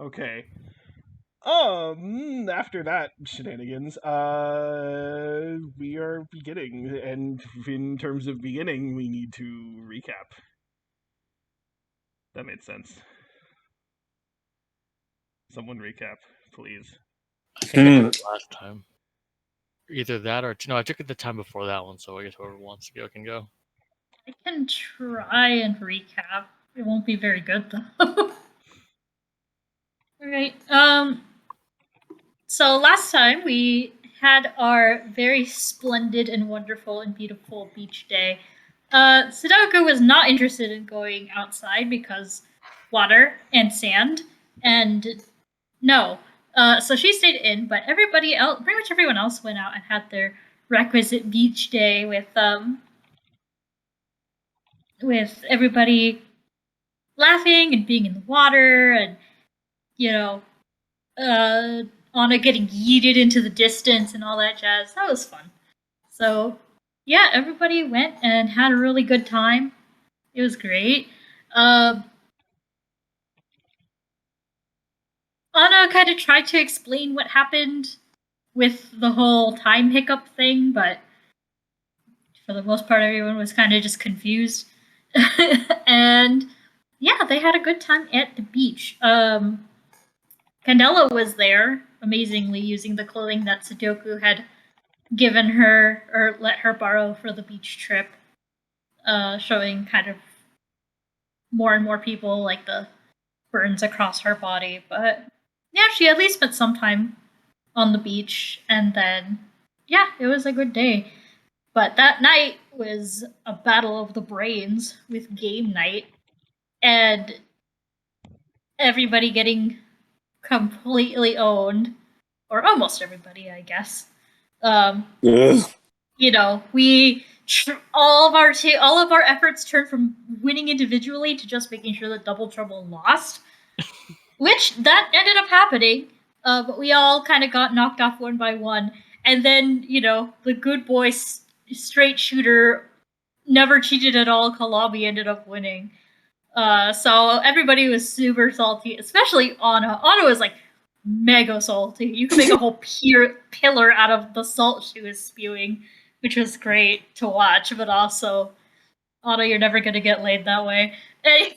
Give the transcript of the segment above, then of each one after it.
Okay. After that shenanigans, we are beginning, and in terms of beginning, we need to recap. That made sense. Someone recap, please. I think I took it last time. Either that or no, I took it the time before that one. So I guess whoever wants to go can go. I can try and recap. It won't be very good though. Alright. So last time we had our very splendid and wonderful and beautiful beach day. Sadako was not interested in going outside because water and sand, and no. So she stayed in, but everybody else, pretty much everyone else, went out and had their requisite beach day with everybody laughing and being in the water, and you know, uh, Anna getting yeeted into the distance and all that jazz. That was fun. So yeah, everybody went and had a really good time. It was great. Anna kind of tried to explain what happened with the whole time hiccup thing, but for the most part, everyone was kind of just confused. And yeah, they had a good time at the beach. Candela was there, amazingly, using the clothing that Sudoku had given her or let her borrow for the beach trip, showing kind of more and more people like the burns across her body. But yeah, she at least spent some time on the beach, and then yeah, it was a good day. But that night was a battle of the brains with game night, and everybody getting completely owned, or almost everybody, I guess. You know, all of our efforts turned from winning individually to just making sure that Double Trouble lost, which that ended up happening. But we all kind of got knocked off one by one, and then the good boy straight shooter never cheated at all. Kalabi ended up winning. So everybody was super salty, especially Anna. Anna was like mega salty. You could make a whole pillar out of the salt she was spewing, which was great to watch, but also, Anna, you're never gonna get laid that way. It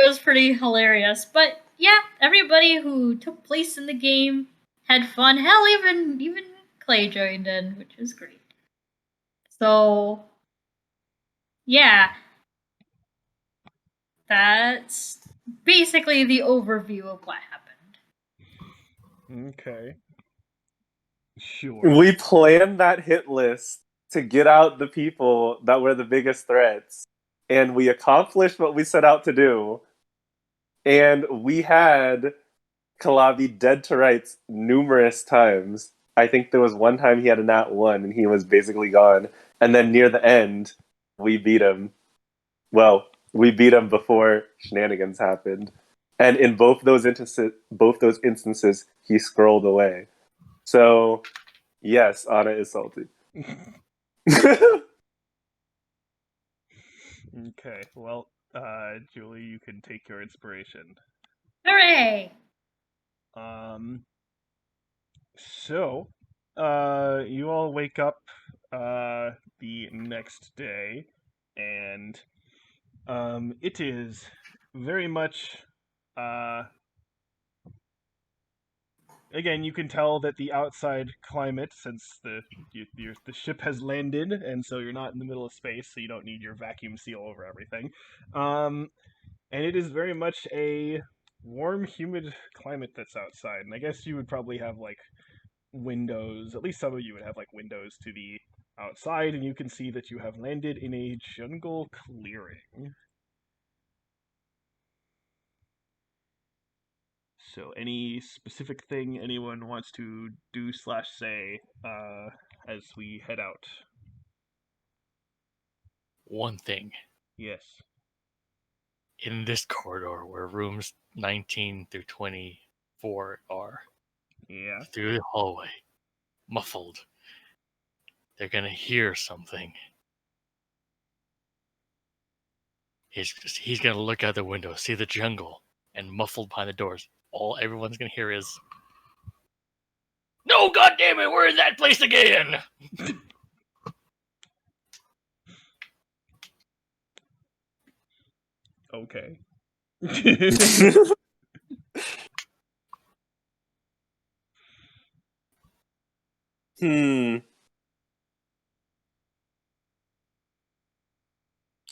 was pretty hilarious. But yeah, everybody who took place in the game had fun. Hell, even Clay joined in, which was great. So yeah, that's basically the overview of what happened. Okay. Sure. We planned that hit list to get out the people that were the biggest threats, and we accomplished what we set out to do. And we had Kalabi dead to rights numerous times. I think there was one time he had a nat 1 and he was basically gone. And then near the end, we beat him. Well, we beat him before shenanigans happened. And in both those instances, he scrolled away. So, yes, Anna is salty. Okay, well, Julie, you can take your inspiration. Hooray! So, you all wake up, the next day, and, it is very much, again, you can tell that the outside climate, since the ship has landed, and so you're not in the middle of space, so you don't need your vacuum seal over everything. And it is very much a warm, humid climate that's outside. And I guess you would probably have like windows. At least some of you would have like windows to the outside, and you can see that you have landed in a jungle clearing. So, any specific thing anyone wants to do / say as we head out? One thing. Yes. In this corridor where rooms 19 through 24 are. Yeah. Through the hallway. Muffled. They're gonna hear something. he's gonna look out the window, see the jungle, and muffled behind the doors, all everyone's gonna hear is, "No, goddamn it, we're in that place again!" Okay.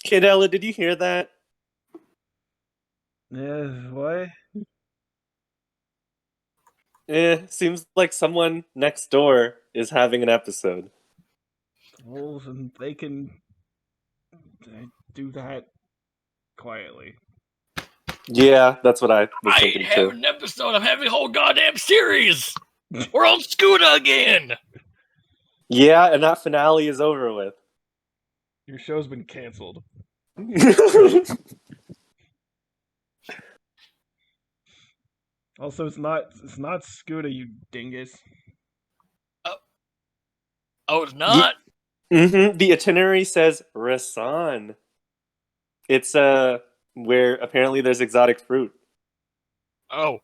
Kid Ella, did you hear that? What? Seems like someone next door is having an episode. Well, then they can do that quietly. Yeah, that's what I was I ain't thinking having too. an episode. I'm having a whole goddamn series. We're on Scooter again. Yeah, and that finale is over with. Your show's been canceled. Also, it's not Scooter, you dingus. Oh, it's not. The itinerary says Rasan. It's where apparently there's exotic fruit. Oh.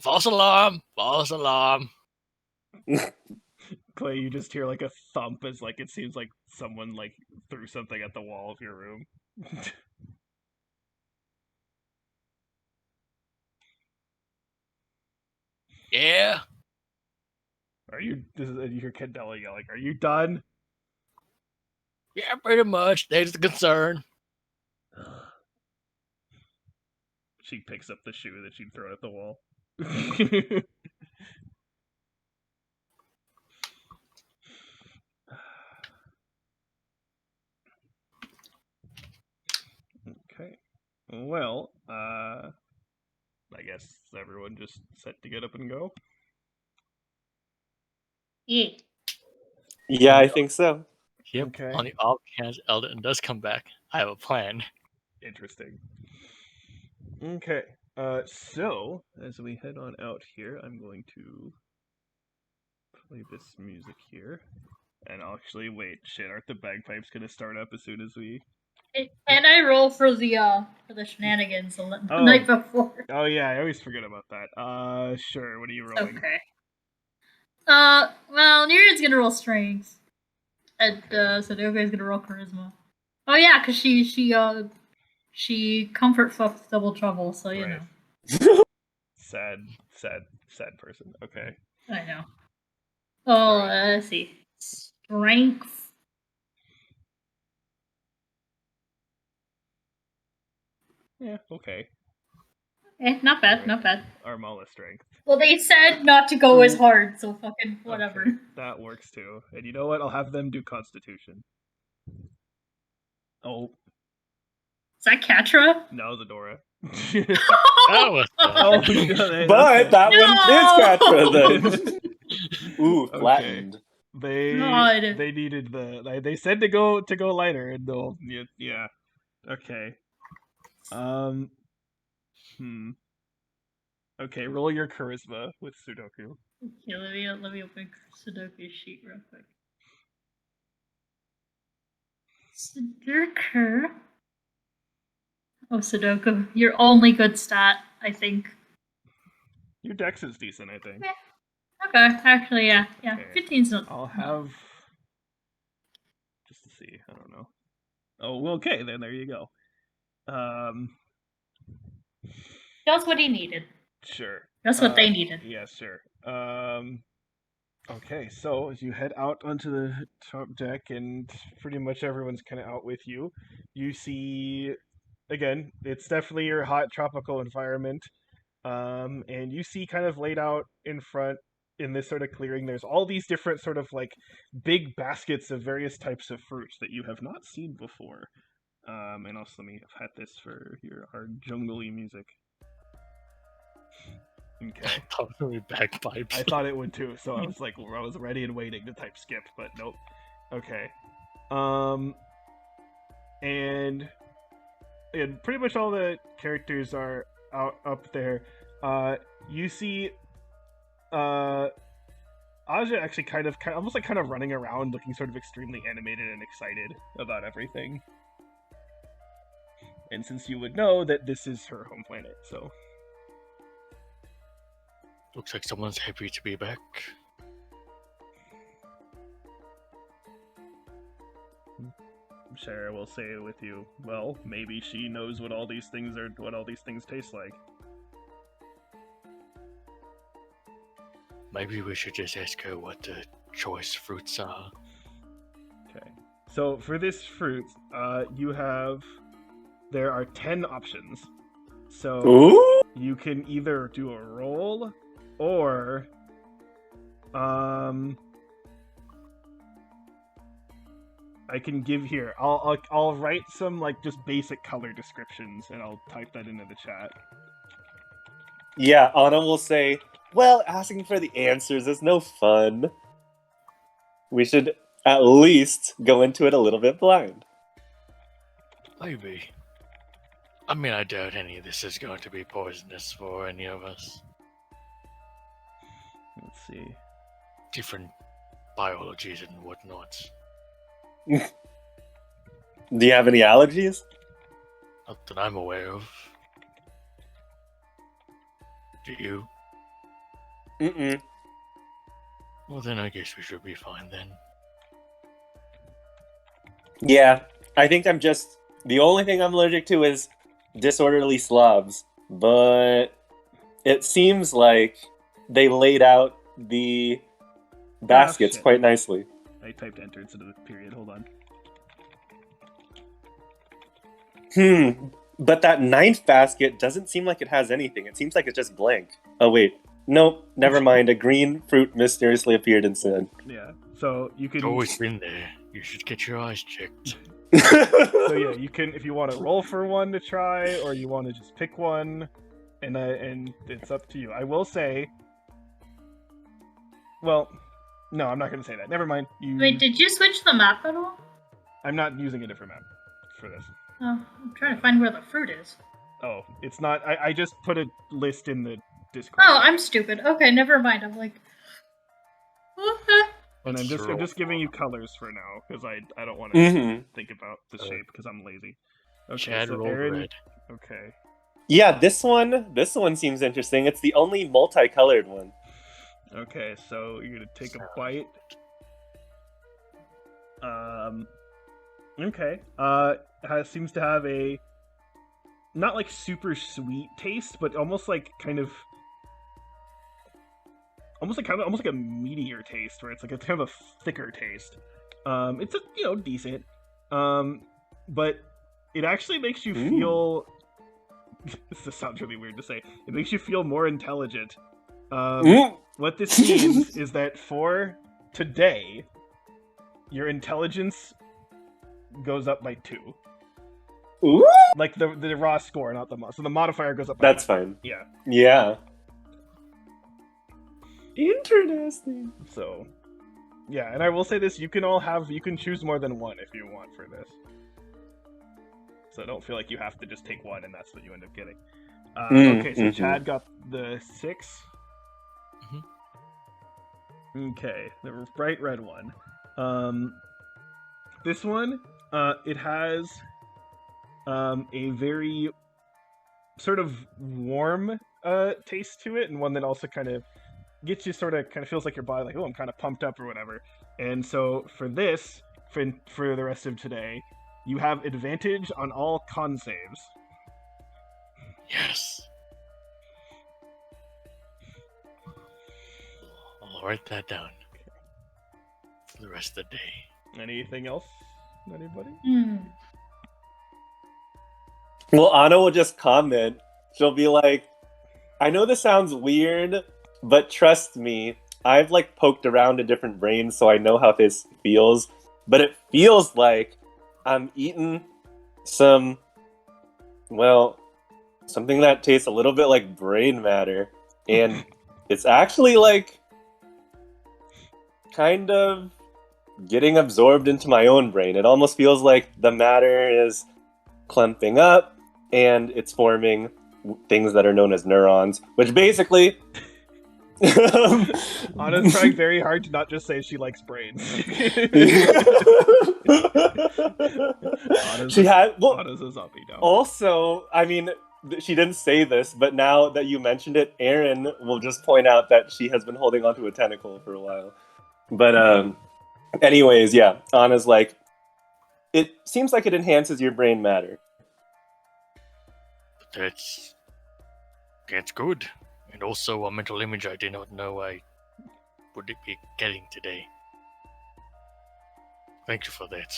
False alarm. False alarm. Clay, you just hear like a thump as like it seems like someone like threw something at the wall of your room. Yeah. Are you? You hear Candela yelling, "Are you done?" Yeah, pretty much. There's the concern. She picks up the shoe that she'd thrown at the wall. Okay. Well, I guess everyone just set to get up and go. Yeah. Yeah, I think so. Yep. Okay. On the off chance Eldon does come back, I have a plan. Interesting. Okay. So as we head on out here, I'm going to play this music here. And I'll actually wait. Shit, aren't the bagpipes gonna start up as soon as we? And I roll for the shenanigans the Oh. night before. Oh yeah, I always forget about that. Sure. What are you rolling? Okay. Well, Nira's gonna roll strength, and Sudoku's gonna roll charisma. Oh yeah, cause she comfort fucked double trouble, so you Right. know. Sad person. Okay. I know. Oh, Alright. let's see. Strength. Yeah. Okay. Not bad, Alright. not bad. Armala strength. Well, they said not to go as hard, so fucking whatever. Okay, that works too. And you know what? I'll have them do Constitution. Oh. Is that Catra? No, Zadora. That was Oh, no, But that No! one is Catra then. Ooh, Okay. flattened. God. They needed they said to go lighter and they'll yeah. Okay. Okay, roll your charisma with Sudoku. Okay, let me open Sudoku sheet real quick. Sudoku. Oh, Sudoku, your only good stat, I think. Your dex is decent, I think. Okay, actually, yeah. Okay. 15's not. I'll have just to see. I don't know. Oh, well, okay, then there you go. Just what he needed. Sure. That's what they needed. Yeah, sure. Okay, so as you head out onto the top deck and pretty much everyone's kind of out with you, you see, again, it's definitely your hot tropical environment. And you see kind of laid out in front in this sort of clearing, there's all these different sort of like big baskets of various types of fruits that you have not seen before. And also let me have this for our jungly music. Okay. Probably bagpipes. I thought it would too, so I was like, I was ready and waiting to type skip, but nope. Okay. And pretty much all the characters are up there. You see, Aja actually kind of almost like kind of running around, looking sort of extremely animated and excited about everything. And since you would know that this is her home planet, so Looks like someone's happy to be back. Sarah will say with you, well, maybe she knows what all these things taste like. Maybe we should just ask her what the choice fruits are. Okay. So for this fruit, there are 10 options. So Ooh! you can either do a roll or I can give here. I'll write some like just basic color descriptions and I'll type that into the chat. Yeah, Anna will say, well, asking for the answers is no fun. We should at least go into it a little bit blind. Maybe. I mean, I doubt any of this is going to be poisonous for any of us. Let's see. Different biologies and whatnot. Do you have any allergies? Not that I'm aware of. Do you? Mm-mm. Well, then I guess we should be fine then. Yeah, I think the only thing I'm allergic to is disorderly slobs, but it seems like they laid out the baskets shit. quite nicely. I typed enter instead of the period. Hold on. But that 9th basket doesn't seem like it has anything. It seems like it's just blank. Oh, wait. Nope, never mind. A green fruit mysteriously appeared instead. Yeah. So you can. It's always been there. You should get your eyes checked. So yeah, you can if you want to roll for one to try, or you want to just pick one, and it's up to you. I will say. Well, no, I'm not going to say that. Never mind. Wait, did you switch the map at all? I'm not using a different map for this. Oh, I'm trying to find where the fruit is. Oh, it's not. I just put a list in the Discord. Oh, I'm stupid. Okay, never mind. I'm like, And I'm Let's roll. just giving you colors for now because I don't want to think about the Uh, shape because I'm lazy. Okay, Chad so rolled Aaron. red. Okay. Yeah, this one seems interesting. It's the only multicolored one. Okay, so you're gonna take a bite. Okay. Seems to have a not like super sweet taste, but almost like almost like a meatier taste, where it's like a kind of a thicker taste. It's decent. But it actually makes you feel. This sounds really weird to say. It makes you feel more intelligent. What this means is that for today, your intelligence goes up by 2. Ooh! Like the raw score, not the so the modifier goes up by That's 1. fine. Yeah. Yeah. Interesting. So, yeah, and I will say this: you can choose more than one if you want for this. So don't feel like you have to just take one and that's what you end up getting. Okay, so Chad got the 6. Okay, the bright red one. This one, it has a very sort of warm taste to it, and one that also kind of gets you kind of feels like your body like, oh, I'm kind of pumped up or whatever. And so for this, for the rest of today, you have advantage on all con saves. Yes. I'll write that down for the rest of the day. Anything else? Anybody? Well, Anna will just comment. She'll be like, I know this sounds weird, but trust me, I've poked around in different brains so I know how this feels. But it feels like I'm eating something that tastes a little bit like brain matter. And it's actually kind of getting absorbed into my own brain. It almost feels like the matter is clumping up and it's forming things that are known as neurons, which basically Anna's trying very hard to not just say she likes brains. She had well. Anna's a zombie now. Also, I mean, she didn't say this, but now that you mentioned it, Erin will just point out that she has been holding onto a tentacle for a while. But anyways, yeah, Anna's like, it seems like it enhances your brain matter. That's good. And also a mental image I did not know I would be getting today. Thank you for that.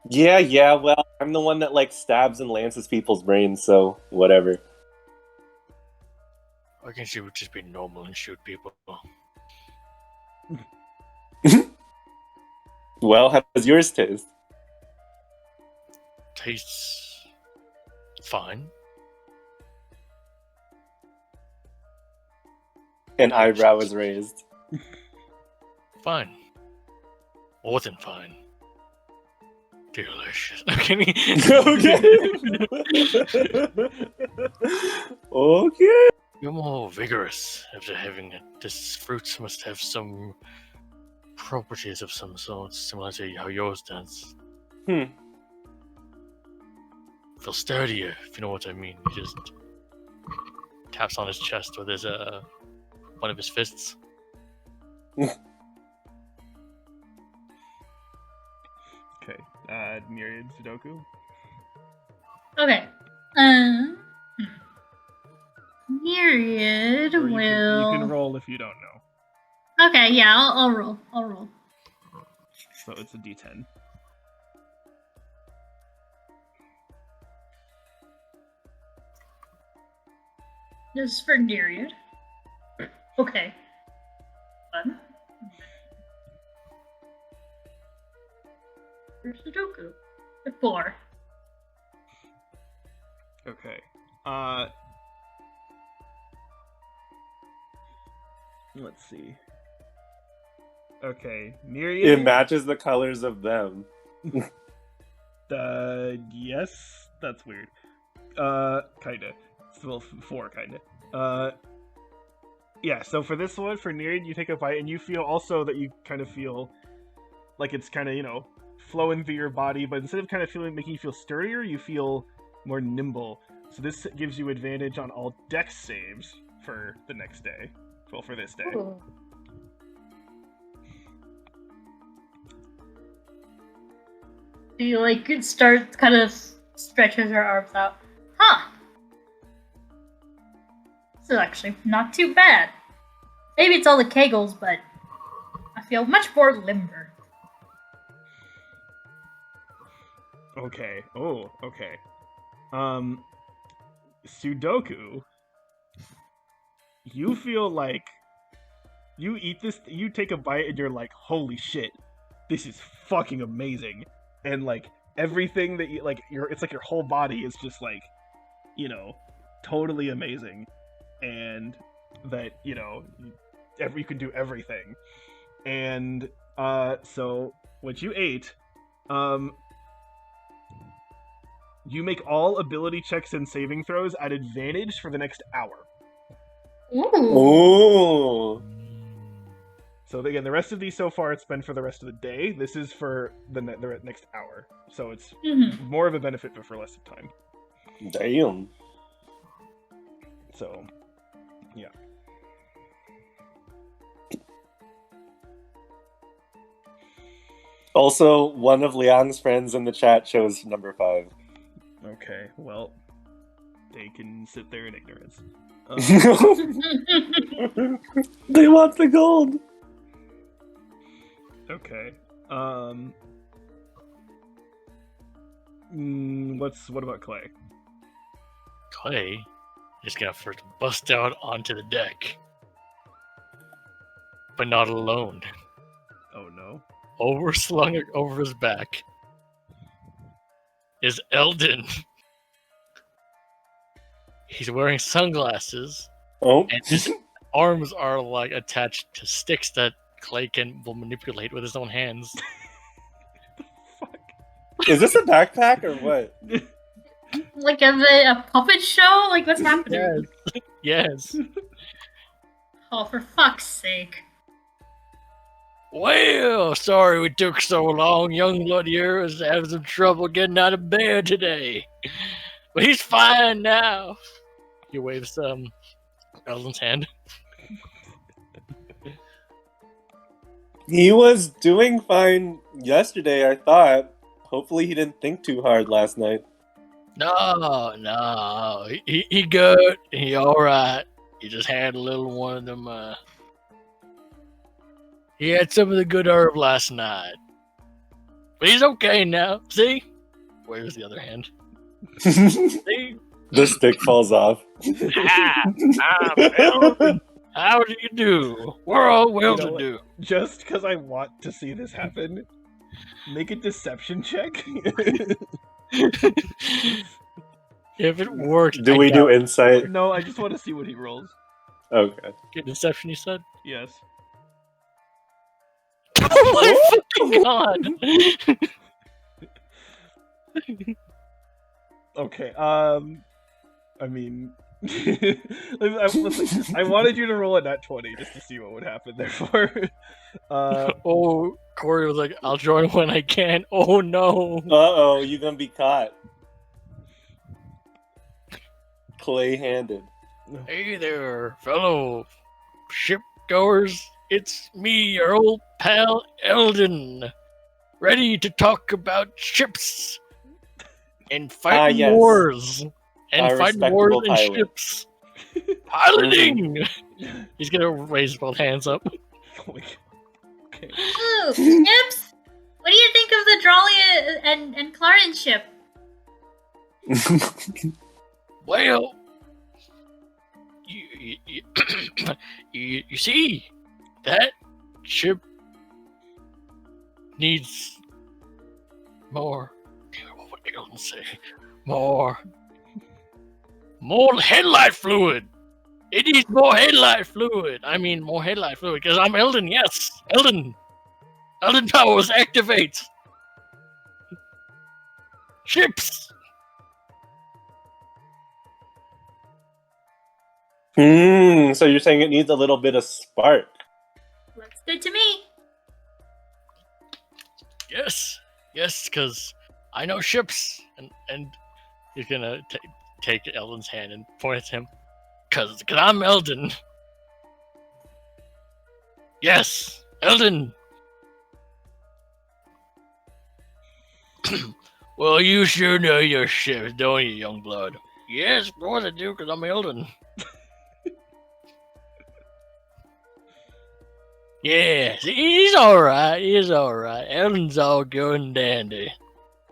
Yeah, well, I'm the one that like stabs and lances people's brains, so whatever. I guess you would just be normal and shoot people. Well, how does yours taste? Tastes fine. An eyebrow is raised. Fine. More than fine. Delicious. I'm kidding. Okay. You're more vigorous after having it. This fruit must have some properties of some sort, similar to how yours does. Feel sturdier, if you know what I mean. He just taps on his chest with his one of his fists. Okay, Myriad Sudoku. Okay. Myriad Or will. you can roll if you don't know. Okay, yeah, I'll roll. I'll roll. So it's a D10. This is for Myriad. Okay. Fun. For Sudoku. 4. Okay. Let's see. Okay, Myriad. It matches the colors of them. Yes, that's weird. Kinda. Well, 4, kinda. Yeah, so for this one, for Myriad, you take a bite, and you feel also that you kind of feel like it's kind of, flowing through your body, but instead of kind of making you feel sturdier, you feel more nimble. So this gives you advantage on all dex saves for the next day. Well, for this day. Ooh. She starts kind of stretches her arms out. Huh. This is actually not too bad. Maybe it's all the kegels, but I feel much more limber. Okay. Oh, okay. Sudoku, you feel like you eat this, you take a bite and you're like, holy shit, this is fucking amazing. And like everything that you it's like your whole body is just like, totally amazing. And that, you can do everything. And so what you ate, you make all ability checks and saving throws at advantage for the next hour. Ooh. So again, the rest of these so far, it's been for the rest of the day. This is for the next hour. So it's more of a benefit, but for less of time. Damn. So, yeah. Also, one of Liang's friends in the chat chose number 5. Okay, well, they can sit there in ignorance. They want the gold. Okay. What about Clay? Clay is gonna first bust out onto the deck, but not alone. Oh no. Overslung over his back is Eldon. He's wearing sunglasses, Oh. and his arms are attached to sticks that Clay will manipulate with his own hands. Is this a backpack or what? Like a puppet show? Like, what's happening? Yes. Oh, for fuck's sake. Well, sorry we took so long. Young blood here is having some trouble getting out of bed today. But he's fine now. He waves Eldon's hand. He was doing fine yesterday, I thought. Hopefully he didn't think too hard last night. No. He good. He alright. He just had a little one of them, he had some of the good herb last night. But he's okay now. See? Where's the other hand? See? The stick falls off. How do you do? We're all well to do. Just because I want to see this happen, make a deception check. If it works. Do we do insight? No, I just want to see what he rolls. Okay. Good deception, you said? Yes. Oh my fucking god! Okay, I mean... I wanted you to roll a nat 20 just to see what would happen, therefore. Oh, Corey was like, I'll join when I can. Oh no. Uh-oh, you're gonna be caught. Clay-handed. Hey there, fellow shipgoers. It's me, your old pal Eldon. Ready to talk about ships and fighting yes. wars. And Our fighting wars respectable and pilot. ships. Piloting! He's gonna raise both hands up. Okay. Ooh, ships! What do you think of the Drawley and Clarence ship? Well, you see, that ship needs more. What would Eldon say? More headlight fluid. It needs more headlight fluid. I mean, more headlight fluid because I'm Eldon. Yes, Eldon. Eldon powers activate. Ships. So you're saying it needs a little bit of spark. Looks good to me. Yes, because I know ships, and he's gonna take Eldon's hand and point at him, cause I'm Eldon. Yes, Eldon. Well, you sure know your ships, don't you, young blood? Yes, of course I do, cause I'm Eldon. Yeah, he's alright. He's alright. Eldon's all good and dandy.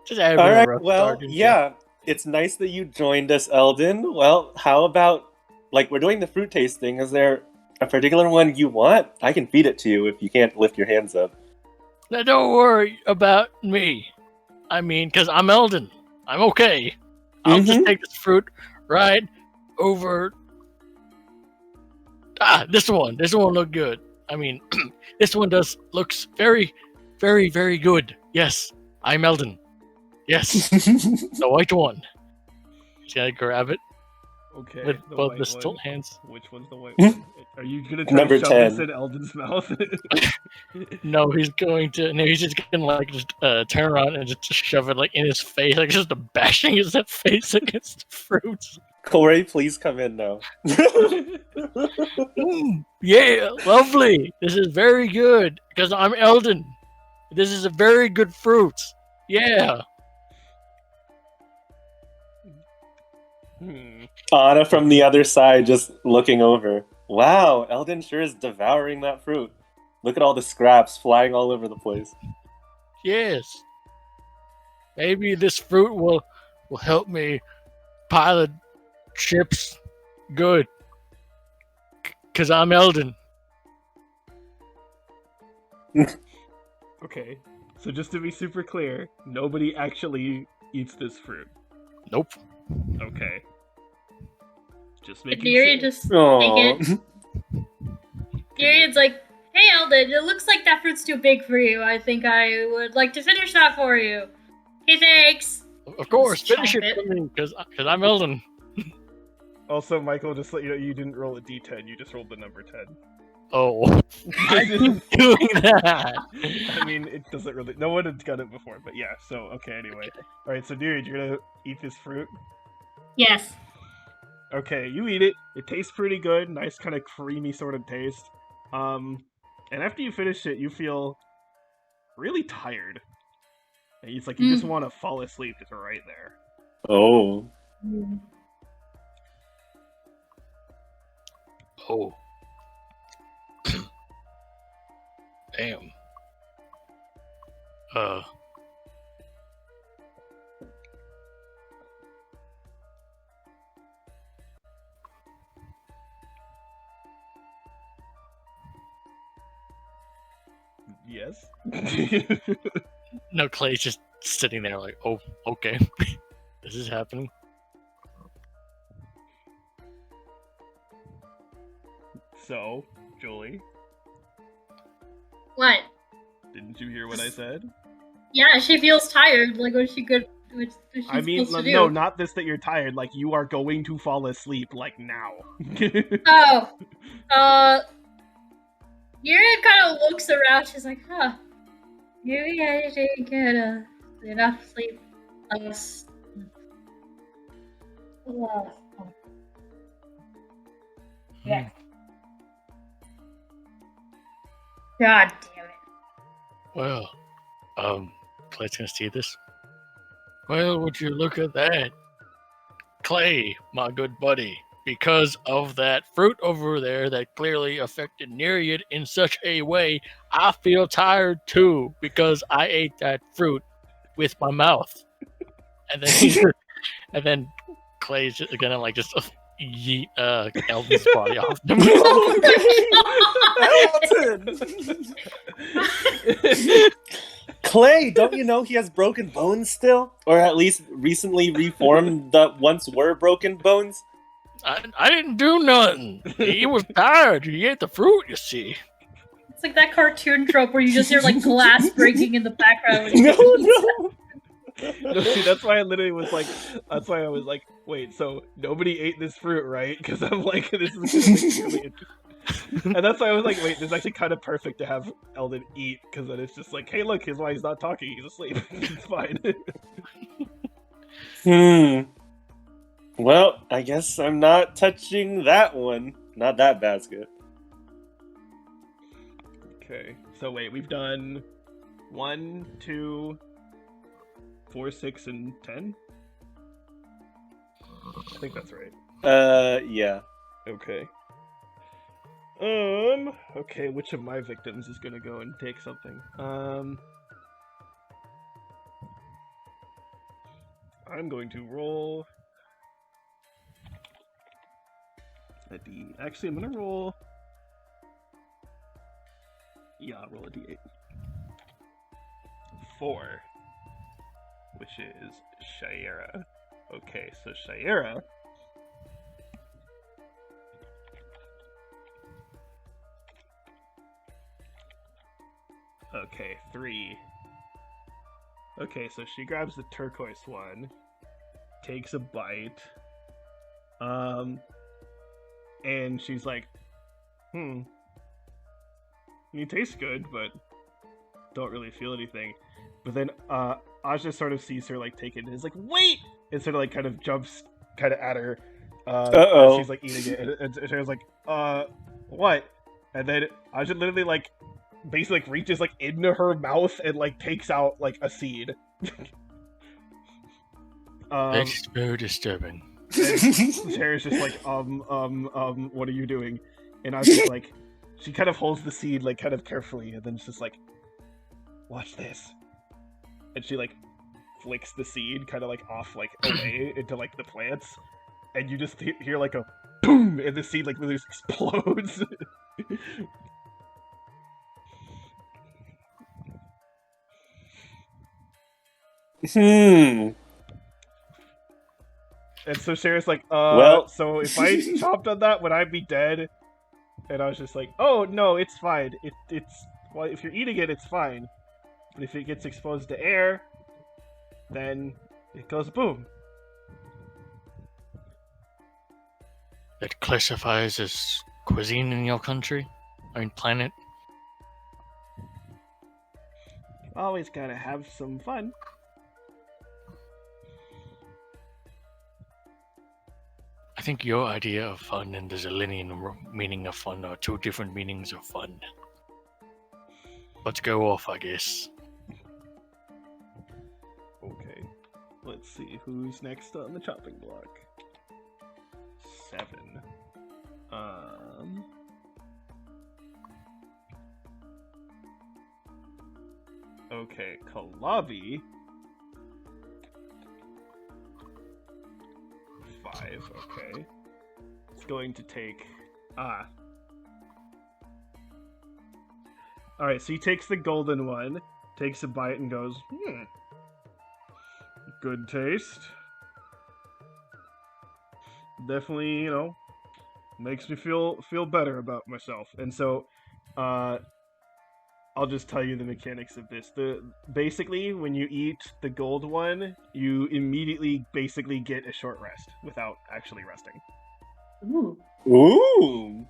Just having a rough start, didn't you? yeah. It's nice that you joined us, Eldon. Well, how about, we're doing the fruit tasting. Is there a particular one you want? I can feed it to you if you can't lift your hands up. Now, don't worry about me. I mean, because I'm Eldon. I'm okay. I'll just take this fruit right over... this one. This one look good. I mean, this one looks very, very, very good. Yes, I'm Eldon. Yes, the white one. He's gonna grab it Okay. with the both white the stilt one. hands. Which one's the white one? Are you gonna try Number to shove 10. this in Eldon's mouth? No, he's just gonna just turn around and just shove it in his face, just bashing his face against the fruits. Corey, please come in now. Yeah, lovely. This is very good because I'm Eldon. This is a very good fruit. Yeah. Anna from the other side just looking over. Wow, Eldon sure is devouring that fruit. Look at all the scraps flying all over the place. Yes. Maybe this fruit will help me pilot ships good. Because I'm Eldon. Okay. So just to be super clear, nobody actually eats this fruit. Nope. Okay. Just Did making Myriad sure. just take Aww. it? Myriad's like, hey Eldon, it looks like that fruit's too big for you. I think I would like to finish that for you. Hey, thanks. Of course, Just finish chomp it for me because I'm Eldon. Also, Michael, just let you know, you didn't roll a d10. You just rolled the number 10. Oh, I keep doing that. I mean, it doesn't really. No one had done it before, but yeah. So okay. Anyway, all right. So, dude, you're gonna eat this fruit. Yes. Okay, you eat it. It tastes pretty good. Nice, kind of creamy sort of taste. And after you finish it, you feel really tired. And it's like you just want to fall asleep right there. Oh. Oh. Damn. Yes. No, Clay's just sitting there like, oh, okay. This is happening. So, Julie, What? didn't you hear what I said? Yeah, she feels tired. Like, what's she good? What's she I mean, supposed to no, do? not this that you're tired. Like, you are going to fall asleep, like, now. Oh. Yuri kind of looks around. She's like, huh. Maybe I didn't get enough sleep last. Yeah. God damn it. Well, Clay's gonna see this. Well, would you look at that? Clay, my good buddy, because of that fruit over there that clearly affected Nereid in such a way, I feel tired too because I ate that fruit with my mouth. And then and then Clay's just gonna like just yeet Eldon's body off him. Elton! Clay, don't you know he has broken bones still? Or at least recently reformed the once were broken bones? I didn't do nothing. He was tired. He ate the fruit, you see. It's like that cartoon trope where you just hear like glass breaking in the background. No. No, see, that's why I literally was like, that's why I was like, wait, so nobody ate this fruit, right? Because I'm like, this is really interesting. And that's why I was like, wait, this is actually kind of perfect to have Eldon eat, because then it's just like, hey, look, here's why he's not talking, he's asleep. It's fine. Well, I guess I'm not touching that one. Not that basket. Okay, so wait, we've done 1, 2, 4, 6, and 10? I think that's right. Yeah. Okay. Okay, which of my victims is gonna go and take something? I'm going to roll a D. Actually, I'm gonna roll. Yeah, I'll roll a D8. 4, which is Shaira. Okay, so Shaira. Okay, 3. Okay, so she grabs the turquoise one, takes a bite, and she's like, you taste good, but don't really feel anything. But then, Aja sort of sees her, like, take it, and is like, wait! And sort of, like, kind of jumps kind of at her, as she's, like, eating it, and Shaira's like, what? And then Aja literally, like, basically like reaches like into her mouth and like takes out like a seed. That's very disturbing. Sarah's just like, what are you doing? And I was just like, she kind of holds the seed like kind of carefully, and then it's just like, watch this. And she like flicks the seed kind of like off like away into like the plants, and you just hear like a boom, and the seed like literally explodes. And so Sarah's like, well, so if I chopped on that, would I be dead? And I was just like, oh, no, it's fine. It's, well, if you're eating it, it's fine. But if it gets exposed to air, then it goes boom. that classifies as cuisine in your country? I mean, planet? Always gotta have some fun. I think your idea of fun and the Zillian meaning of fun are two different meanings of fun. Let's go off, I guess. Okay. Let's see who's next on the chopping block. 7. Okay, Kalabi. 5, okay. It's going to take... Alright, so he takes the golden one, takes a bite and goes, good taste. Definitely, makes me feel better about myself. And so, I'll just tell you the mechanics of this. Basically, when you eat the gold one, you immediately basically get a short rest without actually resting. Ooh. Ooh.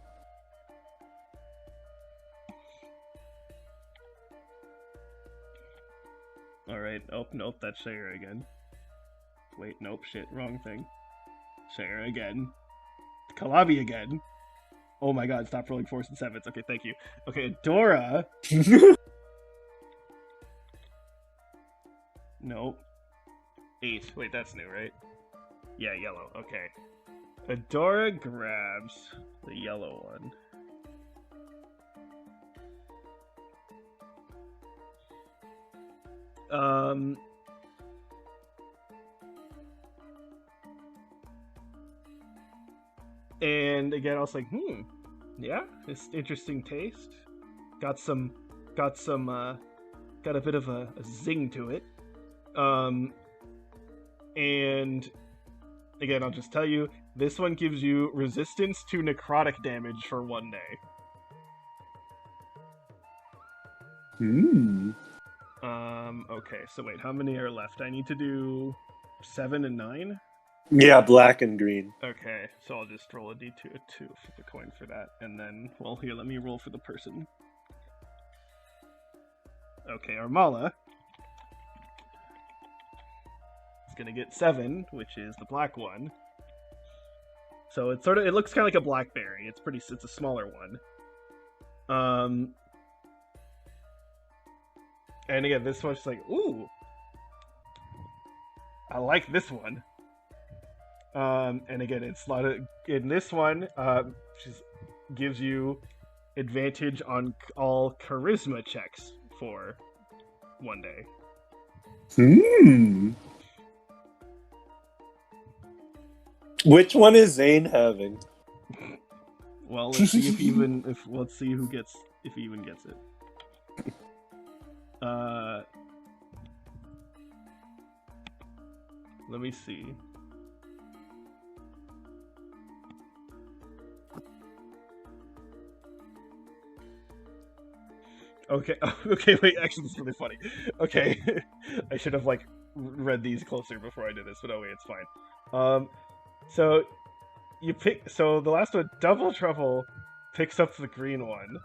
Alright, oh, nope, that's Shayra again. Wait, nope, shit, wrong thing. Shayra again. Kalabi again. Oh my god, stop rolling 4s and 7s. Okay, thank you. Okay, Dora. Nope. 8. Wait, that's new, right? Yeah, yellow. Okay. Adora grabs the yellow one. And again, I was like, yeah, it's interesting taste. Got a bit of a zing to it. And again, I'll just tell you, this one gives you resistance to necrotic damage for 1 day. Okay, so wait, how many are left? I need to do 7 and 9? Yeah, black and green. Okay, so I'll just roll a d2, flip a coin for that, and then, well, here, let me roll for the person. Okay, Armala is gonna get 7, which is the black one. So it looks kind of like a blackberry. It's a smaller one. And again, this one's like, ooh, I like this one. And again, it's a lot of, in this one, just gives you advantage on all charisma checks for 1 day. Which one is Zane having? Well, let's see let's see if he even gets it. Let me see. Okay, wait, actually, this is really funny. Okay, I should have, read these closer before I did this, but oh wait, it's fine. So, the last one, Double Trouble, picks up the green one,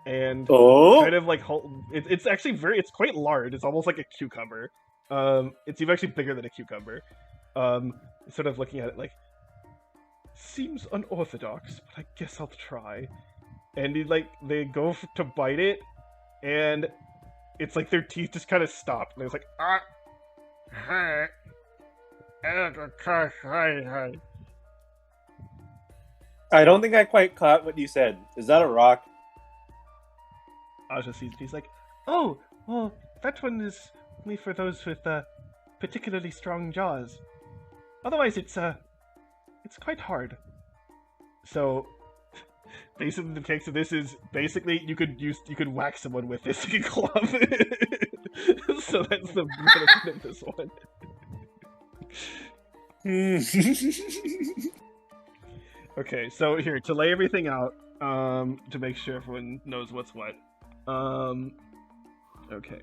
and kind of, it's actually it's quite large, it's almost like a cucumber. It's even actually bigger than a cucumber. Sort of looking at it like, seems unorthodox, but I guess I'll try. And they go to bite it, and it's like their teeth just kind of stop. And it's like, I don't think I quite caught what you said. Is that a rock? Aja sees it. He's like, oh, well, that one is only for those with particularly strong jaws. Otherwise, it's quite hard. So, basically, the text of this is basically you could whack someone with this club. So that's the benefit of this one. Okay, so here to lay everything out, to make sure everyone knows what's what. Okay.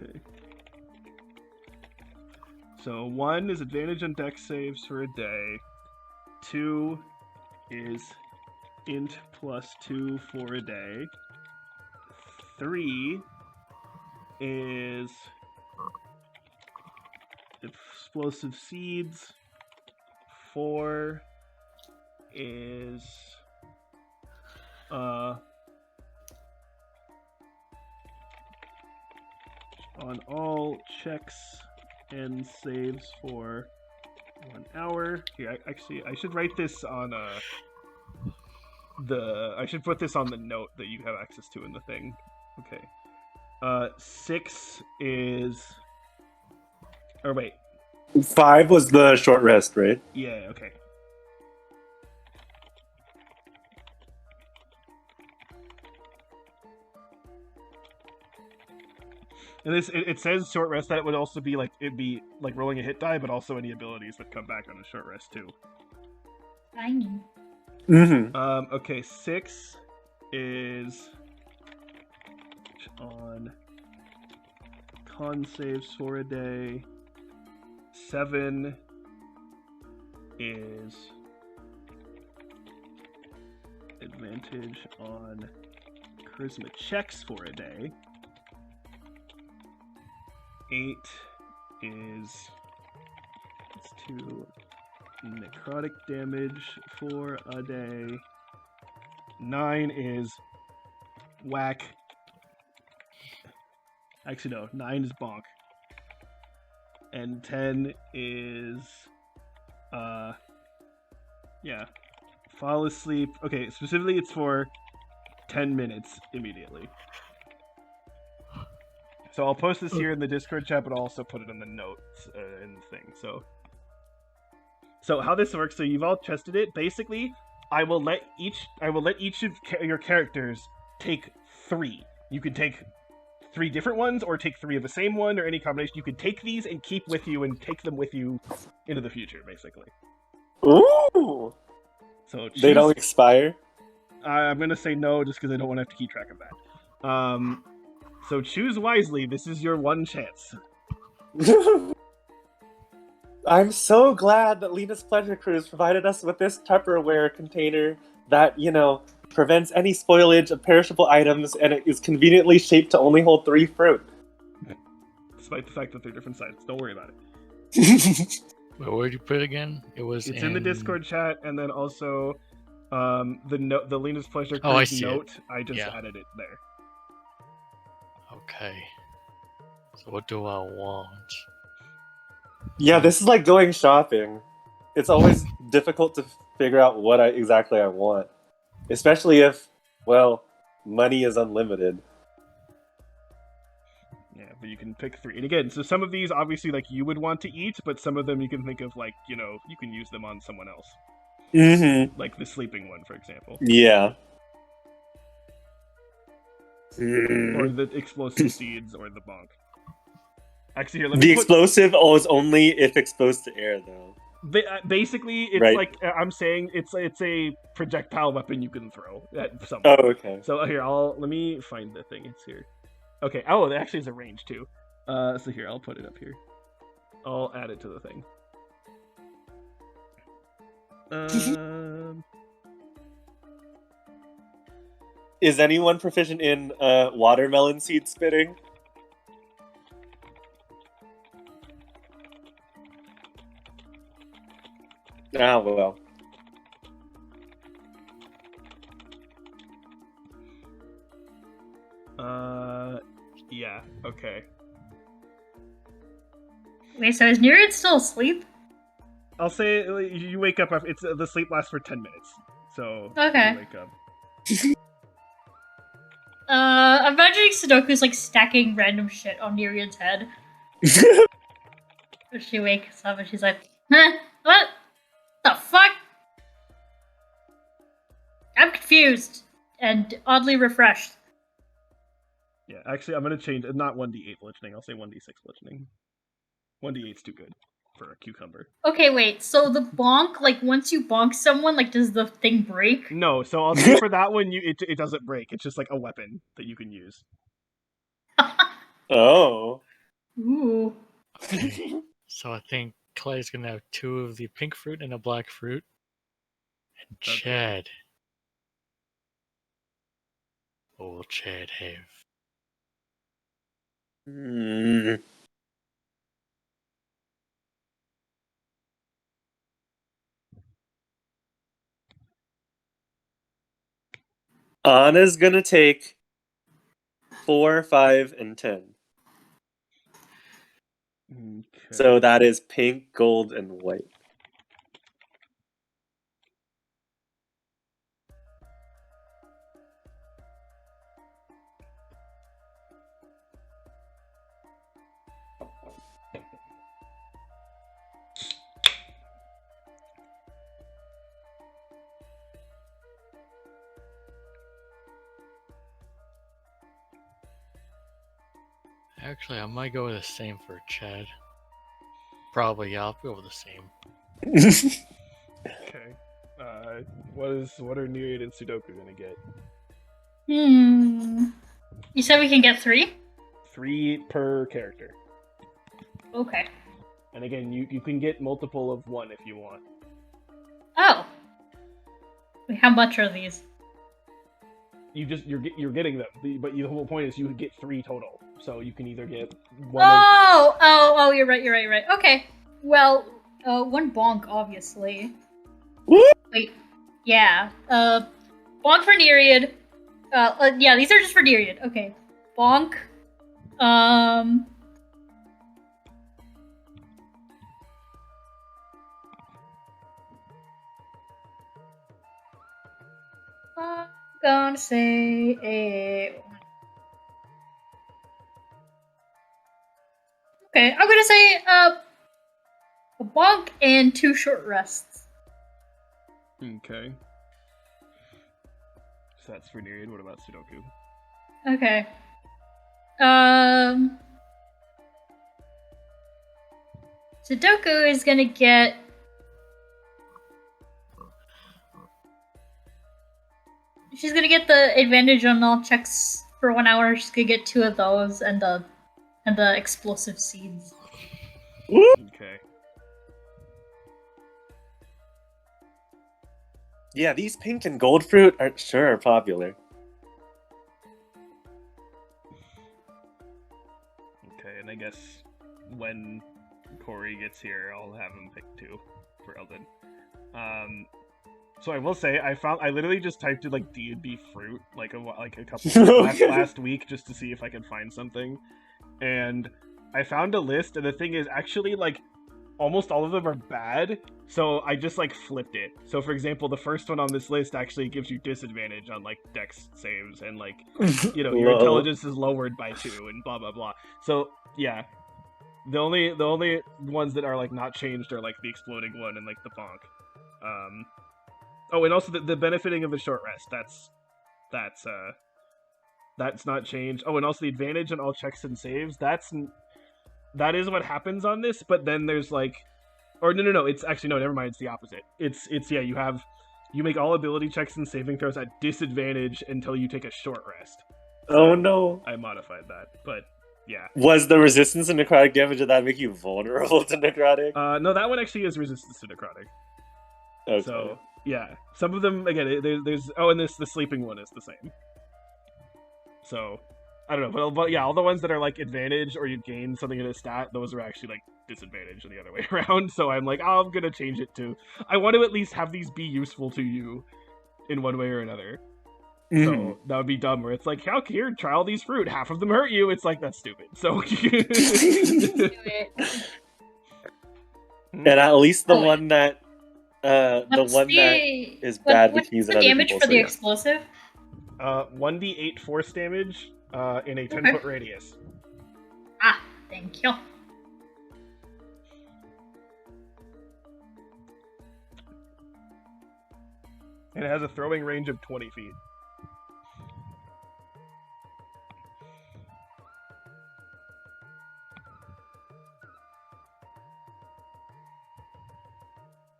Okay. So 1 is advantage on dex saves for a day. 2 is int +2 for a day. 3 is explosive seeds. 4 is on all checks and saves for 1 hour. Here, I should write this on I should put this on the note that you have access to in the thing. Okay. 6 is, or wait. 5 was the short rest, right? Yeah. Okay. And it says short rest. That would also be like, it'd be like rolling a hit die, but also any abilities that come back on a short rest too. Fine. Mm-hmm. Okay, 6 is on con saves for a day. 7 is advantage on charisma checks for a day. 8 is +2 necrotic damage for a day. 9 is whack. Actually, no. 9 is bonk. And 10 is yeah, fall asleep. Okay, specifically it's for 10 minutes immediately. So I'll post this here in the Discord chat, but I'll also put it in the notes in the thing. So how this works? So you've all tested it. Basically, I will let each of your characters take 3. You can take 3 different ones, or take 3 of the same one, or any combination. You can take these and keep with you, and take them with you into the future, basically. Ooh! So They don't expire? I'm gonna say no, just because I don't want to have to keep track of that. So choose wisely. This is your one chance. I'm so glad that Lena's Pleasure Cruise provided us with this Tupperware container that, prevents any spoilage of perishable items, and it is conveniently shaped to only hold 3 fruit. Despite the fact that they're different sizes. Don't worry about it. Where did you put it again? It's in the Discord chat, and then also the Lena's Pleasure Cruise I see note. it. I just added it there. Okay. So what do I want? Yeah, this is like going shopping. It's always difficult to figure out what exactly I want. Especially if, money is unlimited. Yeah, but you can pick 3. And again, so some of these, obviously, like, you would want to eat, but some of them you can think of, like, you can use them on someone else. Mm-hmm. Like the sleeping one, for example. Yeah. Or the explosive seeds, or the bonk. Actually, here, let me The explosive is only if exposed to air, though. Basically, it's right. like I'm saying, it's a projectile weapon you can throw at someone. Oh, okay. So here, let me find the thing. It's here. Okay. Oh, it actually has a range too. So here, I'll put it up here. I'll add it to the thing. Is anyone proficient in watermelon seed spitting? Ah, well. Yeah, okay. Wait, so is Nereid still asleep? I'll say you wake up. It's the sleep lasts for 10 minutes. So okay. You wake up. I'm imagining Sudoku's like stacking random shit on Nereid's head. She wakes up and she's like, huh? What the fuck? I'm confused and oddly refreshed. Yeah, actually, I'm gonna change. Not 1d8 bludgeoning. I'll say 1d6 bludgeoning. 1d8's too good for a cucumber. Okay, wait. So the bonk, like once you bonk someone, like does the thing break? No. So I'll say for that one, it doesn't break. It's just like a weapon that you can use. Oh. Ooh. Okay. So I think Clay's gonna have 2 of the pink fruit and a black fruit. And Okay. Chad. What will Chad have? Hmm. Anna's gonna take 4, 5, and 10. Okay. So that is pink, gold, and white. Actually, I might go with the same for Chad. Probably, yeah, I'll go with the same. Okay. What are Myriad and Sudoku gonna get? You said we can get 3? 3 per character. Okay. And again, you can get multiple of 1 if you want. Oh. Wait, how much are these? You're getting them, but the whole point is you would get 3 total. So you can either get 1 Oh, you're right. Okay. Well, 1 bonk, obviously. Woo! Wait. Yeah. Bonk for Nereid. Yeah, these are just for Nereid. Okay. Bonk. I'm gonna say a. Okay, I'm gonna say a bonk and 2 short rests. Okay. So that's for Nereid. What about Sudoku? Okay. Sudoku is gonna get. She's gonna get the advantage on all checks for 1 hour. She's gonna get 2 of those and the explosive seeds. Okay. Yeah, these pink and gold fruit are popular. Okay, and I guess when Corey gets here, I'll have him pick 2 for Eldon. So I will say I literally just typed in like D&D fruit like a couple last week just to see if I could find something, and I found a list. And the thing is, actually, like almost all of them are bad. So I just like flipped it. So for example, the first one on this list actually gives you disadvantage on like dex saves, and like your Lol. intelligence is lowered by 2 and blah blah blah. So yeah. The only ones that are like not changed are like the exploding one and like the bonk. Oh, and also the benefiting of a short rest. That's not changed. Oh, and also the advantage on all checks and saves. That is what happens on this. But then there's like, or no. It's actually no. Never mind. It's the opposite. It's yeah. You make all ability checks and saving throws at disadvantage until you take a short rest. Oh no! I modified that, but yeah. Was the resistance to necrotic damage, did that make you vulnerable to necrotic? No, that one actually is resistance to necrotic. Okay. So yeah, some of them again. There's and the sleeping one is the same. So I don't know, but yeah, all the ones that are like advantage or you gain something in a stat, those are actually like disadvantage and the other way around. So I'm like, I'm gonna change it to. I want to at least have these be useful to you in one way or another. So that would be dumb. Where it's like, how here, try all these fruit. Half of them hurt you. It's like that's stupid. So. And at least the one that is bad What's we can use the on other damage people. for So the yeah. explosive? 1d8 force damage in a 10-foot radius. Ah, thank you. And it has a throwing range of 20 feet.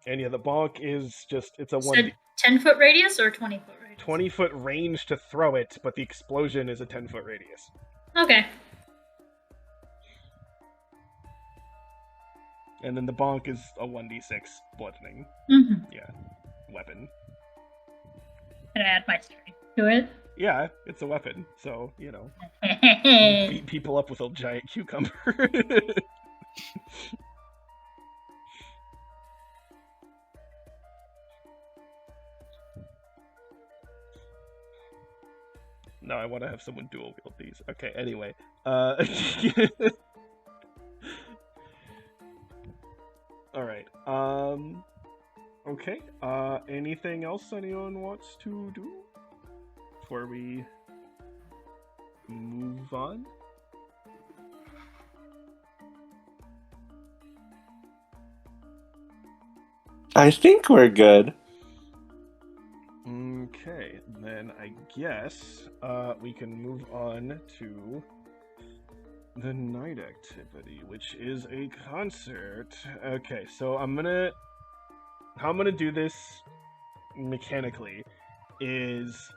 And yeah, the bonk is just, it's a 10-foot radius or 20-foot radius? 20-foot range to throw it, but the explosion is a 10-foot radius. Okay. And then the bonk is a 1d6 bludgeoning Mm-hmm. weapon. Can I add my strength to it? Yeah, it's a weapon, so, you know. Beat people up with a giant cucumber. No, I want to have someone dual wield these. Okay, anyway. Alright. Okay. Anything else anyone wants to do before we move on? I think we're good. Okay, then I guess we can move on to the night activity, which is a concert. Okay, so how I'm gonna do this mechanically is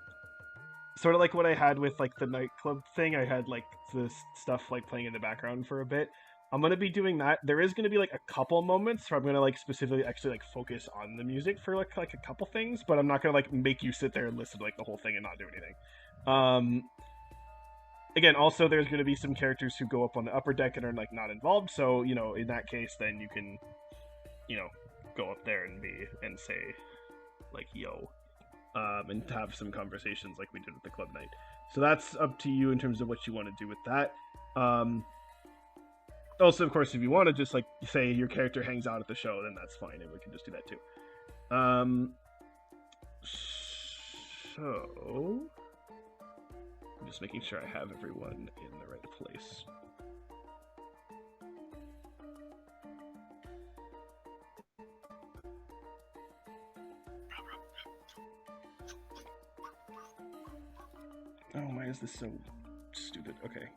sort of like what I had with like the nightclub thing. I had like the stuff like playing in the background for a bit. I'm gonna be doing that. There is gonna be like a couple moments where I'm gonna like specifically actually like focus on the music for like a couple things, but I'm not gonna like make you sit there and listen to like the whole thing and not do anything. Again, also there's gonna be some characters who go up on the upper deck and are like not involved, so you know in that case then you can, you know, go up there and say like yo, and have some conversations like we did with the club night. So that's up to you in terms of what you want to do with that. Also, of course, if you want to just like say your character hangs out at the show, then that's fine, and we can just do that too. So I'm just making sure I have everyone in the right place. Oh, why is this so stupid? Okay.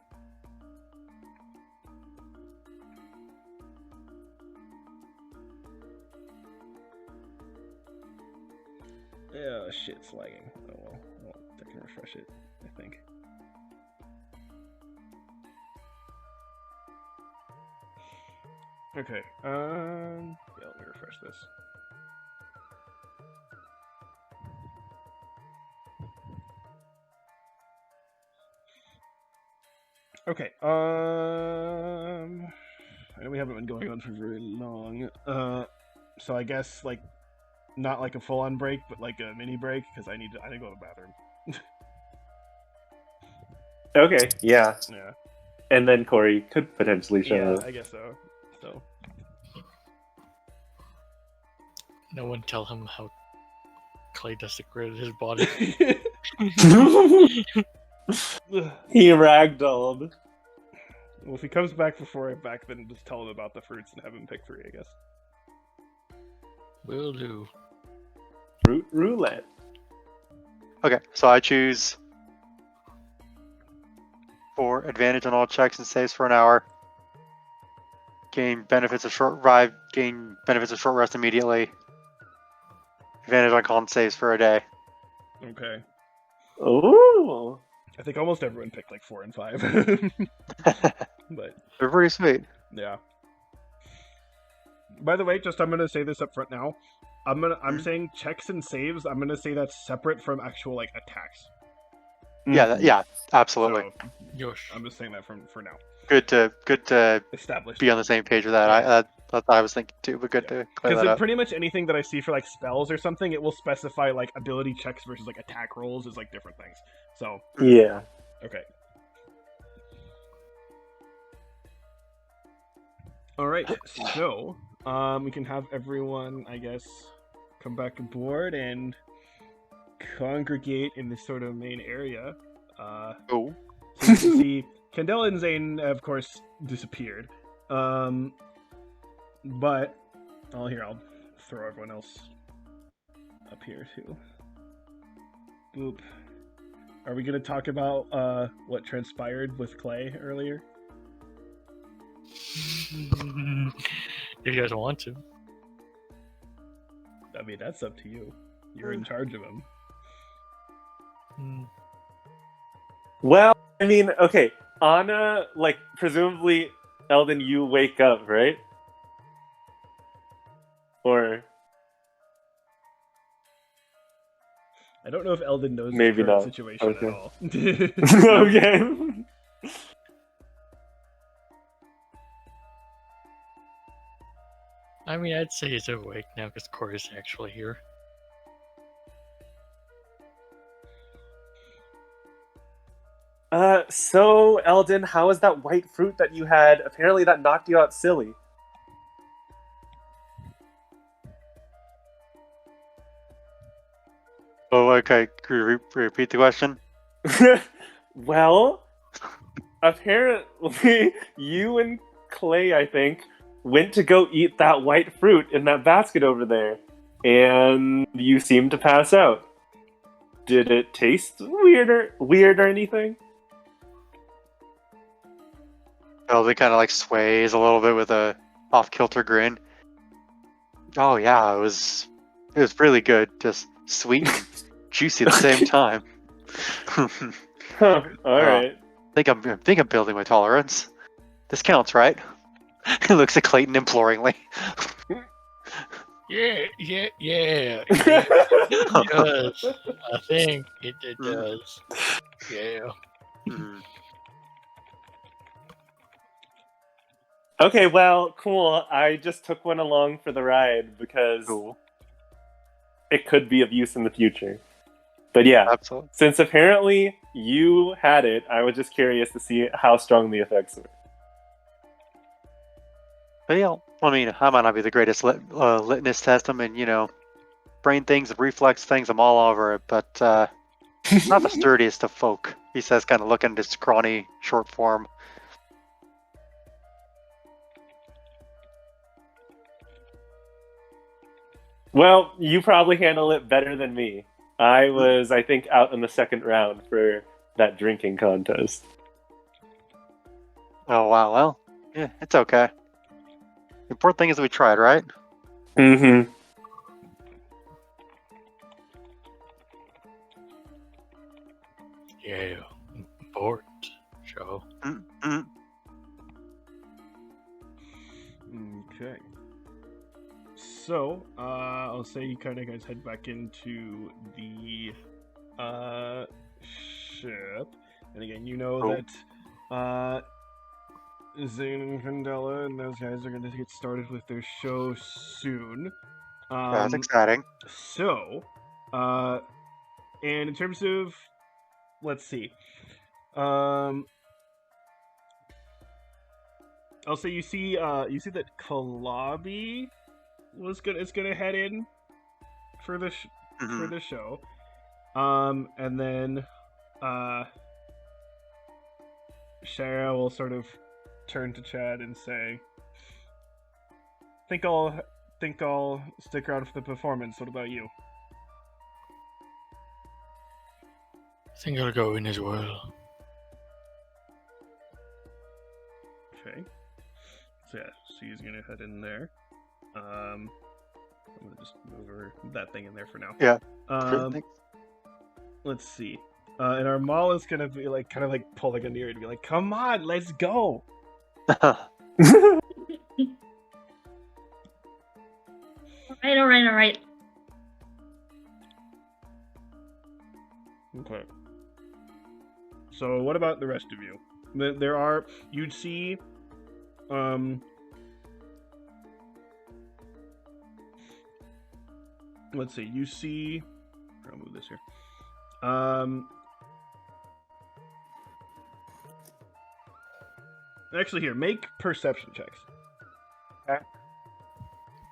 Oh, shit, it's lagging. Oh, well, I can refresh it, I think. Okay, yeah, let me refresh this. Okay, I know we haven't been going on for very long, so I guess, like, not like a full-on break, but like a mini break, because I need to go to the bathroom. Okay, yeah. Yeah. And then Corey could potentially show Yeah, up. I guess so. So. No one tell him how Clay desecrated his body. He ragdolled. Well, if he comes back before I'm back, then just tell him about the fruits and have him pick 3, I guess. Will do. Fruit roulette. Okay, so I choose for advantage on all checks and saves for an hour. Gain benefits of short ride. Gain benefits of short rest immediately. Advantage on con saves for a day. Okay. Ooh. I think almost everyone picked like 4 and 5. But They're pretty sweet. yeah. By the way, just I'm gonna say this up front now. I'm saying checks and saves. I'm gonna say that's separate from actual like attacks. Yeah, yeah, absolutely. So, Yosh. I'm just saying that for now. Good to Established. be on the same page with that. Yeah. That's what I was thinking too, but good to clear Because that up. pretty much anything that I see for like spells or something, it will specify like ability checks versus like attack rolls is like different things. So Yeah. okay. All right. So we can have everyone, I guess, come back aboard and congregate in this sort of main area. Oh, So you can see Candela and Zane, of course, disappeared. But I'll throw everyone else up here too. Boop. Are we gonna talk about what transpired with Clay earlier? If you guys want to. I mean, that's up to you. You're in charge of him. Well, I mean, okay. Anna, like, presumably, Eldon, you wake up, right? Or I don't know if Eldon knows his maybe current not. situation Okay. at all. Okay. I mean, I'd say he's awake now because Corey's actually here. So Eldon, how is that white fruit that you had? Apparently that knocked you out silly. Oh, okay. Can you repeat the question? Well, apparently you and Clay, I think, went to go eat that white fruit in that basket over there, and you seemed to pass out. Did it taste weird or anything? Elden kind of like sways a little bit with a off-kilter grin. Oh yeah, it was really good. Just sweet and juicy at the same time. Huh. All Uh, right. I think I'm building my tolerance. This counts, right? He looks at Clayton imploringly. Yeah, it does. I think it does. Yeah. Mhm. Okay, well, cool. I just took one along for the ride because Cool. it could be of use in the future. But yeah, Absolutely. since apparently you had it, I was just curious to see how strong the effects were. But yeah, I mean, I might not be the greatest litmus test. I mean, brain things, reflex things, I'm all over it, but not the sturdiest of folk. He says, kind of looking at his scrawny short form. Well, you probably handle it better than me. I was, I think, out in the second round for that drinking contest. Oh wow, well, yeah, it's okay. The important thing is that we tried, right? Mm-hmm. Yeah. Important show. Mm-hmm. Okay. So, I'll say you kind of guys head back into the ship, and again, you know Cool. that Zane and Candela and those guys are going to get started with their show soon. That's exciting. So, and in terms of, let's see, I'll say you see that Kalabi is gonna head in for the for Mhm. the show, and then Shara will sort of turn to Chad and say, think I'll stick around for the performance. What about you?" I think I'll go in as well. Okay. So yeah, she's gonna head in there. I'm gonna just move that thing in there for now. Yeah. Let's see. And our mall is gonna be like kind of like pulling a near and be like, "Come on, let's go." Alright. Okay. So what about the rest of you? You'd see, let's see, you see, I'll move this here. Actually here, make perception checks.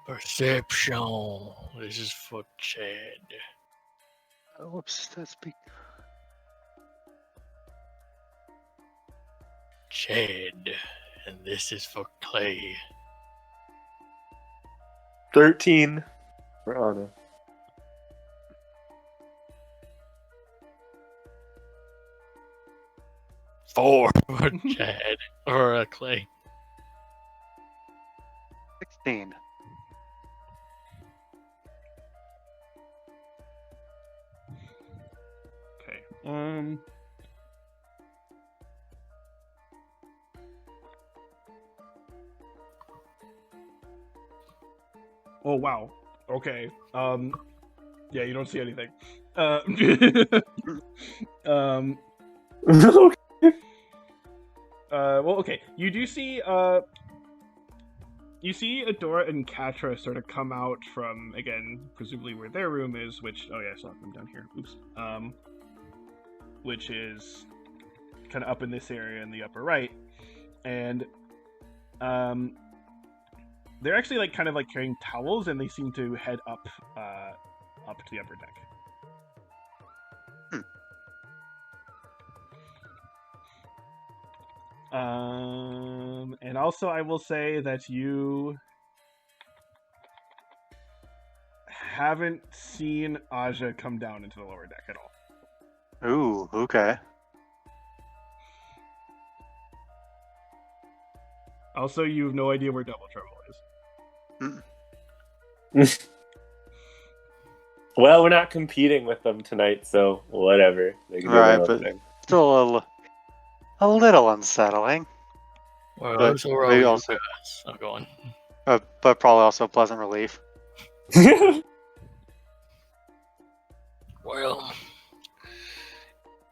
Perception. This is for Chad. Whoops, that's big. Chad. And this is for Clay. 13 for Anna. 4 for Chad. Or Clay. 16. Okay. Oh wow. Okay. Yeah, you don't see anything. Um. Well, okay. You do see. You see Adora and Katra sort of come out from, again, presumably where their room is. Which, oh yeah, I saw them down here. Oops. Which is kind of up in this area in the upper right, and they're actually like kind of like carrying towels, and they seem to head up to the upper deck. And also I will say that you haven't seen Aja come down into the lower deck at all. Ooh, okay. Also, you have no idea where Double Trouble is. Well, we're not competing with them tonight, so whatever. They can do Right, their own but thing. still a little unsettling. Well, But so are all maybe you also, guys. I'm going. but probably also a pleasant relief. Well,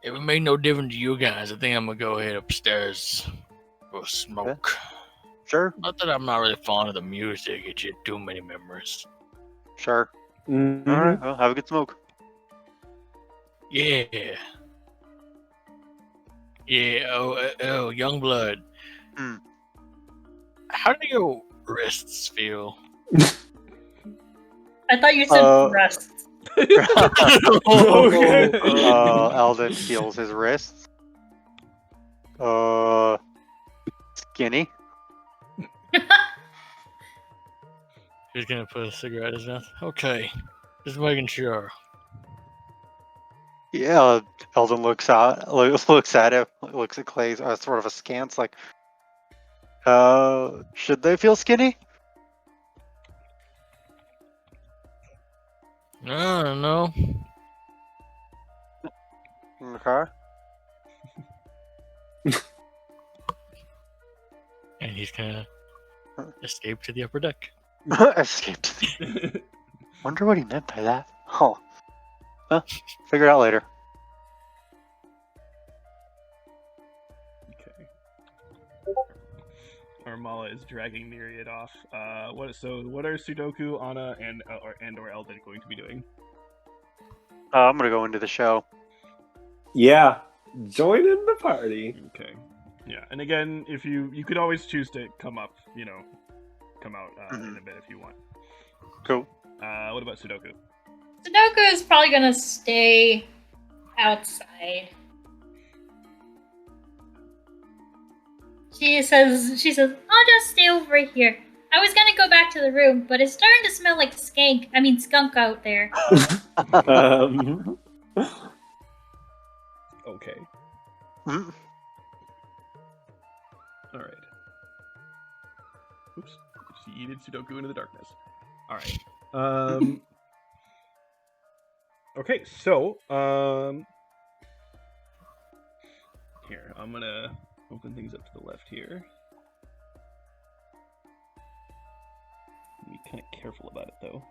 if it made no difference to you guys, I think I'm gonna go ahead upstairs for a smoke. Sure, Not that I'm not really fond of the music, it's just too many memories. sure. Mhm. All right, well, have a good smoke. Yeah. Yeah, oh, young blood. Hmm. How do your wrists feel? I thought you said breasts. Okay. Eldon feels his wrists. Skinny. He's gonna put a cigarette in his mouth. Okay, just making sure. Yeah, Eldon looks at him, looks at Clay, sort of askance, like, should they feel skinny? I don't know. Okay. And he's gonna escape to the upper deck. Escaped. Wonder what he meant by that. Huh. Figure it out later. Okay. Armala is dragging Myriad off. What are Sudoku, Anna, and or Eldon going to be doing? I'm gonna go into the show. Yeah, join in the party. Okay. Yeah, and again, if you could always choose to come up, come out in a bit if you want. Cool. What about Sudoku? Sudoku is probably gonna stay outside. She says, I'll just stay over here. I was gonna go back to the room, but it's starting to smell like skunk out there. Um, Okay. Mm. All right. Oops. She yeeted Sudoku into the darkness. All right. Okay, so here, I'm gonna open things up to the left here. Be kind of careful about it though.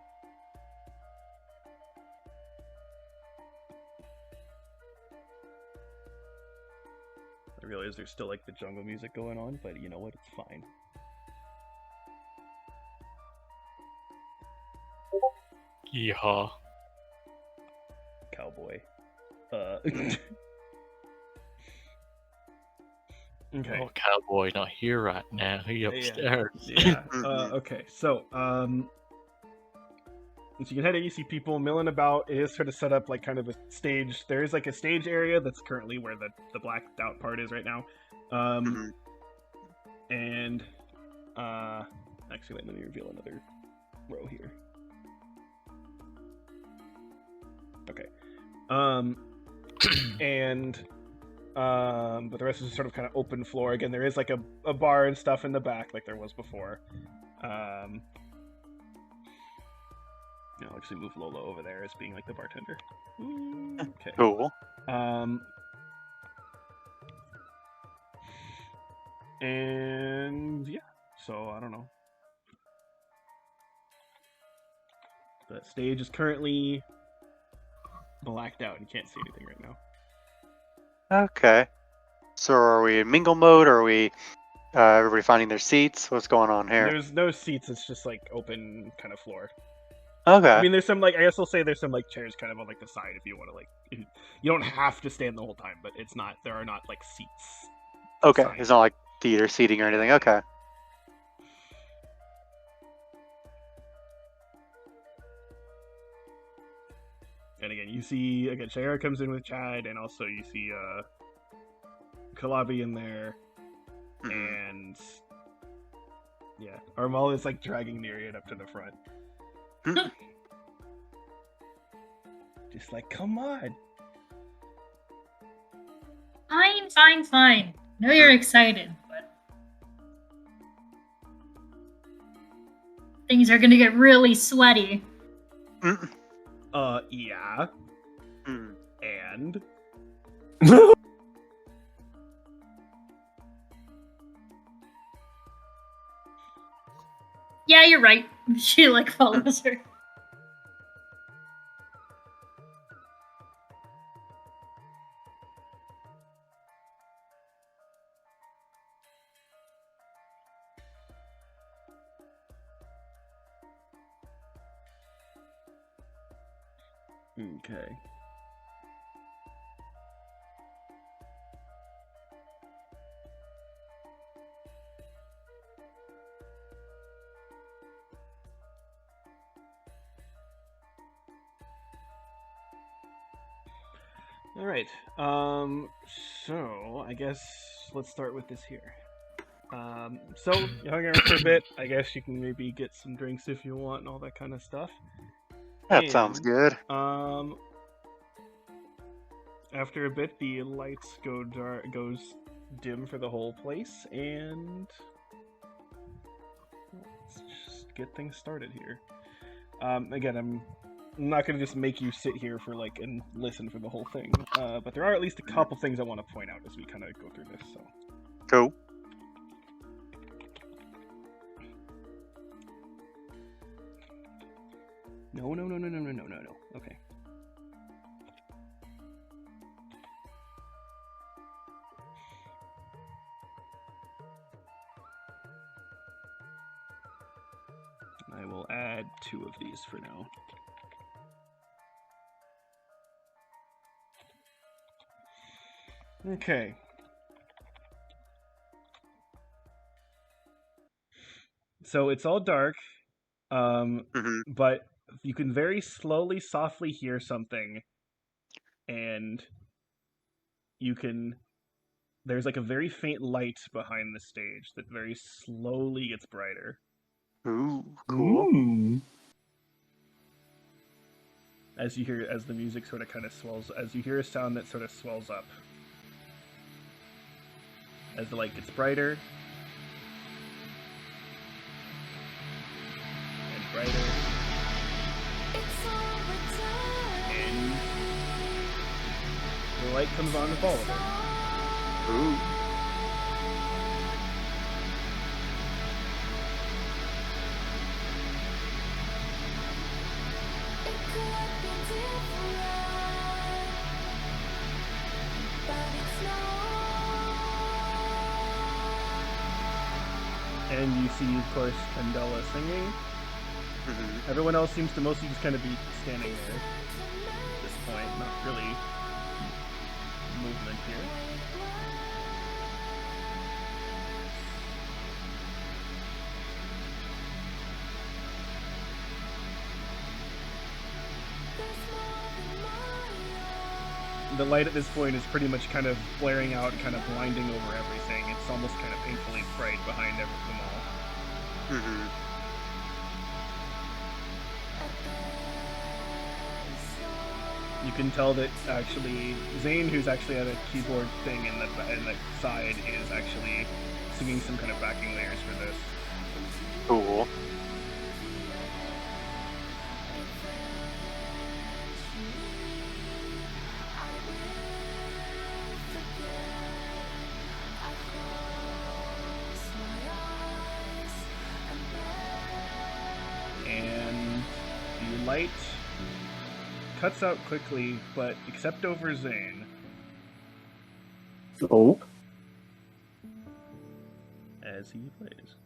I realize there's still like the jungle music going on, but you know what? It's fine. Yeehaw. Cowboy. Okay. Oh, cowboy, not here right now. He upstairs. Yeah. Okay. So, so you can head in. You see people milling about. It is sort of set up like kind of a stage. There is like a stage area that's currently where the blacked out part is right now. And actually, let me reveal another row here. Okay. But the rest is sort of kind of open floor. Again, there is like a bar and stuff in the back, like there was before. I'll actually move Lola over there as being like the bartender. Ooh, okay. Cool. And yeah, so I don't know. The stage is currently blacked out. You can't see anything right now. Okay. So are we in mingle mode, or are we everybody finding their seats? What's going on here? There's no seats. It's just like open kind of floor. Okay. I mean, there's some like I guess I'll say there's some like chairs kind of on like the side if you want to like. You don't have to stand the whole time, but it's not. There are not like seats. Okay. Fine. It's not like theater seating or anything. Okay. And again, you see again, Shayara comes in with Chad, and also you see Kalabi in there, Mhm. and yeah, Armal is like dragging Nereid up to the front. Hmm. Just like, come on. Fine. I know you're excited, but things are gonna get really sweaty. Mm. Yeah, Mm. and Yeah, you're right. She like follows her. okay. All right. So I guess let's start with this here. So you hung out for a bit. I guess you can maybe get some drinks if you want and all that kind of stuff. That sounds And, good. After a bit, the lights goes dim for the whole place, and let's just get things started here. Again, I'm not going to just make you sit here for like and listen for the whole thing, but there are at least a couple things I want to point out as we kind of go through this. So. Cool. No. Okay. I will add 2 of these for now. Okay. So it's all dark, Mhm. but you can very slowly, softly hear something, and you can. There's like a very faint light behind the stage that very slowly gets brighter. Ooh, cool. Ooh. As the music sort of kind of swells, as you hear a sound that sort of swells up. As the light gets brighter and brighter, and the light comes on with all of it. Ooh. And you see, of course, Candela singing. Mhm. Everyone else seems to mostly just kind of be standing there at this point, not really movement here. The light at this point is pretty much kind of flaring out, kind of blinding over everything. It's almost kind of painfully bright behind them all. Mhm. You can tell that actually Zane, who's actually at a keyboard thing in the side, is actually singing some kind of backing layers for this. Cool. light cuts out quickly, but except over Zane, Oh. as he plays.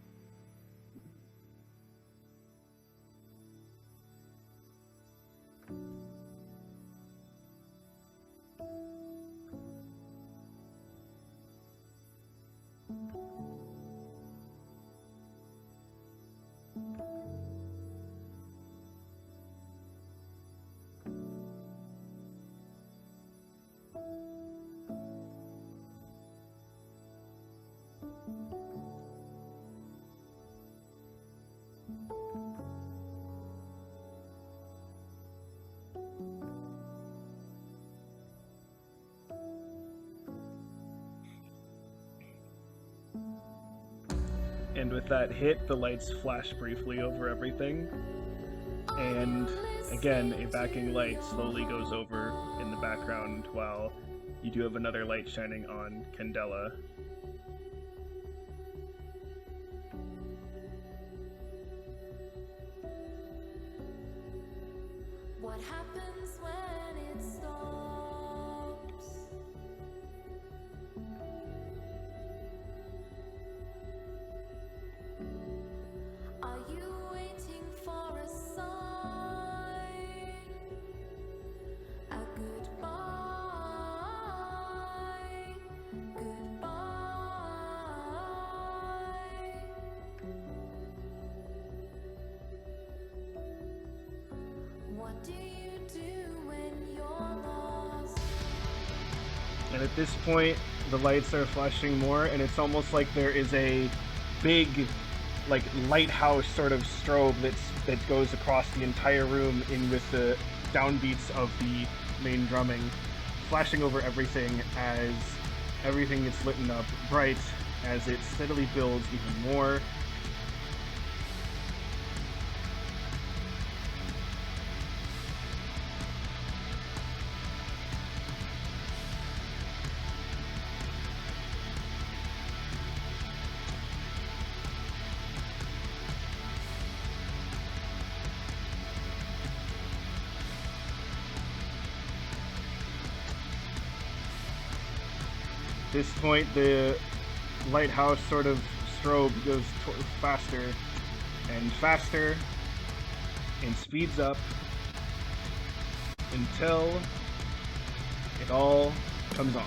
And with that hit, the lights flash briefly over everything. And again, a backing light slowly goes over in the background while you do have another light shining on Candela. What happens when it stops? Are you waiting for a sign? A goodbye? Goodbye? What do you do when you're lost? And at this point, the lights are flashing more, and it's almost like there is a big, like, lighthouse sort of strobe that goes across the entire room in with the downbeats of the main drumming, flashing over everything as everything gets lit up bright as it steadily builds even more. At this point, the lighthouse sort of strobe goes faster and faster and speeds up until it all comes on.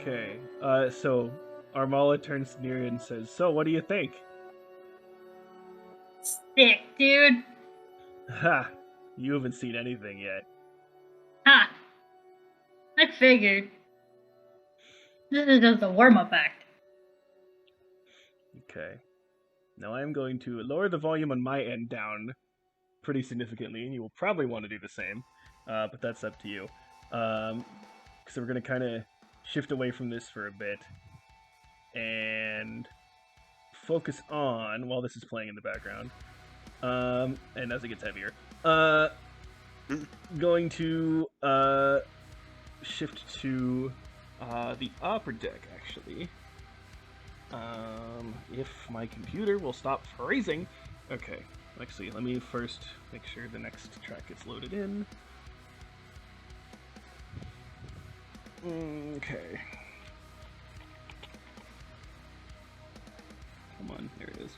Okay, so Armala turns to Neri and says, "So, what do you think?" Sick, dude. Ha! You haven't seen anything yet. Ha! I figured. This is just a warm-up act. Okay. Now I'm going to lower the volume on my end down pretty significantly, and you will probably want to do the same, but that's up to you. So we're going to kind of shift away from this for a bit and focus on, while this is playing in the background, and as it gets heavier, going to shift to the opera deck, actually. If my computer will stop freezing. Okay, actually, let me first make sure the next track gets loaded in. Okay. Come on, there it is.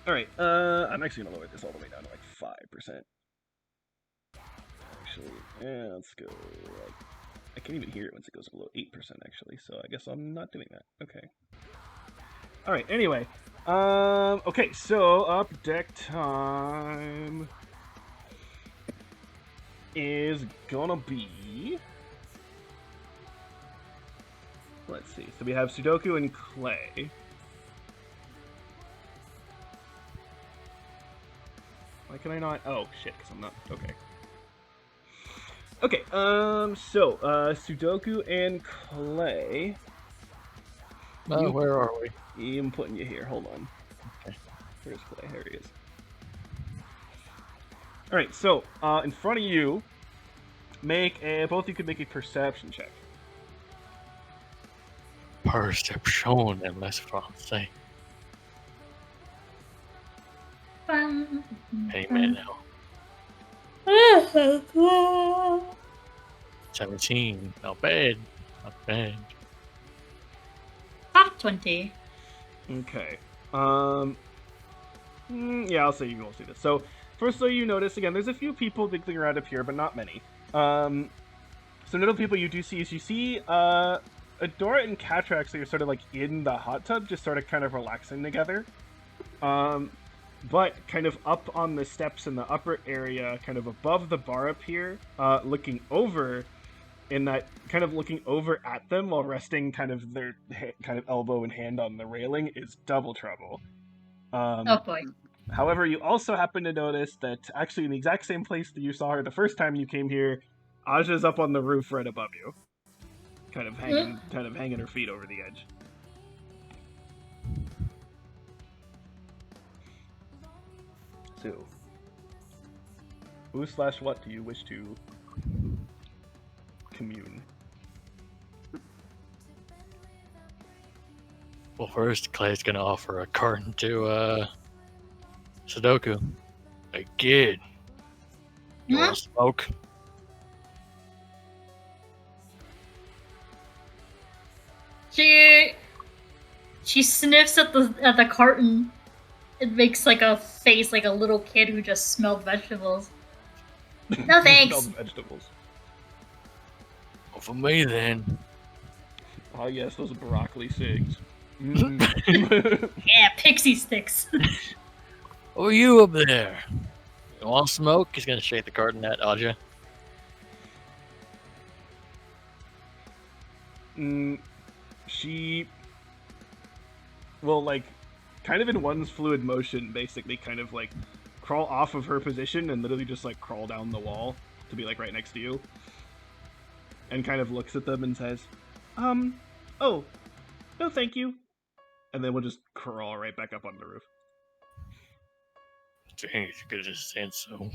Alright, I'm actually gonna lower this all the way down to like 5%. Actually, yeah, let's go like... I can't even hear it once it goes below 8% actually, so I guess I'm not doing that. Okay. Alright, anyway. Okay, so up deck time is gonna be... Let's see. So we have Sudoku and Clay. Why can I not? Oh shit! Because I'm not. Okay. Okay. So Sudoku and Clay. Oh, where are we? I'm putting you here. Hold on. Okay. Where's Clay? Here he is. All right. So in front of you, both of you could make a perception check. Perception in less Francais. Hey man now. 17. Not bad. Not bad. Top 20. Okay. Yeah, I'll say you will see this. So first, though, you notice again, there's a few people digging around up here, but not many. Some notable people you do see is you see Adora and Catrax, so you're sort of like in the hot tub, just sort of kind of relaxing together. But kind of up on the steps in the upper area, kind of above the bar up here, looking over, in that kind of looking over at them while resting kind of their kind of elbow and hand on the railing is Double Trouble. Oh boy. However, you also happen to notice that actually in the exact same place that you saw her the first time you came here, Aja's up on the roof right above you, kind of hanging her feet over the edge. So, who/what do you wish to commune? Well, first, Clay's gonna offer a carton to Sudoku. Hey, kid. You Hmm? want to smoke? She sniffs at the carton. It makes like a face like a little kid who just smelled vegetables. No thanks. Smelled vegetables. Well, for me then. Ah, yes, those broccoli cigs. Mm. Yeah, pixie sticks. Who are you up there? You want to smoke? He's gonna shake the carton at Aja. She will, like, kind of in one fluid motion, basically kind of, like, crawl off of her position and literally just, like, crawl down the wall to be, like, right next to you. And kind of looks at them and says, oh, no thank you. And then we'll just crawl right back up on the roof. Dang, you could have just said so.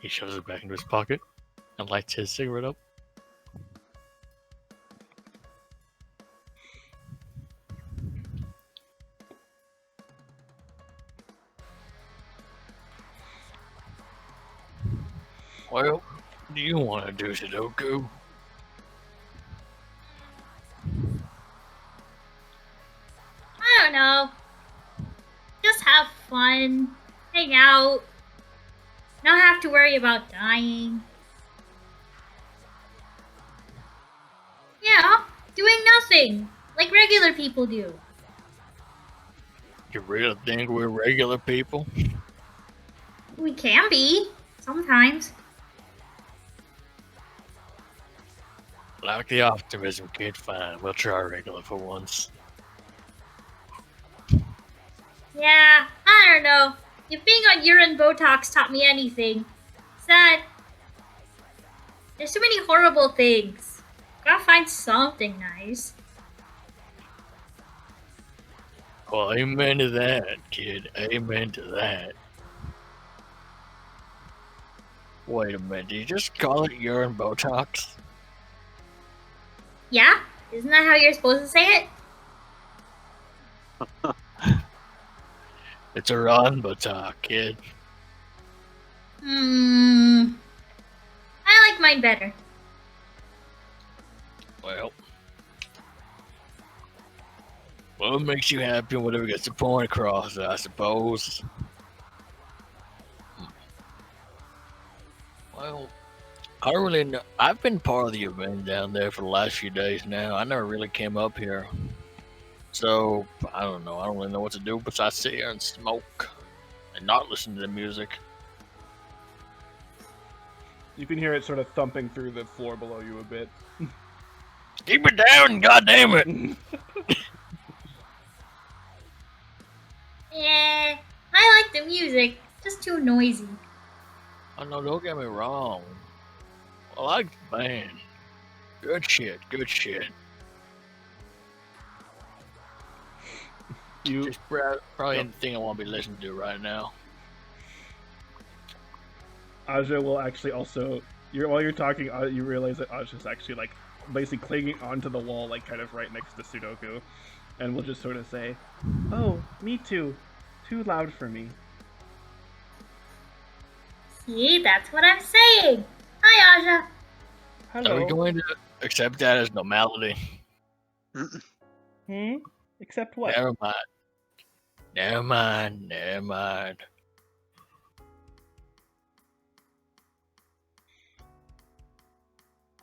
He shoves it back into his pocket and lights his cigarette up. Well, what do you want to do, Sudoku? I don't know. Just have fun. Hang out. Not have to worry about dying. Yeah, doing nothing. Like regular people do. You really think we're regular people? We can be. Sometimes. Like the optimism, kid. Fine, we'll try regular for once. Yeah, I don't know. If being on urine Botox taught me anything, it's that there's too many horrible things. Gotta find something nice. Well, amen to that, kid. Amen to that. Wait a minute, did you just call it urine Botox? Yeah? Isn't that how you're supposed to say it? It's a run Botox, kid. I like mine better. Well, what makes you happy and whatever gets the point across, I suppose. Well, I don't really know. I've been part of the event down there for the last few days now. I never really came up here. So, I don't know. I don't really know what to do besides sit here and smoke and not listen to the music. You can hear it sort of thumping through the floor below you a bit. Keep it down, goddammit! Yeah, I like the music. Just too noisy. Oh no, don't get me wrong. I like the band. Good shit, good shit. You Just probably the thing I want to be listening to right now. Aja will actually also. While you're talking, you realize that Aja's actually like basically clinging onto the wall, like kind of right next to Sudoku, and will just sort of say, "Oh, me too. Too loud for me." See, that's what I'm saying. Hi, Aja. Hello. Are we going to accept that as normality? Except what? Never mind. Never mind. Never mind.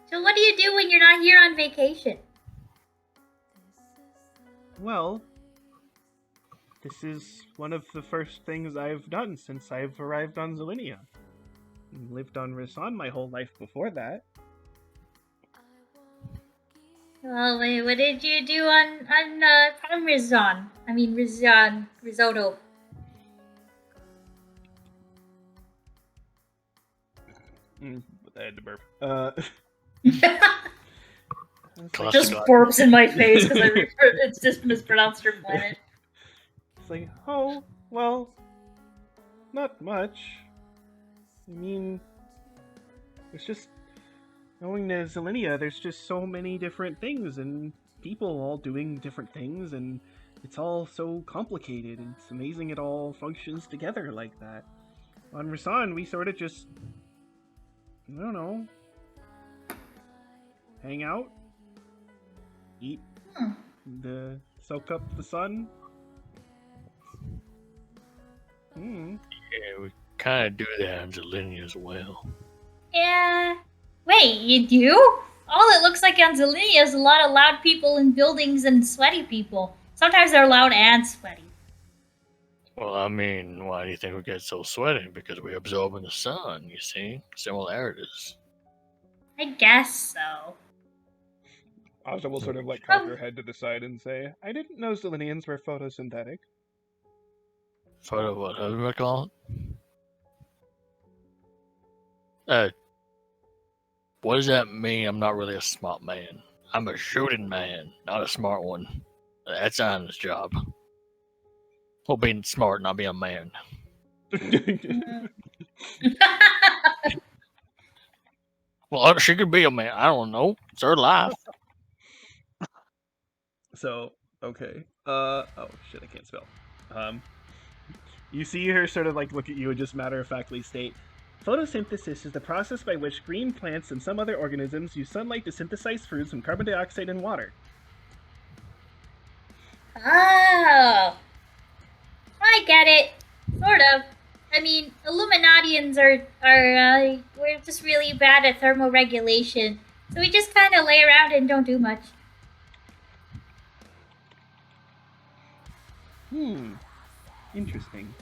So what do you do when you're not here on vacation? Well, this is one of the first things I've done since I've arrived on Zelinia. Lived on Rasan my whole life before that. Well, wait, what did you do on Parmesan? I mean, risotto. I had to burp. Classic Just guy. burps in my face because it's just mispronounced your planet. It's like, oh, well, not much. I mean, it's just going to Zelinia, there's just so many different things and people all doing different things, and it's all so complicated, and it's amazing it all functions together like that. On Rasan, we sort of just, I don't know, hang out, eat, soak up the sun. Yeah, we kind of do that on Zelinia as well. Yeah. Wait, you do? All it looks like on Zelinia is a lot of loud people in buildings and sweaty people. Sometimes they're loud and sweaty. Well, I mean, why do you think we get so sweaty? Because we absorb in the sun, you see? Similarities. I guess so. Aja will sort of like cock her head to the side and say, I didn't know Zelenians were photosynthetic. Photo what? How do we call it? What does that mean? I'm not really a smart man. I'm a shooting man, not a smart one. That's on his job. Well, being smart, not being a man. Well, she could be a man. I don't know. It's her life. So, okay. Oh shit, I can't spell. You see her sort of like look at you and just matter-of-factly state, photosynthesis is the process by which green plants and some other organisms use sunlight to synthesize foods from carbon dioxide and water. Oh. I get it. Sort of. I mean, Illuminatians are we're just really bad at thermoregulation. So we just kind of lay around and don't do much. Interesting.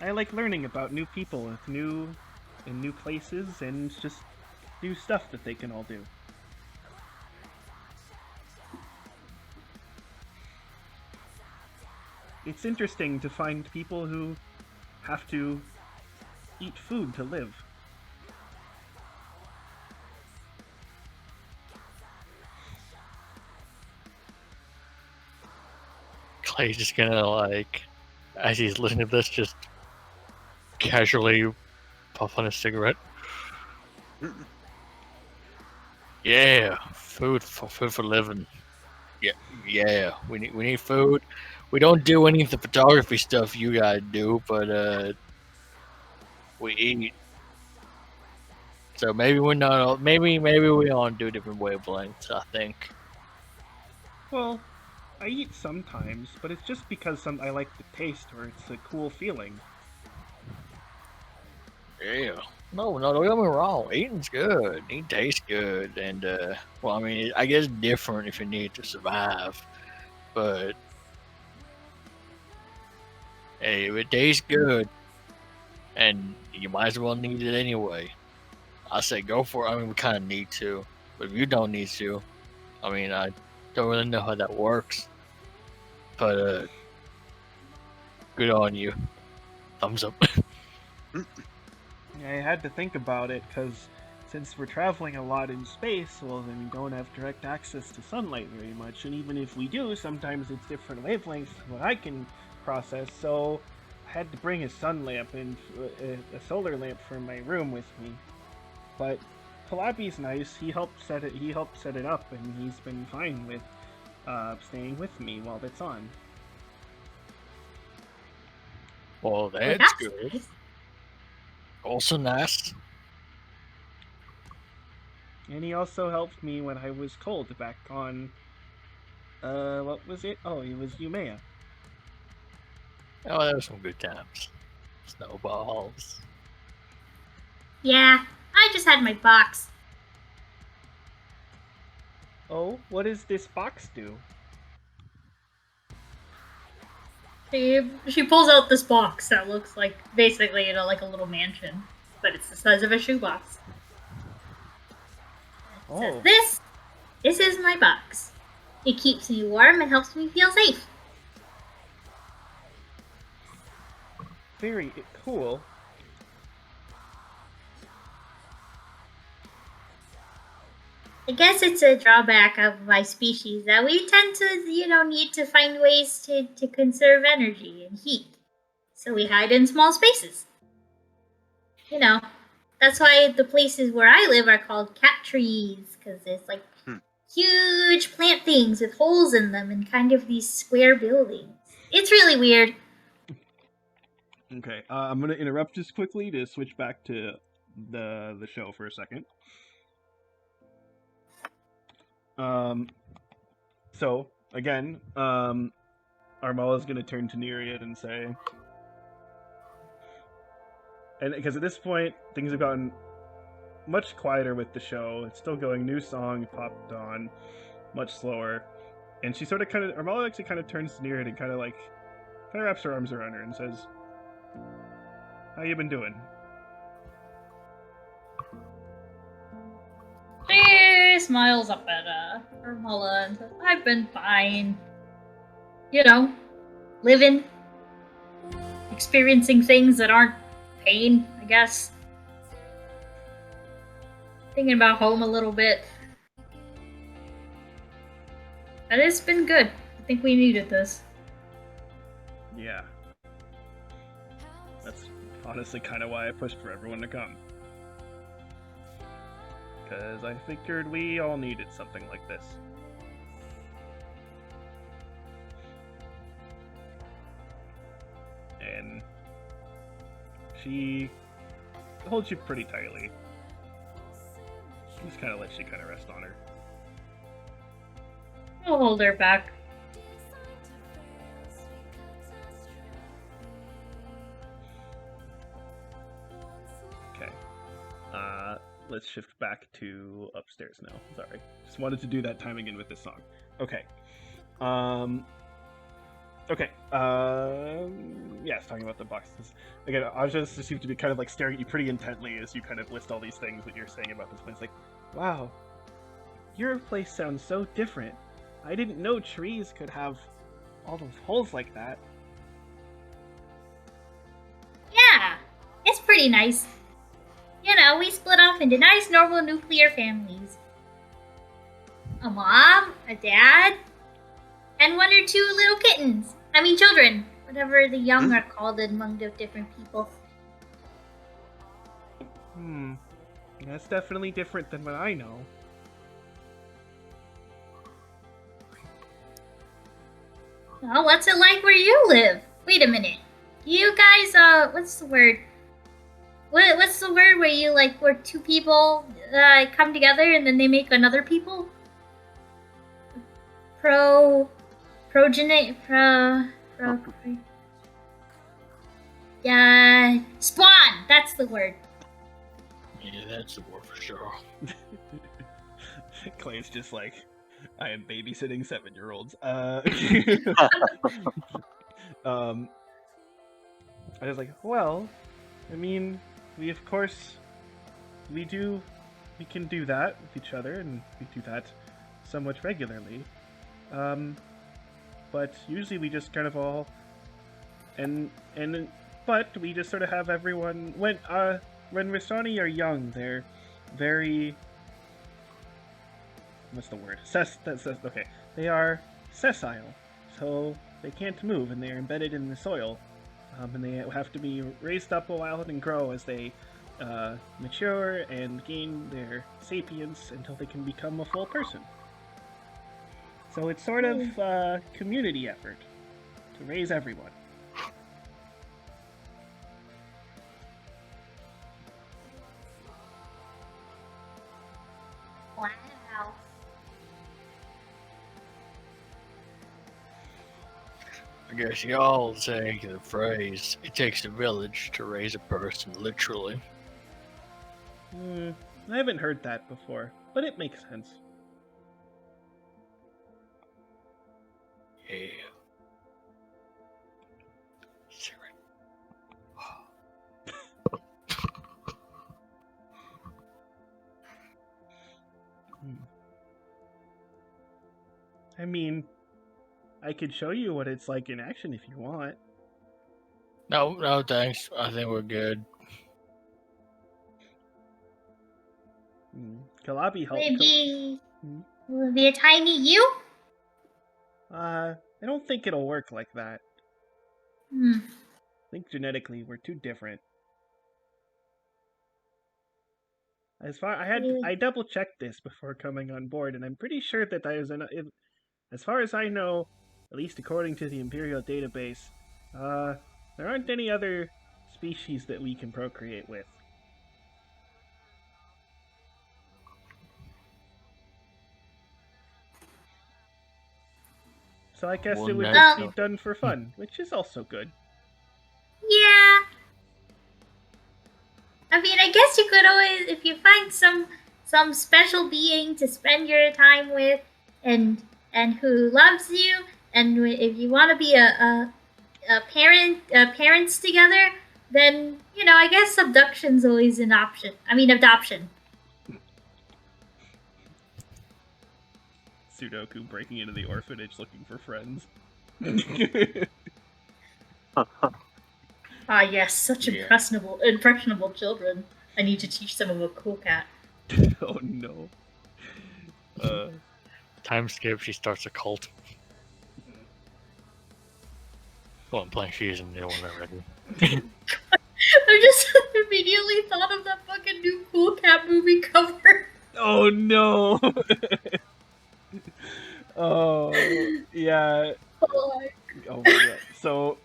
I like learning about new people, in new places, and just new stuff that they can all do. It's interesting to find people who have to eat food to live. Clay's just gonna, like, as he's listening to this, just casually puff on a cigarette. Yeah, food for living. Yeah, we need food. We don't do any of the photography stuff you guys do, but we eat. So maybe we're not. Maybe we on two different wavelengths. I think. Well, I eat sometimes, but it's just because I like the taste or it's a cool feeling. Yeah. No, don't get me wrong. Eating's good. Eating tastes good, and well, I mean, I guess different if you need to survive, but hey, if it tastes good, and you might as well need it anyway. I say go for it. I mean, we kind of need to, but if you don't need to, I mean, I don't really know how that works, but good on you. Thumbs up. I had to think about it because since we're traveling a lot in space, well, then we don't have direct access to sunlight very much. And even if we do, sometimes it's different wavelengths than what I can process. So I had to bring a sun lamp and a solar lamp from my room with me. But Palabi's nice. He helped set it. He helped set it up, and he's been fine with staying with me while it's on. Well, Well, that's good. nice. Also nice. And he also helped me when I was cold back on. What was it? Oh, it was Umea. Oh, that was some good times. Snowballs. Yeah, I just had my box. Oh, what does this box do? She pulls out this box that looks like basically, like a little mansion, but it's the size of a shoebox. It says, Oh, this is my box. It keeps me warm and helps me feel safe. very cool. I guess it's a drawback of my species that we tend to, need to find ways to conserve energy and heat. So we hide in small spaces. That's why the places where I live are called cat trees, because it's like huge plant things with holes in them and kind of these square buildings. It's really weird. Okay, I'm gonna interrupt just quickly to switch back to the show for a second. So again, Armala's gonna turn to Nereid and say, and because at this point things have gotten much quieter with the show. It's still going. New song popped on, much slower, and she sort of Armala actually kind of turns to Nereid and kind of wraps her arms around her and says, "How you been doing?" She smiles up at Hermala and says, I've been fine. Living, experiencing things that aren't pain, I guess. Thinking about home a little bit. But it's been good. I think we needed this. Yeah. That's honestly kind of why I pushed for everyone to come. Because I figured we all needed something like this. And she holds you pretty tightly. Just kind of lets you kind of rest on her. I'll hold her back. Okay. Let's shift back to upstairs now. Sorry. Just wanted to do that time again with this song. Okay. Okay. Yes, talking about the boxes. Again, Aja just seems to be kind of staring at you pretty intently as you kind of list all these things that you're saying about this place. Wow, your place sounds so different. I didn't know trees could have all those holes like that. Yeah, it's pretty nice. We split off into nice, normal nuclear families. A mom, a dad, and one or two little kittens. I mean, children. Whatever the young are called among the different people. That's definitely different than what I know. Well, what's it like where you live? Wait a minute. You guys, what's the word? what's the word where you like where two people come together and then they make another people? Progenate yeah, spawn. That's the word. Yeah, that's the word for sure. Clay's just like, I am babysitting 7-year-olds. I was like, well, I mean, we of course, we can do that with each other, and we do that somewhat regularly. But usually we just kind of all, but we just sort of have everyone when Ristani are young, they're very, what's the word? Okay. They are sessile, so they can't move and they are embedded in the soil. And they have to be raised up a while and grow as they mature and gain their sapience until they can become a full person. So it's sort of a community effort to raise everyone. Wow. I guess y'all take the phrase, it takes a village to raise a person, literally. I haven't heard that before, but it makes sense. Yeah. I mean, I could show you what it's like in action if you want. No, thanks. I think we're good. Kalabi Will helped. it be a tiny you? I don't think it'll work like that. Hmm. I think genetically we're too different. I double checked this before coming on board, and I'm pretty sure that as far as I know, at least according to the Imperial database, there aren't any other species that we can procreate with. So I guess it would just be done for fun, which is also good. Yeah. I mean, I guess you could always, if you find some special being to spend your time with, and who loves you, and if you want to be a parents together, then I guess abduction's always an option. I mean, adoption. Sudoku breaking into the orphanage looking for friends. Ah, yes, such impressionable children. I need to teach them about Cool Cat. Oh no. Time skip, she starts a cult. Well, I'm playing she isn't the one already. I just immediately thought of that fucking new Cool Cat movie cover. Oh no. Oh yeah. Oh my god. So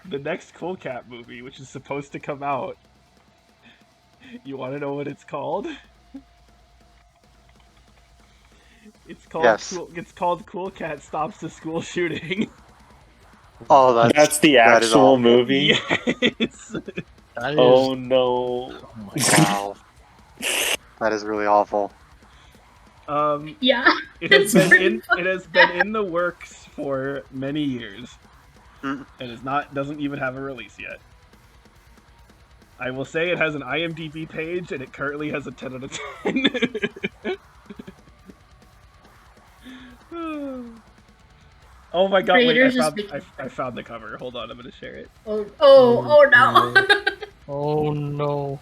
the next Cool Cat movie, which is supposed to come out, you want to know what it's called? It's called It's called Cool Cat Stops the School Shooting. Oh, that's the actual movie. Yes. Oh no! Oh my Wow. That is really awful. Yeah. It has been in the works for many years, and doesn't even have a release yet. I will say it has an IMDb page, and it currently has a 10 out of 10. Oh my god! Wait, I found the cover. Hold on, I'm gonna share it. Oh no! Oh no!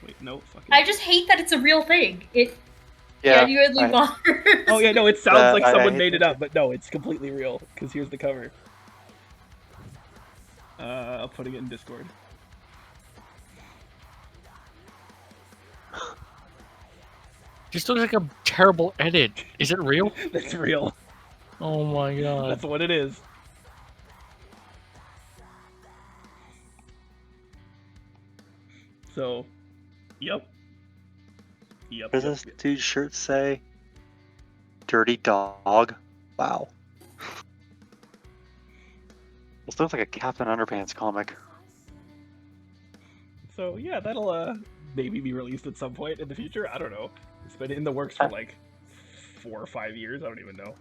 Wait, no, fucking. I just hate that it's a real thing. It Yeah, genuinely bothers. Oh yeah, no, it sounds like someone made it up, but no, it's completely real. Because here's the cover. I'm putting it in Discord. This looks like a terrible edit. Is it real? That's real. Oh my god. That's what it is. So, yep. What does this dude's shirt say? Dirty dog. Wow. This looks like a Captain Underpants comic. So yeah, that'll maybe be released at some point in the future. I don't know. It's been in the works for like 4 or 5 years. I don't even know.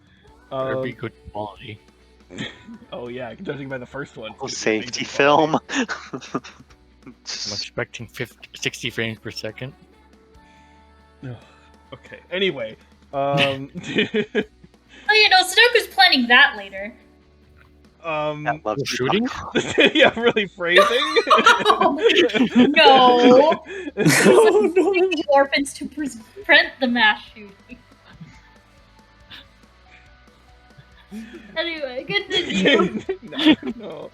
Better be good quality. Oh yeah, judging by the first one. Oh, it's gonna be safety amazing film. I'm expecting 60 frames per second. quality. Okay. Anyway, Oh, Sudoku's planning that later. That loves Shooting? Yeah, really phrasing. No. Oh no! The orphans to prevent the mass shooting. Anyway, continue. No,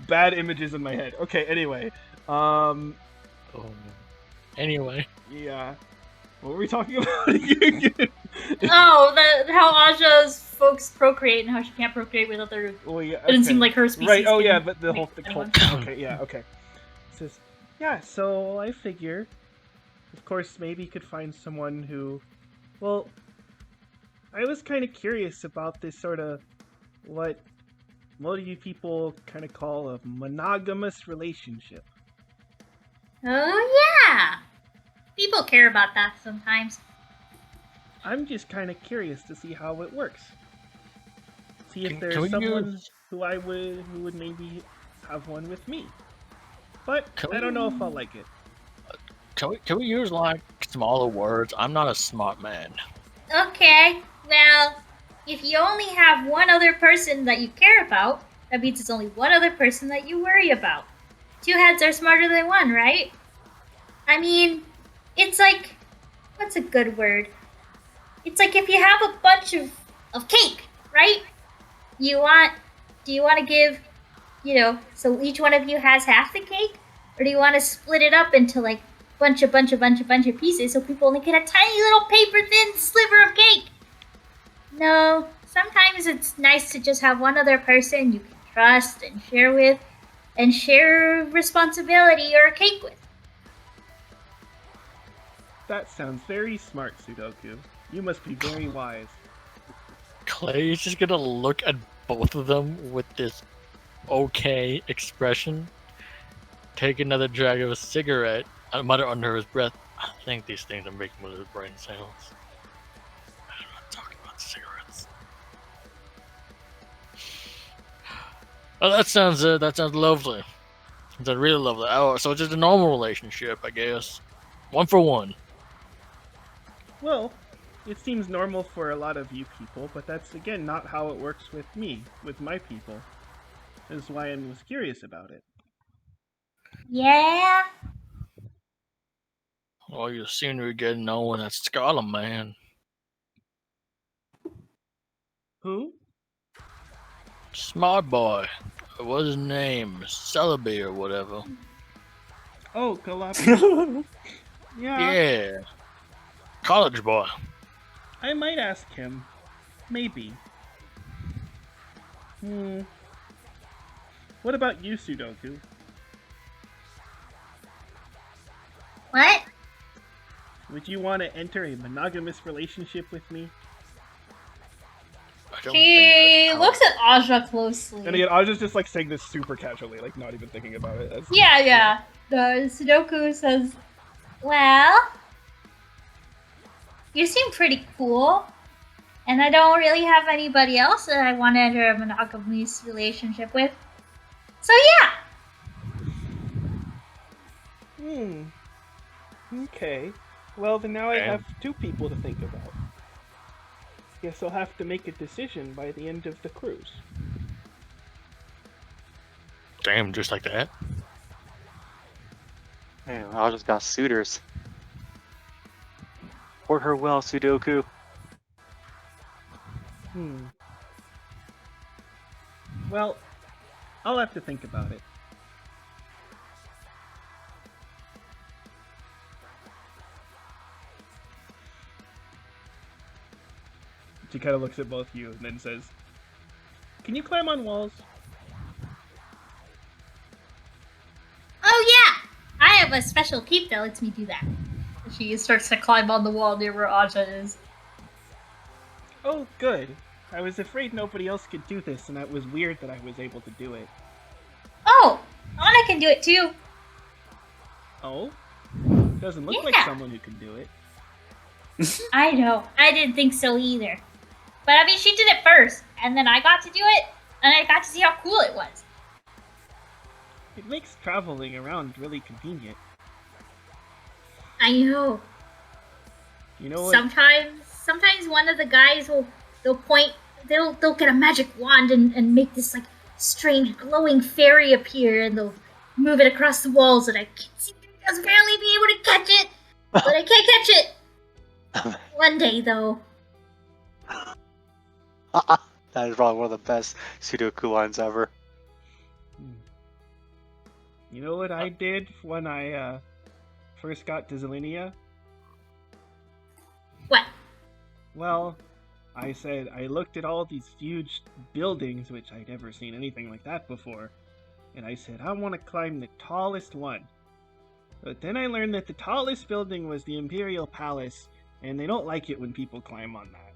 bad images in my head. Okay, anyway, Oh. Anyway, yeah, what were we talking about again? Oh, how Aja's folks procreate and how she can't procreate with other. Well, yeah, It didn't seem okay. like her species. Right. Oh yeah, can but the make whole anyone. Okay. Yeah. Okay. It says, yeah. So I figure, of course, maybe you could find someone who, well, I was kind of curious about this sort of what do you people kind of call a monogamous relationship? Oh yeah, people care about that sometimes. I'm just kind of curious to see how it works. See if Can there's we someone use- who would maybe have one with me. But Can I don't know we- if I'll like it. can we use like smaller words? I'm not a smart man. Okay, well, if you only have one other person that you care about, that means it's only one other person that you worry about. 2 heads are smarter than one, right? I mean, it's like, what's a good word? It's like if you have a bunch of cake, right? Do you want to give, so each one of you has half the cake? Or do you want to split it up into like bunch of pieces so people only get a tiny little paper thin sliver of cake? No, sometimes it's nice to just have one other person you can trust and share with, and share responsibility or a cake with. That sounds very smart, Sudoku. You must be very wise. Clay is just gonna look at both of them with this okay expression. Take another drag of a cigarette and mutter under his breath, I think these things are making little brain cells. I'm not talking about cigarettes. Oh, that sounds lovely. That's really lovely. Oh, so it's just a normal relationship, I guess. 1 for 1. Well, it seems normal for a lot of you people, but that's again not how it works with me, with my people. This is why I was curious about it. Yeah? Oh, you seem to be getting on with that scholar man. Who? Smart boy. What's his name? Celebi or whatever. Oh, Galapi. Yeah, Yeah. College boy. I might ask him. Maybe. What about you, Sudoku? What? Would you want to enter a monogamous relationship with me? I don't She think looks at Aja closely. And again, I was just like saying this super casually, like not even thinking about it. That's, Yeah. The Sudoku says, well, you seem pretty cool. And I don't really have anybody else that I want to enter a monogamous relationship with. So yeah. Okay. Well, then now I Damn. have 2 people to think about. Guess I'll have to make a decision by the end of the cruise. Damn, just like that. Man, I just got suitors. Court her well, Sudoku. Well, I'll have to think about it. She kind of looks at both you and then says, "Can you climb on walls?" Oh yeah, I have a special cape that lets me do that. She starts to climb on the wall near where Aja is. Oh, good. I was afraid nobody else could do this, and that was weird that I was able to do it. Oh, Anna can do it too. Oh? Doesn't look like Yeah. someone who can do it. I know. I didn't think so either. But I mean, she did it first, and then I got to do it, and I got to see how cool it was. It makes traveling around really convenient. I know. You know what? Sometimes one of the guys they'll get a magic wand and make this like strange glowing fairy appear, and they'll move it across the walls, and I can't seem to just barely be able to catch it, but I can't catch it. One day though. That is probably one of the best Sudoku lines ever. You know what I did when I first got to Zelinia? What? Well, I said I looked at all these huge buildings, which I'd never seen anything like that before, and I said, I want to climb the tallest one. But then I learned that the tallest building was the Imperial Palace, and they don't like it when people climb on that.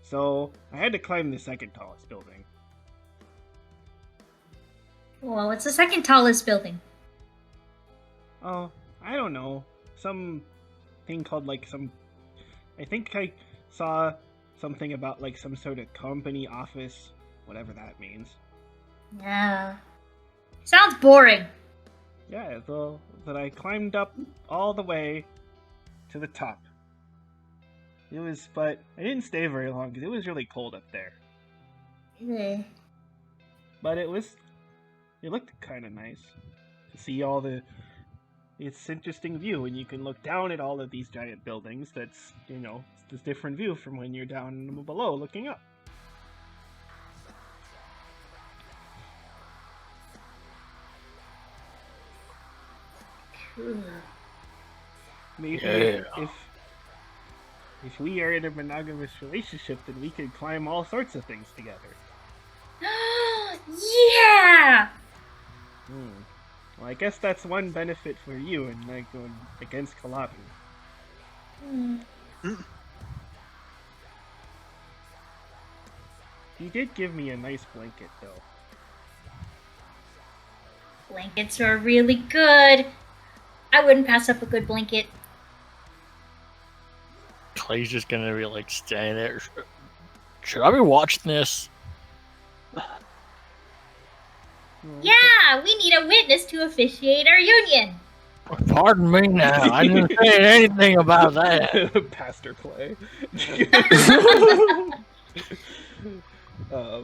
So I had to climb the second tallest building. Well, it's the second tallest building. Oh, I don't know. Some thing called like some... I think I saw something about like some sort of company office, whatever that means. Yeah. Sounds boring. Yeah, that I climbed up all the way to the top. But I didn't stay very long because it was really cold up there. But it looked kind of nice to see it's interesting view, and you can look down at all of these giant buildings. That's, it's this different view from when you're down below looking up. Maybe if we are in a monogamous relationship, then we could climb all sorts of things together. Yeah! Well, I guess that's one benefit for you in like going against Kalabi. He did give me a nice blanket, though. Blankets are really good. I wouldn't pass up a good blanket. Clay's just gonna be like standing there. Should I be watching this? Yeah, we need a witness to officiate our union. Pardon me now. I didn't say anything about that. Pastor Clay. I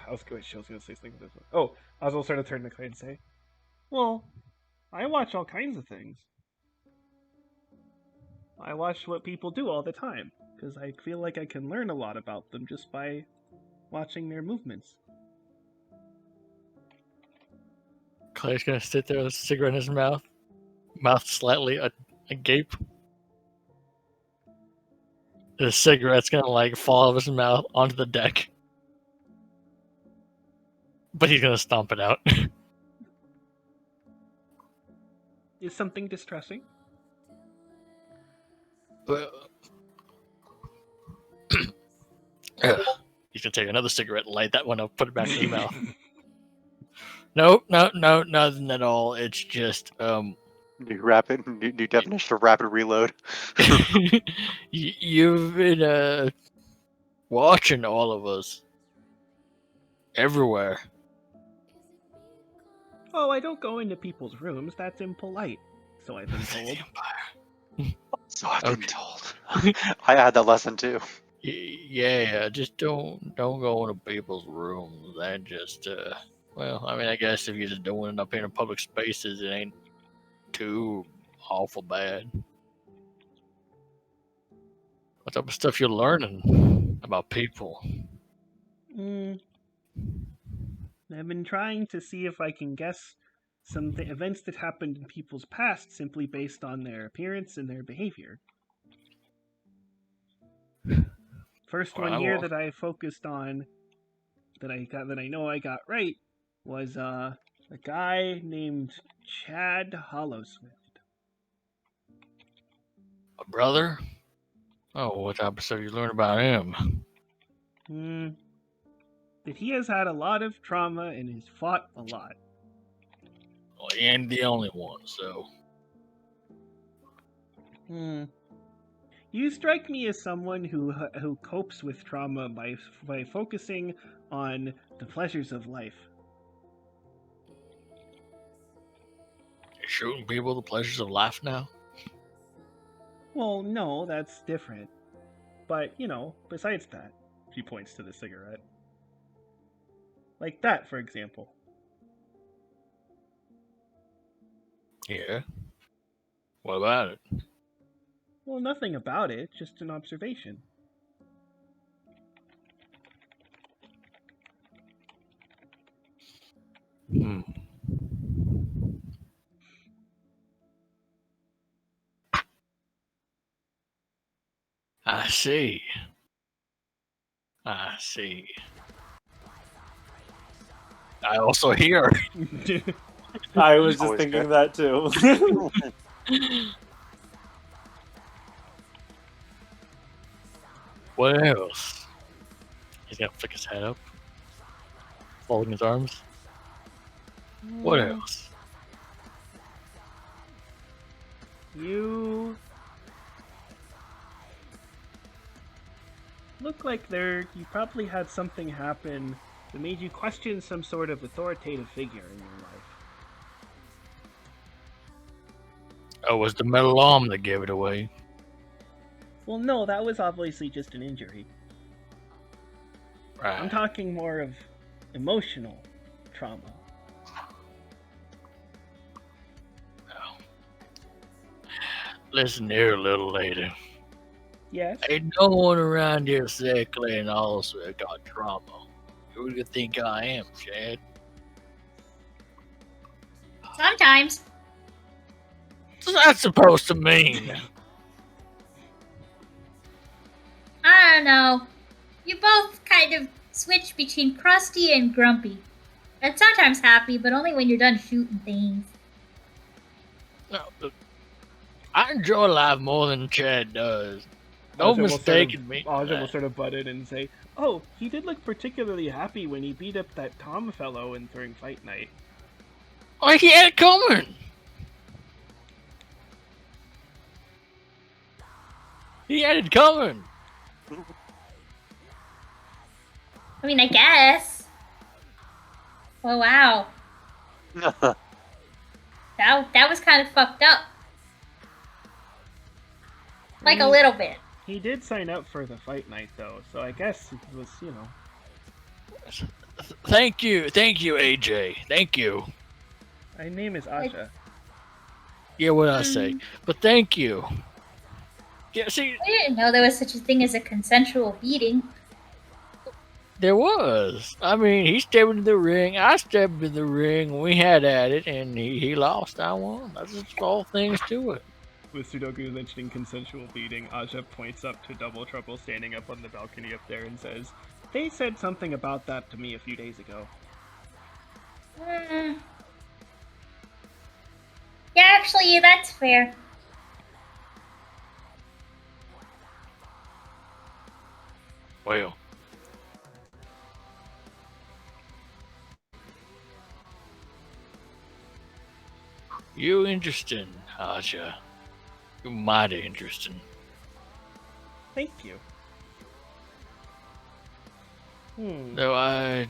was going to say something. Oh, I was also going to turn to Clay and say, well, I watch all kinds of things. I watch what people do all the time, because I feel like I can learn a lot about them just by watching their movements. Clay's gonna sit there with a cigarette in his mouth slightly agape. The cigarette's gonna like fall out of his mouth onto the deck. But he's gonna stomp it out. Is something distressing? He's gonna take another cigarette, light that one up, put it back in his mouth. No, nothing at all. It's just New definition of rapid reload. you've been watching all of us everywhere. Oh, I don't go into people's rooms. That's impolite. So I've been told. So I've been told. I had that lesson too. Yeah, just don't go into people's rooms. And just well, I mean, I guess if you're just doing it up here in public spaces, it ain't too awful bad. What type of stuff you're learning about people? I've been trying to see if I can guess some events that happened in people's past simply based on their appearance and their behavior. First one here that I focused on that I know I got right was A guy named Chad Hollowswift. A brother? Oh, what type of stuff you learn about him? That he has had a lot of trauma and has fought a lot. Well, he ain't the only one, so. You strike me as someone who copes with trauma by focusing on the pleasures of life. You're shooting people the pleasures of life now? Well, no, that's different. But, besides that, she points to the cigarette. Like that, for example. Yeah. What about it? Well, nothing about it, just an observation. I see. I see. I also hear. I was just Always thinking good. that too. What else? He's gonna flick his head up, folding his arms. What else? You look like you probably had something happen that made you question some sort of authoritative figure in your life. Oh, it was the metal arm that gave it away. Well, no, that was obviously just an injury. I'm Right. talking more of emotional trauma. Oh. Listen here, little lady. Yes? Ain't no one around here sickly and also got trauma. Who do you think I am, Chad? Sometimes. What's that supposed to mean? I don't know. You both kind of switch between crusty and grumpy. And sometimes happy, but only when you're done shooting things. No, look, I enjoy life more than Chad does. No mistaking me. Aja will sort of butt in and say, "Oh, he did look particularly happy when he beat up that Tom fellow during fight night." Oh, he had it coming. He had it coming. I mean, I guess. Oh, wow. That was kind of fucked up. Like a little bit. He did sign up for the fight night, though, so I guess it was, Thank you, AJ. Thank you. My name is Aja. Yeah, what I say, but thank you. Yeah, see, I didn't know there was such a thing as a consensual beating. there was. I mean, he stepped into the ring. I stepped into the ring. We had at it, and he lost. I won. That's just all things to it. With Sudoku mentioning consensual beating, Aja points up to Double Trouble standing up on the balcony up there and says, "They said something about that to me a few days ago." Yeah, actually, that's fair. Well, you interesting, Aja. You're mighty interesting. Thank you. Though I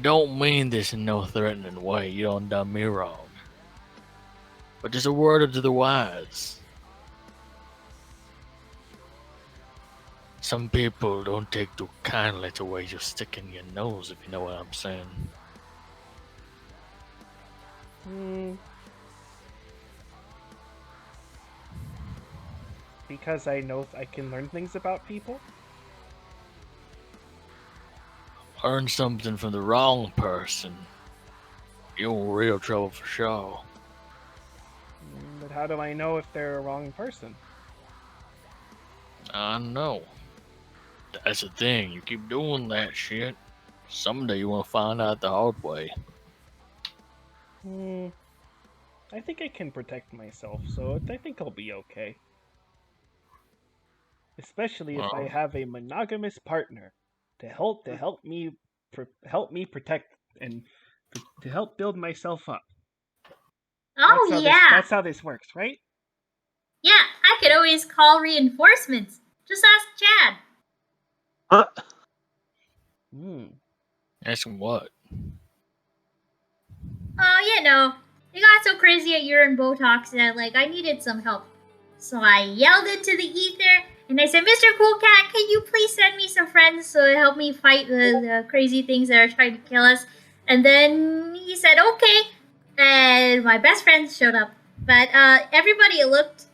don't mean this in no threatening way. You don't done me wrong. But just a word to the wise. Some people don't take too kindly to where you're sticking your nose, if you know what I'm saying. Because I know I can learn things about people? Learn something from the wrong person. You're in real trouble for sure. But how do I know if they're a wrong person? I know. That's the thing. You keep doing that shit. Someday you want to find out the hard way. I think I can protect myself, so I think I'll be okay. Especially if I Well, have a monogamous partner to help me protect and to help build myself up. Oh yeah, That's how this works, right? yeah. I could always call reinforcements. Just ask Chad. Huh? Hmm. ask him what? Oh, it got so crazy at urine Botox that I needed some help. So I yelled into the ether and I said, "Mr. Cool Cat, can you please send me some friends to help me fight the crazy things that are trying to kill us?" And then he said, "Okay," and my best friend showed up. But everybody looked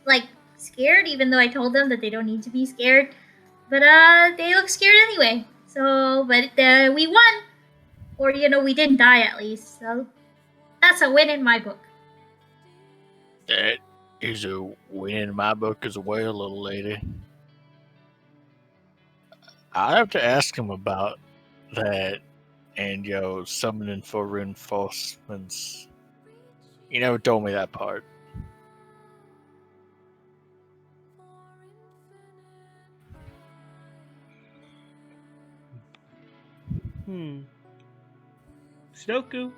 scared, even though I told them that they don't need to be scared. But they looked scared anyway. So, but we won, or we didn't die at least. So that's a win in my book. That is a win in my book as well, little lady. I have to ask him about that and summoning for reinforcements. You never told me that part. Hmm. Sudoku,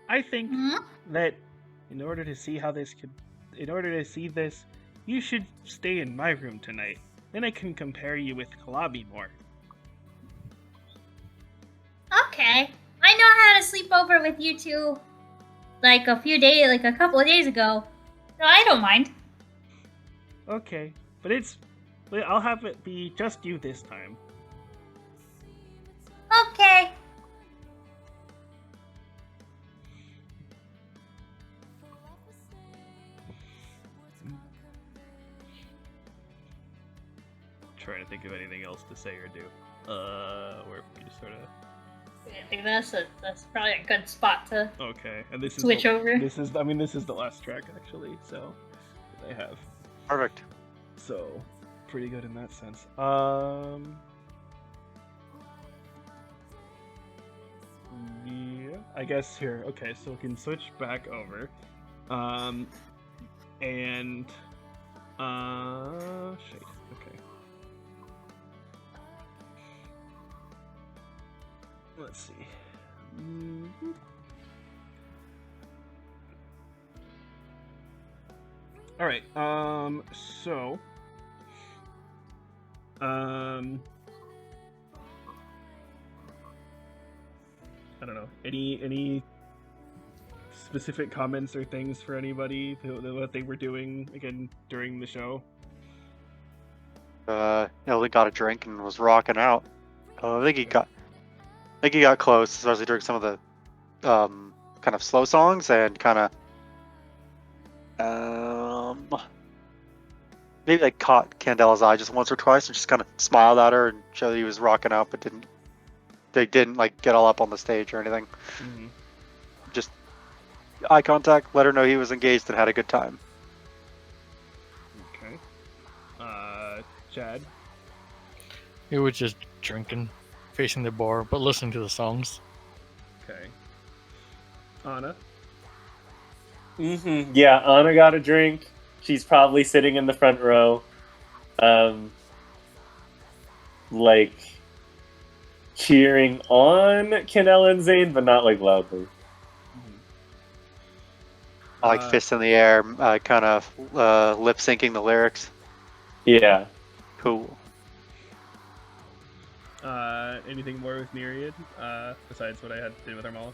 I think Hmm? that in order to see how this could, in order to see this, you should stay in my room tonight. Then I can compare you with Kalabi more. Okay. I know I had a sleepover with you two a couple of days ago. So I don't mind. Okay, but I'll have it be just you this time. Okay. Trying to think of anything else to say or do. Where we just sort of. I think that's probably a good spot to Okay, and this is switch over. This is this is the last track actually. So that I have. Perfect. So pretty good in that sense. Yeah, I guess here. Okay, so we can switch back over. And shit. Okay. Let's see. All right. So. I don't know. Any specific comments or things for anybody what they were doing again during the show? He got a drink and was rocking out. I think he got close, especially during some of the kind of slow songs and kind of maybe caught Candela's eye just once or twice and just kind of smiled at her and showed that he was rocking out, but they didn't get all up on the stage or anything. Mm-hmm. Just eye contact, let her know he was engaged and had a good time. Okay. Chad. He was just drinking, facing the bar, but listening to the songs. Okay. Anna. Yeah, Anna got a drink. She's probably sitting in the front row. Cheering on Canella and Zayn, but not loudly. I like fists in the air, kind of lip syncing the lyrics. Yeah. Cool. Anything more with Myriad? Besides what I had to do with Armala?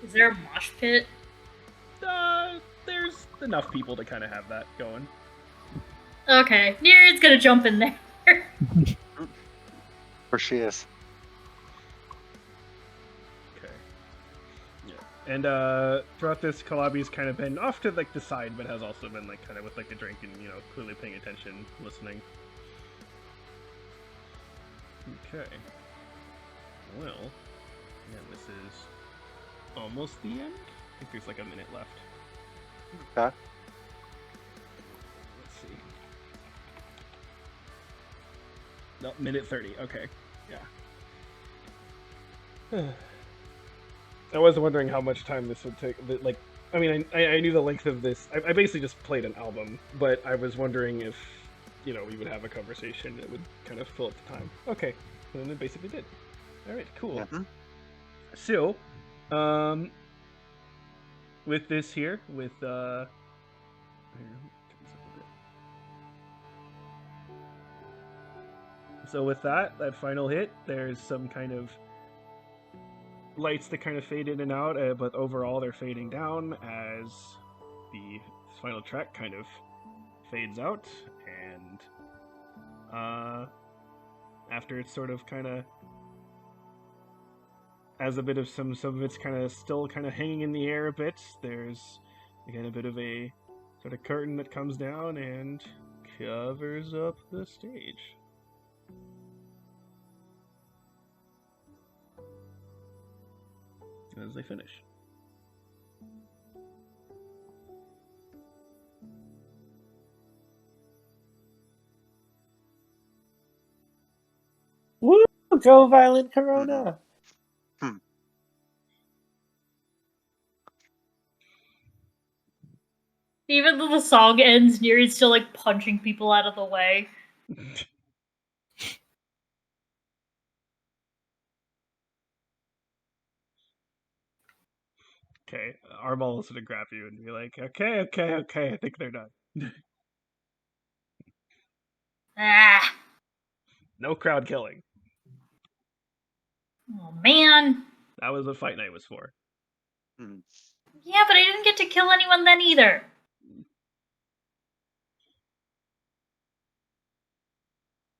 Is there a mosh pit? There's enough people to kind of have that going. Okay, Nereid's gonna jump in there. Where she is. Okay. Yeah. And throughout this, Kalabi's kind of been off to the side, but has also been kind of with a drink and clearly paying attention, listening. Okay. Well, yeah, this is almost the end. I think there's a minute left. Okay. Let's see. No, minute 30. Okay. Yeah. I was wondering how much time this would take. Like, I mean, I knew the length of this. I basically just played an album, but I was wondering if, we would have a conversation that would kind of fill up the time. Okay, and it basically did. All right, cool. Mhm. So, with this here, with here, turn this up a bit. So with that final hit, there's some kind of lights that kind of fade in and out, but overall they're fading down as the final track kind of fades out, and after it's sort of kind of as a bit of some of it's kind of still kind of hanging in the air a bit, there's again a bit of a sort of curtain that comes down and covers up the stage. As they finish. Woo! Go Violent Corona! Even though the song ends, Neri's still like punching people out of the way. Okay, Armal will sort of grab you and be like, okay, I think they're done. Ah, No crowd killing. oh man. That was what Fight Night was for. Mhm. Yeah, but I didn't get to kill anyone then either.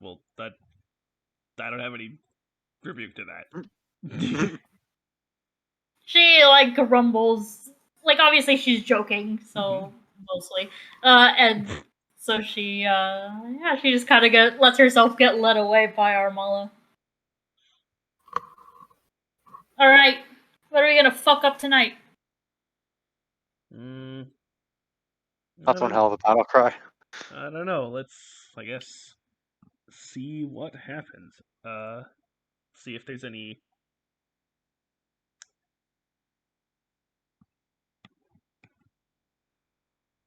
Well, that I don't have any rebuke to that. Mhm. She like grumbles. Like obviously she's joking, so mostly. And so she she just kind of lets herself get led away by Armala. All right, what are we gonna fuck up tonight? Mm, That's one hell of a battle cry. I don't know. Let's, I guess, see what happens. See if there's any.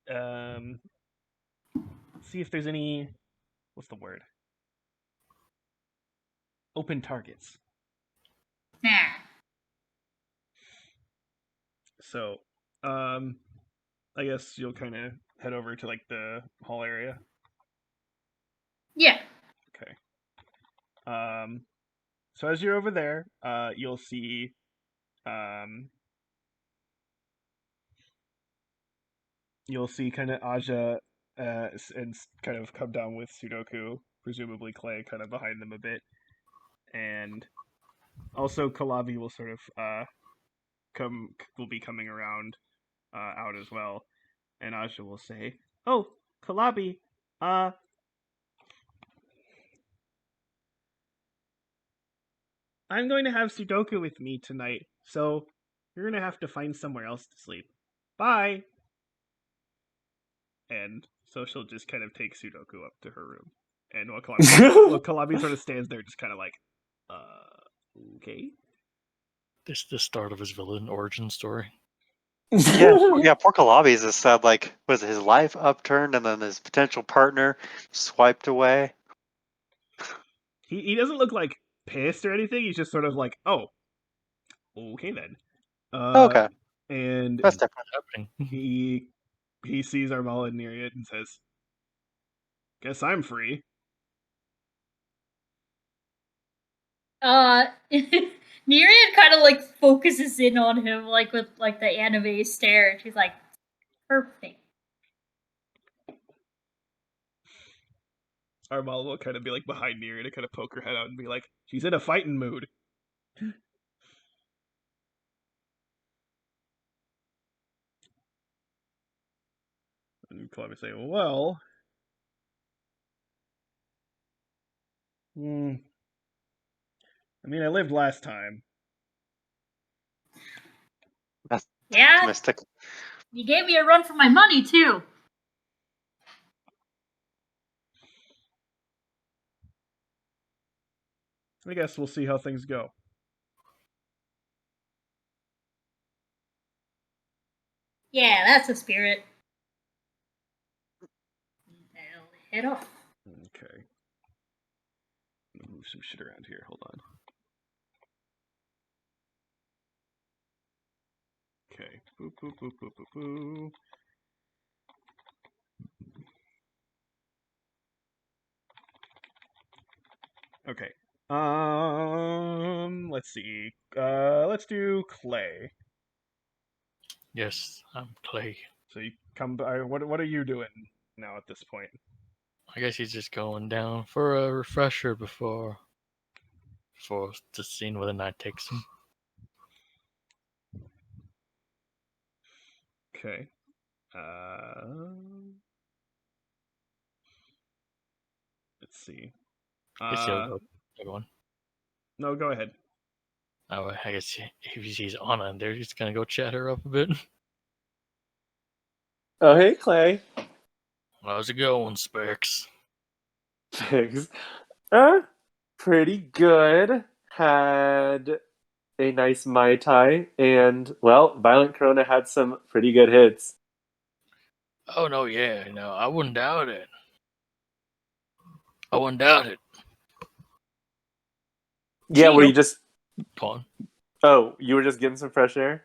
Um, see if there's any. What's the word? Open targets. Nah. So, I guess you'll kind of head over to like the hall area. Yeah. Okay. So as you're over there, you'll see, kind of Aja, and kind of come down with Sudoku, presumably Clay, kind of behind them a bit, and also Kalavi will sort of will be coming around out as well, and Aja will say, "Oh, Kalabi, uh, I'm going to have Sudoku with me tonight, so you're going to have to find somewhere else to sleep. Bye." And so she'll just kind of take Sudoku up to her room. And while Kalabi sort of stands there, just kind of like, okay. This is the start of his villain origin story. Yeah, poor Kalabi's is sad. Like, was his life upturned and then his potential partner swiped away? He doesn't look like pissed or anything. He's just sort of like, oh, okay then. Okay, And that's different. Happening. he sees Armala near it and says, "Guess I'm free." Nerian kind of like focuses in on him like with like the anime stare, and she's like, perfect. Armala will kind of be like behind Near to kind of poke her head out and be like, "She's in a fighting mood." And Kalabi say, "Well, I mean, I lived last time." That's Yeah, optimistic. you gave me a run for my money too. I guess we'll see how things go. That's a spirit. I'll head off. Okay. I'm gonna move some shit around here. Hold on. Okay. Boo, boo, boo, boo, boo, boo. Okay. Let's see. Let's do Clay. Yes, I'm Clay. So you come by. What are you doing now at this point? I guess he's just going down for a refresher before the scene where the night takes him. Okay. Let's see. Guess he'll go. Everyone. No, go ahead. Oh, I guess if he sees Anna in there, he's gonna go chat her up a bit. Oh, hey, Clay. How's it going, Specs? Thanks. Pretty good. Had a nice Mai Tai, and, well, Violent Corona had some pretty good hits. Oh no, yeah, no, I wouldn't doubt it. I wouldn't doubt it. Yeah, were Gee, you just... Go on. Oh, you were just getting some fresh air?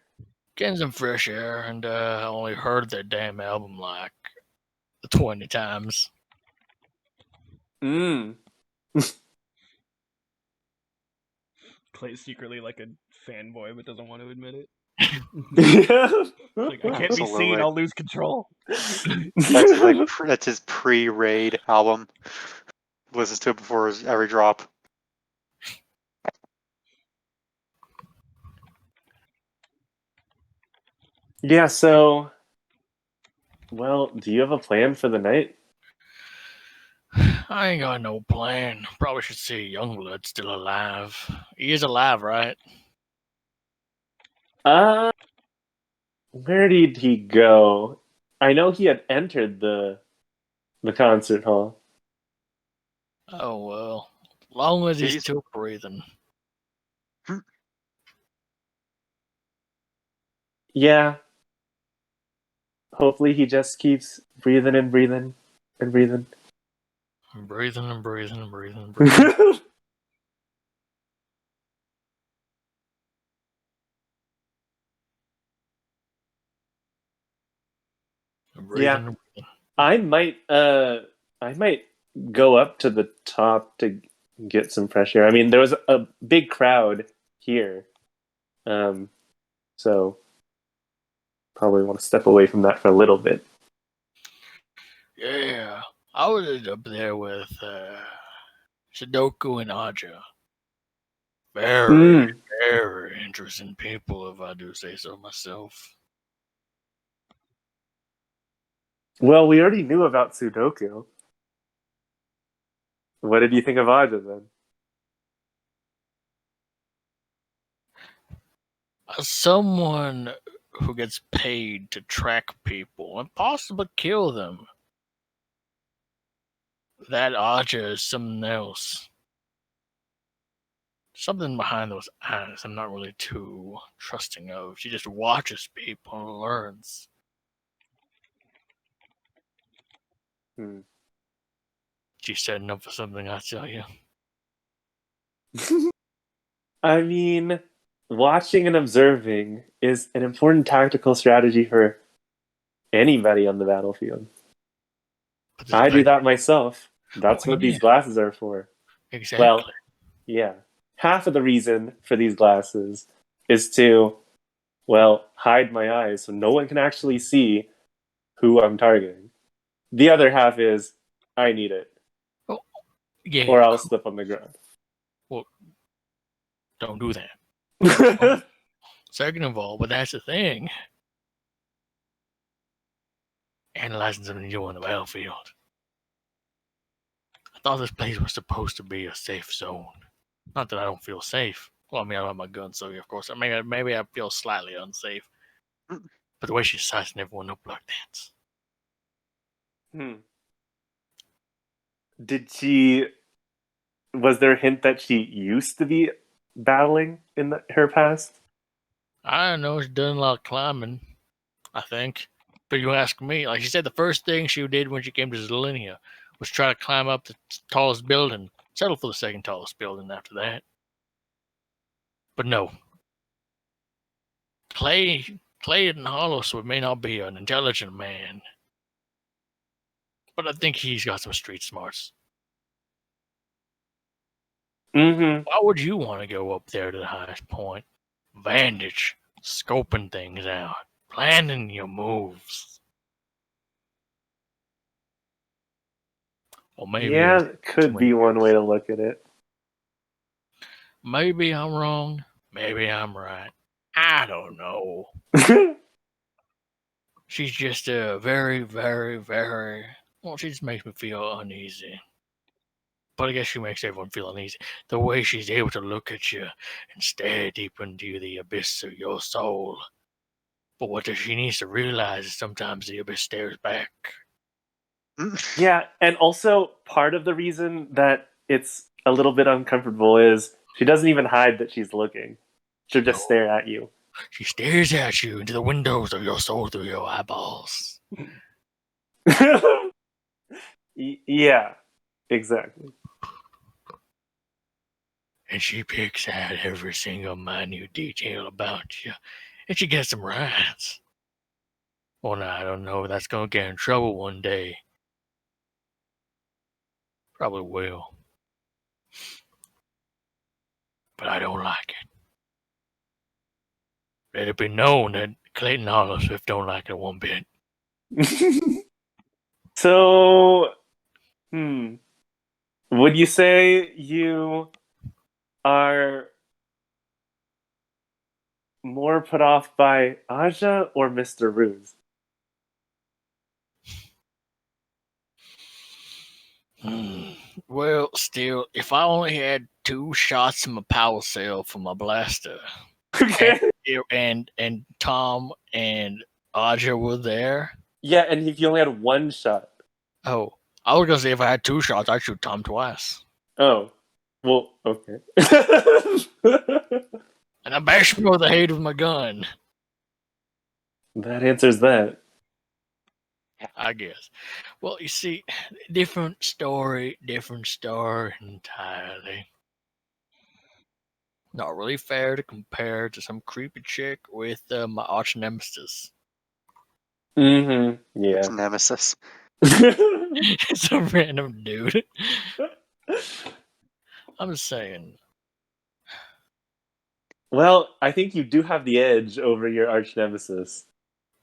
Getting some fresh air, and I only heard that damn album like 20 times. Mmm. Clay's secretly like a fanboy, but doesn't want to admit it. Yeah. Like, I can't be seen. Absolutely. I'll lose control. That's his pre-raid album. Listens to it before every drop. Yeah, so... Well, do you have a plan for the night? I ain't got no plan. Probably should see Youngblood still alive. He is alive, right? Where did he go? I know he had entered the concert hall. Oh well. Long as he's He's- still breathing. Yeah. Hopefully he just keeps breathing and breathing and breathing. And breathing and breathing and breathing and breathing. And breathing Yeah. and breathing. I might go up to the top to get some fresh air. I mean, there was a big crowd here. So probably want to step away from that for a little bit. Yeah. I was up there with Sudoku and Aja. Very, very interesting people, if I do say so myself. Well, we already knew about Sudoku. What did you think of Aja then? As someone who gets paid to track people and possibly kill them, that Aja is something else. Something behind those eyes I'm not really too trusting of. She just watches people and learns. She's setting up for something, I tell you. I mean, watching and observing is an important tactical strategy for anybody on the battlefield. But this I do place- that myself. That's Oh, what yeah. these glasses are for. Exactly. Well, yeah. Half of the reason for these glasses is to, well, hide my eyes so no one can actually see who I'm targeting. The other half is, I need it, Yeah. or I'll slip on the ground. Don't do that. Second of all, but that's the thing. Analyzing something new on the battlefield. I thought this place was supposed to be a safe zone. Not that I don't feel safe. Well, I mean, I don't have my gun, so of course, maybe I feel slightly unsafe. But the way she's sizing everyone up like that. Did she... Was there a hint that she used to be battling in her past? I don't know, she's done a lot of climbing, I think. But you ask me, like she said, the first thing she did when she came to Zelinia was try to climb up the tallest building, settle for the second tallest building after that. But no. Clayton Hollows may not be an intelligent man, but I think he's got some street smarts. Mm-hmm. Why would you want to go up there to the highest point? Vantage, scoping things out, planning your moves. Or maybe Yeah, it's it could be one way to look at it. Maybe I'm wrong. Maybe I'm right. I don't know. She's just a very, very, very. Well, she just makes me feel uneasy. But I guess she makes everyone feel uneasy. The way she's able to look at you and stare deep into the abyss of your soul. But what she needs to realize is sometimes the abyss stares back. Yeah, and also part of the reason that it's a little bit uncomfortable is she doesn't even hide that she's looking. She'll just stare at you. She stares at you into the windows of your soul through your eyeballs. Yeah, exactly. And she picks out every single minute detail about you. And she gets them right. Well, now, I don't know if that's going to get in trouble one day. Probably will. But I don't like it. Let it be known that Clayton Hollisworth don't like it one bit. So, would you say you are more put off by Aja or Mr. Ruse? Well, still, if I only had 2 shots in my power cell for my blaster, Okay. and Tom and Aja were there. Yeah, and if you only had one shot. Oh, I was gonna say if I had 2 shots, I'd shoot Tom twice. Oh. Well, okay. And I bash him over the head with my gun. That answers that. I guess. Well, you see, different story entirely. Not really fair to compare to some creepy chick with my arch nemesis. Mm-hmm. Yeah. Nemesis. It's a random dude. I'm just saying. Well, I think you do have the edge over your arch nemesis.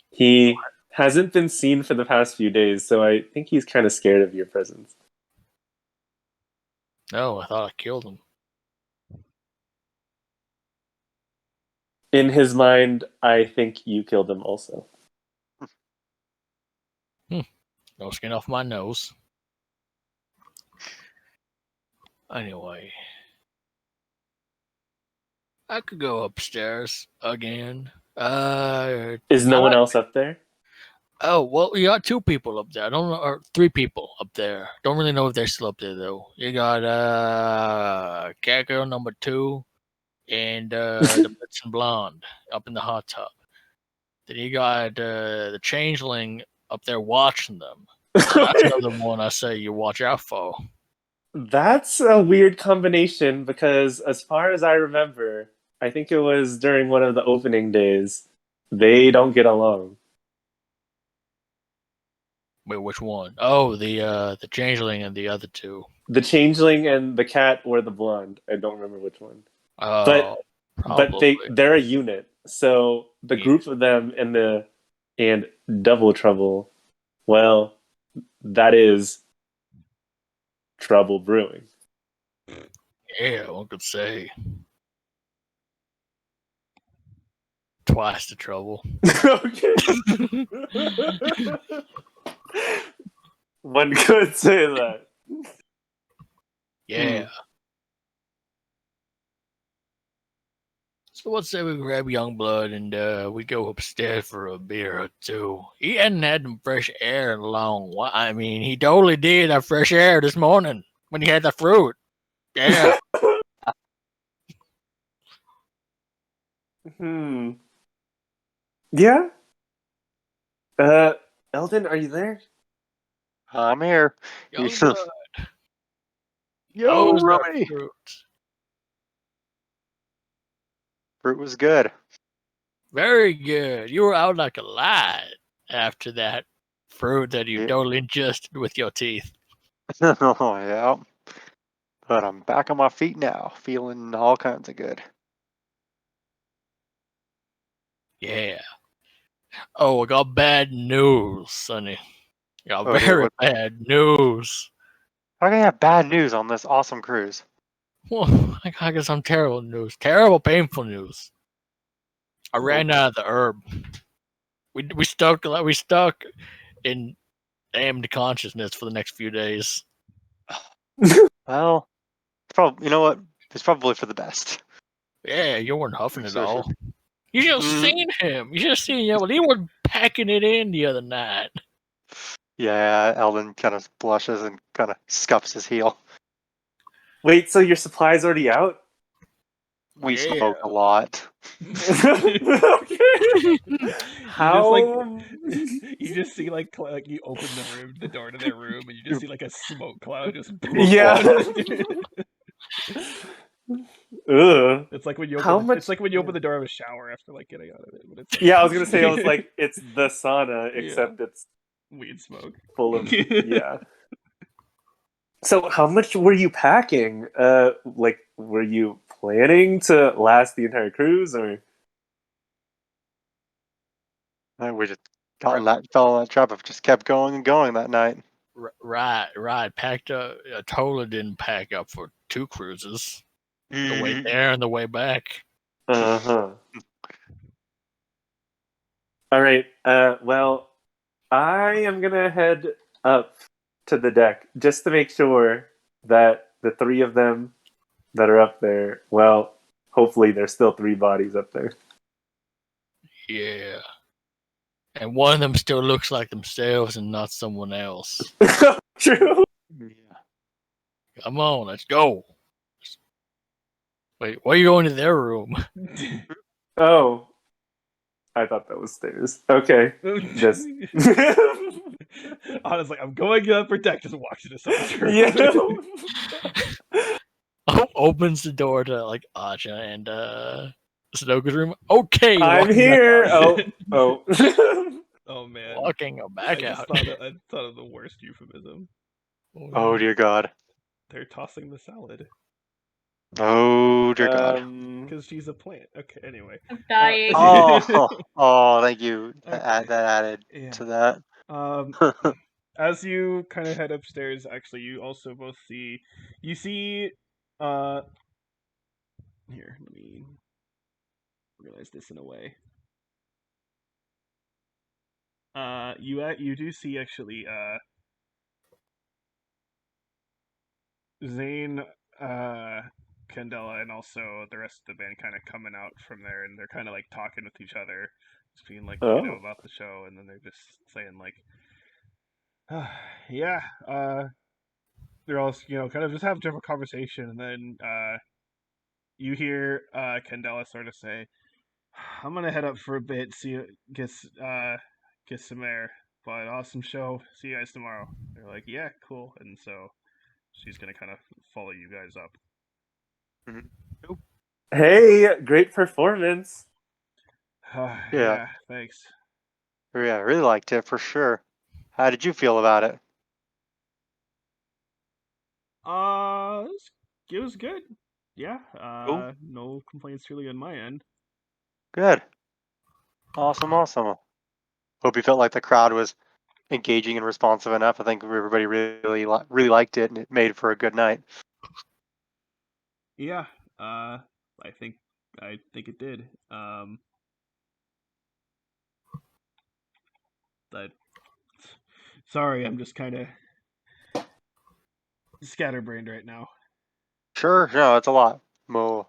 He hasn't been seen for the past few days, so I think he's kind of scared of your presence. No, I thought I killed him. In his mind, I think you killed him also. No skin off my nose. Anyway. I could go upstairs again. Is no one else up there? Oh, well, you got 2 people up there. I don't know, or 3 people up there. Don't really know if they're still up there, though. You got, Cat Girl number 2 and, the Blitzen Blonde up in the hot tub. Then you got, the Changeling up there watching them. So that's another one I say you watch out for. That's a weird combination because, as far as I remember, I think it was during one of the opening days, they don't get along. Wait, which one? Oh, the Changeling and the other 2. The changeling and the cat or the blonde. I don't remember which one. Oh, But they're a unit. So the group of them and Double Trouble, well, that is trouble brewing. Yeah, one could say. Twice the trouble. Okay. One could say that. Yeah. So let's say we grab Youngblood and we go upstairs for a beer or 2. He hadn't had some fresh air in a long while. I mean, he totally did have fresh air this morning when he had the fruit. Yeah. Yeah. Eldon, are you there? I'm here. Young blood. Yo, How's that Rummy! fruit? Fruit was good. Very good. You were out like a light after that fruit that you Yeah. totally ingested with your teeth. Oh, yeah. But I'm back on my feet now, feeling all kinds of good. Yeah. Oh, I got bad news, Sonny. I got Oh, dear, very what? bad news. How can I have bad news on this awesome cruise? Well, I got some terrible news. Terrible, painful news. I ran out of the herb. We stuck in damned consciousness for the next few days. Well, it's probably, you know what? It's probably for the best. Yeah, you weren't huffing at So sure. all. You should have Mhm. seen him. You should have seen him. He was packing it in the other night. Yeah, Eldon kind of blushes and kind of scuffs his heel. Wait, so your supply's already out? We Yeah. smoke a lot. Okay. You just like How? you just see like you open the door to their room and you just see like a smoke cloud just Yeah. Ugh. It's like when you How open much? it's like when you open the door of a shower after like getting out of it, but it's Yeah, I was gonna say, I was like, it's the sauna, Yeah. except it's weed smoke. full of yeah. So, how much were you packing? Like, were you planning to last the entire cruise, or? We just fell in that trap of just kept going and going that night. Right. Packed up. I totally didn't pack up for 2 cruises. The way Mhm. there and the way back. Uh huh. All right. Well, I am gonna head up to the deck just to make sure that the three of them that are up there, well, hopefully there's still 3 bodies up there. Yeah. And one of them still looks like themselves and not someone else. True. Yeah. Come on, let's go. Wait, why are you going to their room? Oh, I thought that was stairs. Okay. Just. Honestly, I'm going up protect just walks into someone's room. Yeah. Opens the door to like Aja and Sudoku's room. Okay, I'm walking here. back out. Oh. Oh man. Walking back I just out. I thought of the worst euphemism. Oh dear God. They're tossing the salad. Oh dear God. Because she's a plant. Okay, anyway. I'm dying. Oh, thank you. Okay. That added Yeah. to that. As you kind of head upstairs, actually, you also both see. You see. Here, let me organize this in a way. You do see actually. Zane, Candela, and also the rest of the band kind of coming out from there, and they're kind of like talking with each other, just being like, Oh. about the show, and then they're just saying like, yeah, they're all kind of just have a different conversation, and then you hear Candela sort of say, "I'm gonna head up for a bit, see get some air, but awesome show. See you guys tomorrow." They're like, "Yeah, cool," and so she's gonna kind of follow you guys up. Hey, great performance. Yeah, thanks. Yeah, I really liked it for sure. How did you feel about it? It was good. Yeah, Cool. no complaints really on my end. Good. Awesome. Hope you felt like the crowd was engaging and responsive enough. I think everybody really liked it, and it made for a good night. Yeah, I think it did. But sorry, I'm just kind of scatterbrained right now. Sure. No, it's a lot. We won't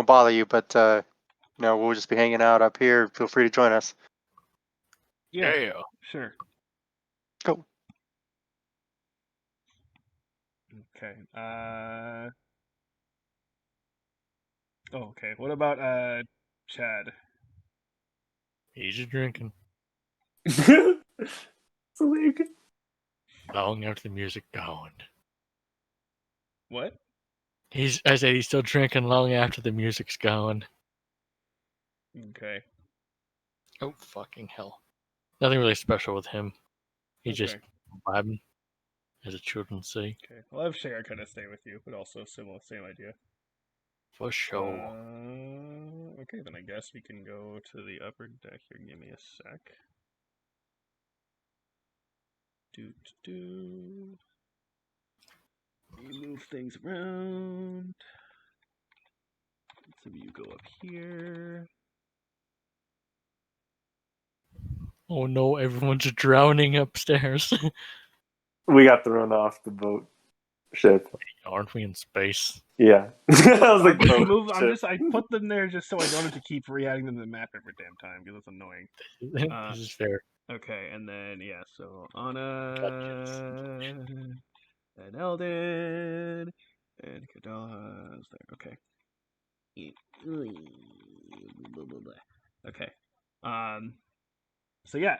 bother you, but we'll just be hanging out up here. Feel free to join us. Yeah, Yeah. sure. Cool. Okay. Oh, okay. What about Chad? He's just drinking So like, long after the music going. What? I said he's still drinking long after the music's going. Okay. Oh fucking hell! Nothing really special with him. He's just Okay. vibing, as the children say. Okay. I'll have Share kind of stay with you, but also same idea. For sure. Okay, then I guess we can go to the upper deck here. Give me a sec. Do. We move things around. Some of you go up here. Oh no, everyone's drowning upstairs. we got thrown off the boat ship. Aren't we in space? Yeah. I was like, boat ship. I put them there just so I don't have to keep re-adding them to the map every damn time because it's annoying. This is fair. Okay, and then yeah, so Anna and Eldon and Kadala's there. Okay. Okay. So yeah,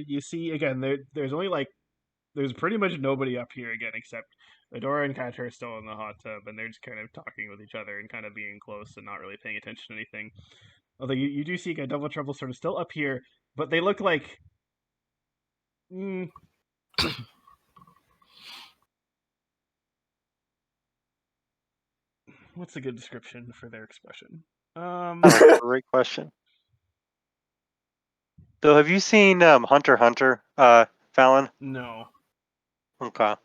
you see again there's only like there's pretty much nobody up here again except Adora and Katra are still in the hot tub and they're just kind of talking with each other and kind of being close and not really paying attention to anything. Although you do see Double Trouble sort of still up here, but they look like what's a good description for their expression? Great question. So, have you seen Hunter x Hunter, Fallon? No. Okay.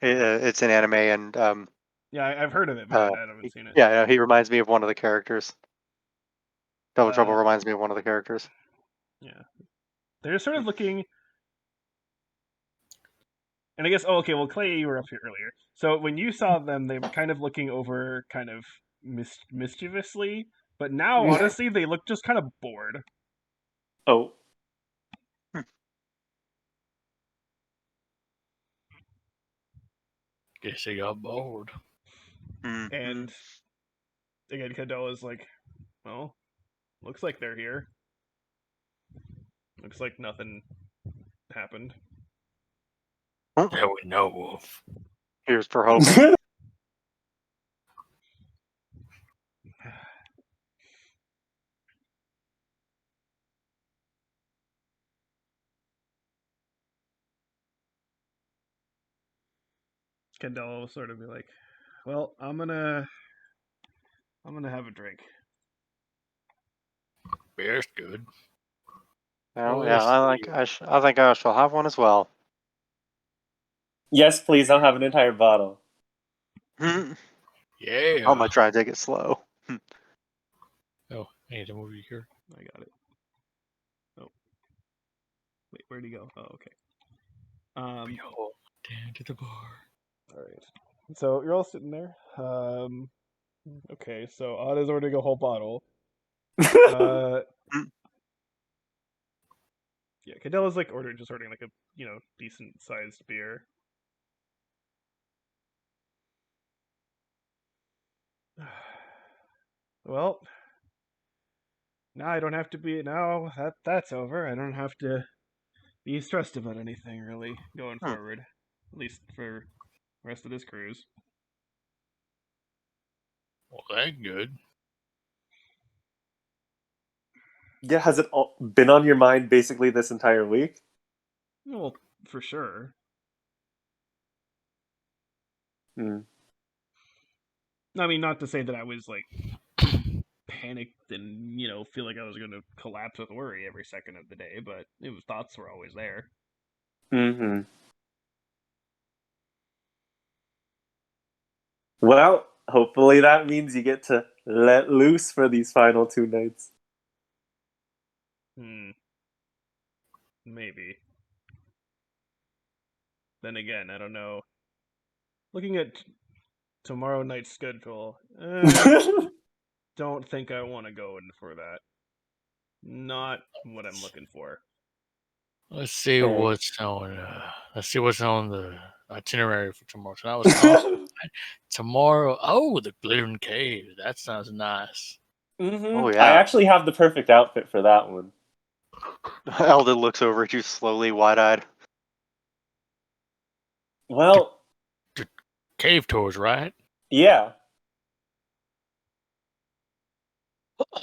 It's an anime, and Yeah, I've heard of it, but I haven't seen it. yeah, he reminds me of one of the characters. Double Trouble Uh, reminds me of one of the characters. Yeah. They're sort of looking. And I guess, oh, okay, well, Clay, you were up here earlier. So when you saw them, they were kind of looking over kind of mischievously. But now, honestly, they look just kind of bored. Oh. Guess he got bored. And again, Cadella's like, well, looks like they're here. Looks like nothing happened. That we know of. Here's for hoping. Candela will sort of be like, well, I'm gonna have a drink. Beer's good. Oh, Oh, yeah, yes. I think I shall have one as well. Yes, please. I'll have an entire bottle. I'm Yeah. gonna try and take it slow. Oh, I need to move you here. I got it. Oh. Wait, where'd he go? Oh, okay. We all down to the bar. Alright. So you're all sitting there. Okay, so Anna's ordering a whole bottle. Yeah, Cadella's like ordering like a decent sized beer. Well, now I don't have to be now that's over. I don't have to be stressed about anything really going forward. At least for the rest of this cruise. Well, that's good. Yeah, has it been on your mind basically this entire week? Well, for sure. Hmm. I mean, not to say that I was like panicked and feel like I was going to collapse with worry every second of the day, but thoughts were always there. Mm-hmm. Well, hopefully that means you get to let loose for these final 2 nights. Maybe. Then again, I don't know. Looking at tomorrow night's schedule, don't think I want to go in for that. Not what I'm looking for. Let's see Okay. what's on. Let's see what's on the itinerary for tomorrow. So that was awesome. Tomorrow. Oh, the Glittering Cave. That sounds nice. Oh, I yeah. actually have the perfect outfit for that one. Eldon looks over at you slowly, wide-eyed. Well, Cave tours, right? yeah.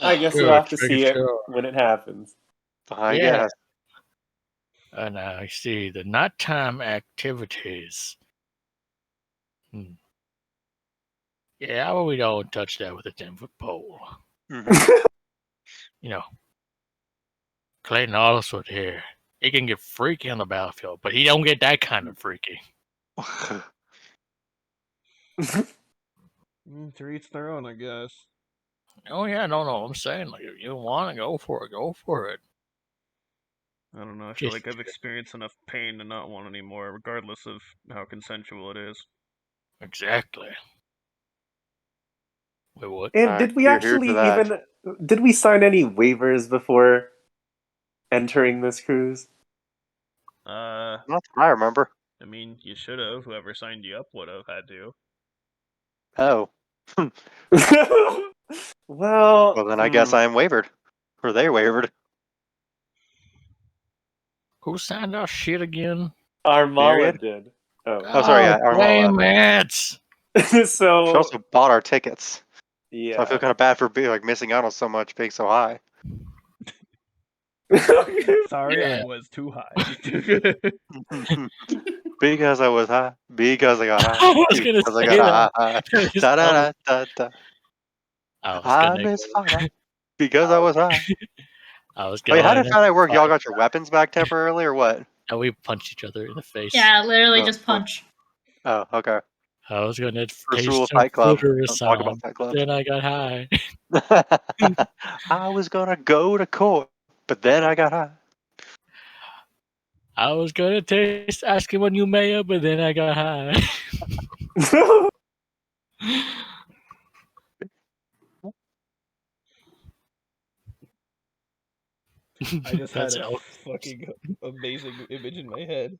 I guess you'll Sure, have to sure, see it sure. when it happens. I Yeah. guess. And I see the nighttime activities. Yeah, how about we don't touch that with a 10-foot pole? Mhm. You know, Clayton Alderswood here. He can get freaky on the battlefield, but he don't get that kind of freaky. To each their own, I guess. Oh yeah, no, I'm saying like if you want to go for it, go for it. I don't know. I feel Just like I've experienced enough pain to not want any more, regardless of how consensual it is. exactly. Wait, what? And did we You're here for actually that. did we sign any waivers before entering this cruise? Uh, Not that I remember. I mean, you should have. Whoever signed you up would have had to. Oh. Well, Well, then I guess I am wavered. Or they wavered. Who signed our shit again? Armala Period. did. Oh. Oh, sorry, yeah, God Armala. damn it! She So also bought our tickets. So I feel yeah. kind of bad for being like missing out on so much being so high. Sorry, I Yeah. was too high. Because I was high. Because I got high. I was gonna Because I say got that. high. Da da da da da. I was I gonna miss go. fire. Because I was high. I was Wait, how did going. Friday work? Y'all got your weapons back temporarily or what? And we punched each other in the face. Yeah, literally Oh, just cool. punch. Oh, okay. I was gonna First rule of taste some Fight Club. clitoris Don't talk about sound. Fight Club. Then I got high. I was gonna go to court, but then I got high. I was gonna taste asking when you mayor, but then I got high. I just had That's a all. fucking amazing image in my head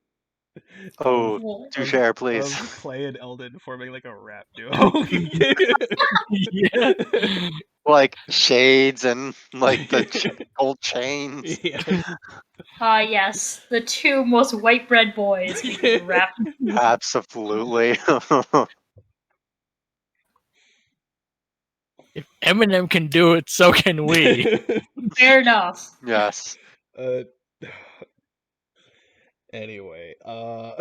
of Oh, do share, please. Clay and Eldon forming like a rap duo. Yeah. Like shades and like the gold chains. Yeah. Yes, the two most white bread boys making rap. Absolutely. If Eminem can do it, so can we. Fair enough. Yes. uh, anyway, I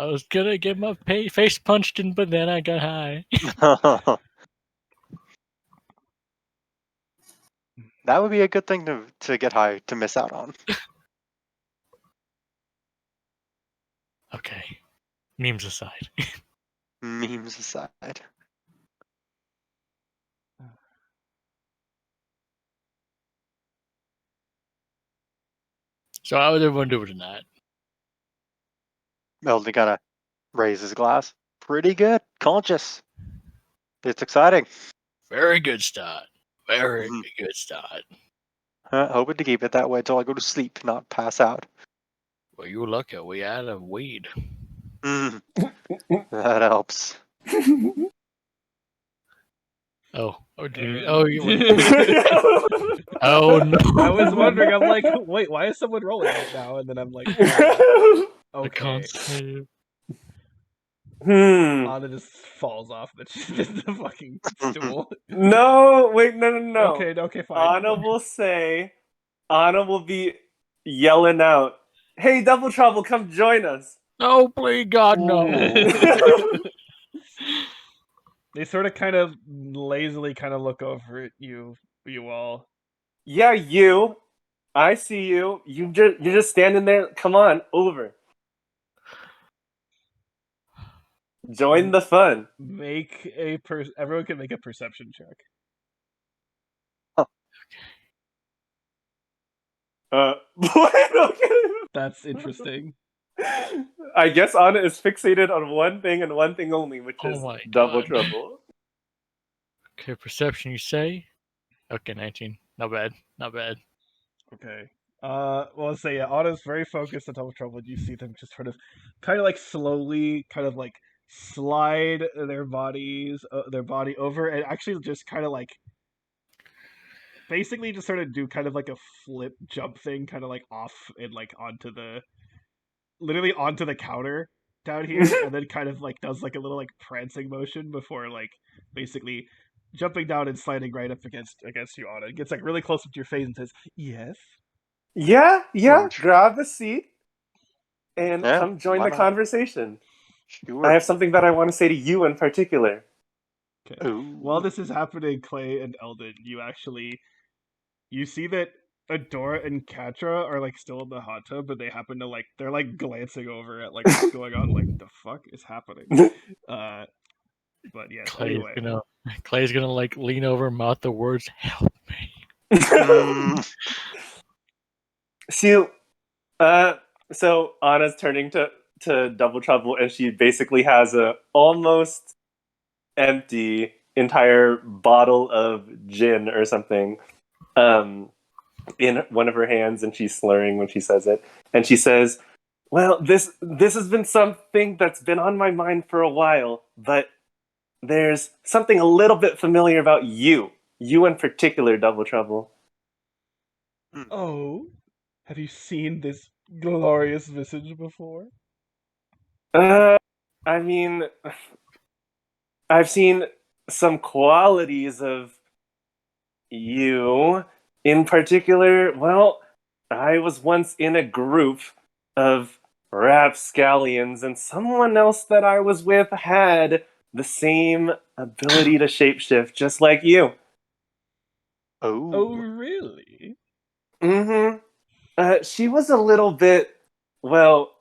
was gonna get my face punched in, but then I got high. That would be a good thing to get high to miss out on. Okay. Memes aside. Memes aside. So how would everyone do tonight? Melton kind of raise his glass. Pretty good. Conscious. It's exciting. Very good start. Very Mhm. good start. Hoping to keep it that way until I go to sleep, not pass out. Well, you lucky. We had a weed. Mm. That helps. Oh, and- oh, oh no! I was wondering. I'm like, wait, why is someone rolling right now? And then I'm like, I okay. can't save. Anna just falls off the fucking stool. No, wait, no. Okay, fine. Anna will say, Anna will be yelling out, "Hey, Double Trouble, come join us!" No, please, God, no. They sort of kind of lazily kind of look over at you all. Yeah, you. I see you. You're just standing there. Come on, over. Join the fun. Make a everyone can make a perception check. What? Okay. That's interesting. I guess Anna is fixated on one thing and one thing only, which Oh is my Double God. Trouble. Okay, perception, you say? Okay, 19. Not bad. Not bad. Okay. Well, let's say yeah, Anna's very focused on Double Trouble. You see them just sort of, kind of like slowly, kind of like slide their body over, and actually just kind of like basically just sort of do kind of like a flip jump thing, kind of like off and like literally onto the counter down here, and then kind of like does like a little like prancing motion before like basically jumping down and sliding right up against you, Anna. It gets like really close up to your face and says, "Yes." Yeah, Roach. grab a seat and Yeah, come join why the not? conversation. I Sure. have something that I want to say to you in particular. Okay. While Ooh. this is happening, Clay and Eldon, you see that Adora and Katra are like still in the hot tub, but they happen to like they're like glancing over at like what's going on, like the fuck is happening. Uh, but yes, Clay's anyway. gonna Clay's gonna like lean over, mouth the words, "Help me." Mm, She, so Anna's turning to Double Trouble, and she basically has a almost empty entire bottle of gin or something, um, in one of her hands, and she's slurring when she says it. And she says, "Well, this has been something that's been on my mind for a while, but there's something a little bit familiar about you in particular, Double Trouble." Oh, have you seen this glorious visage before? Uh, I mean, I've seen some qualities of you. In particular, well, I was once in a group of rapscallions, and someone else that I was with had the same ability to shapeshift, just like you. Oh, oh. really? Mm-hmm. She was a little bit, well,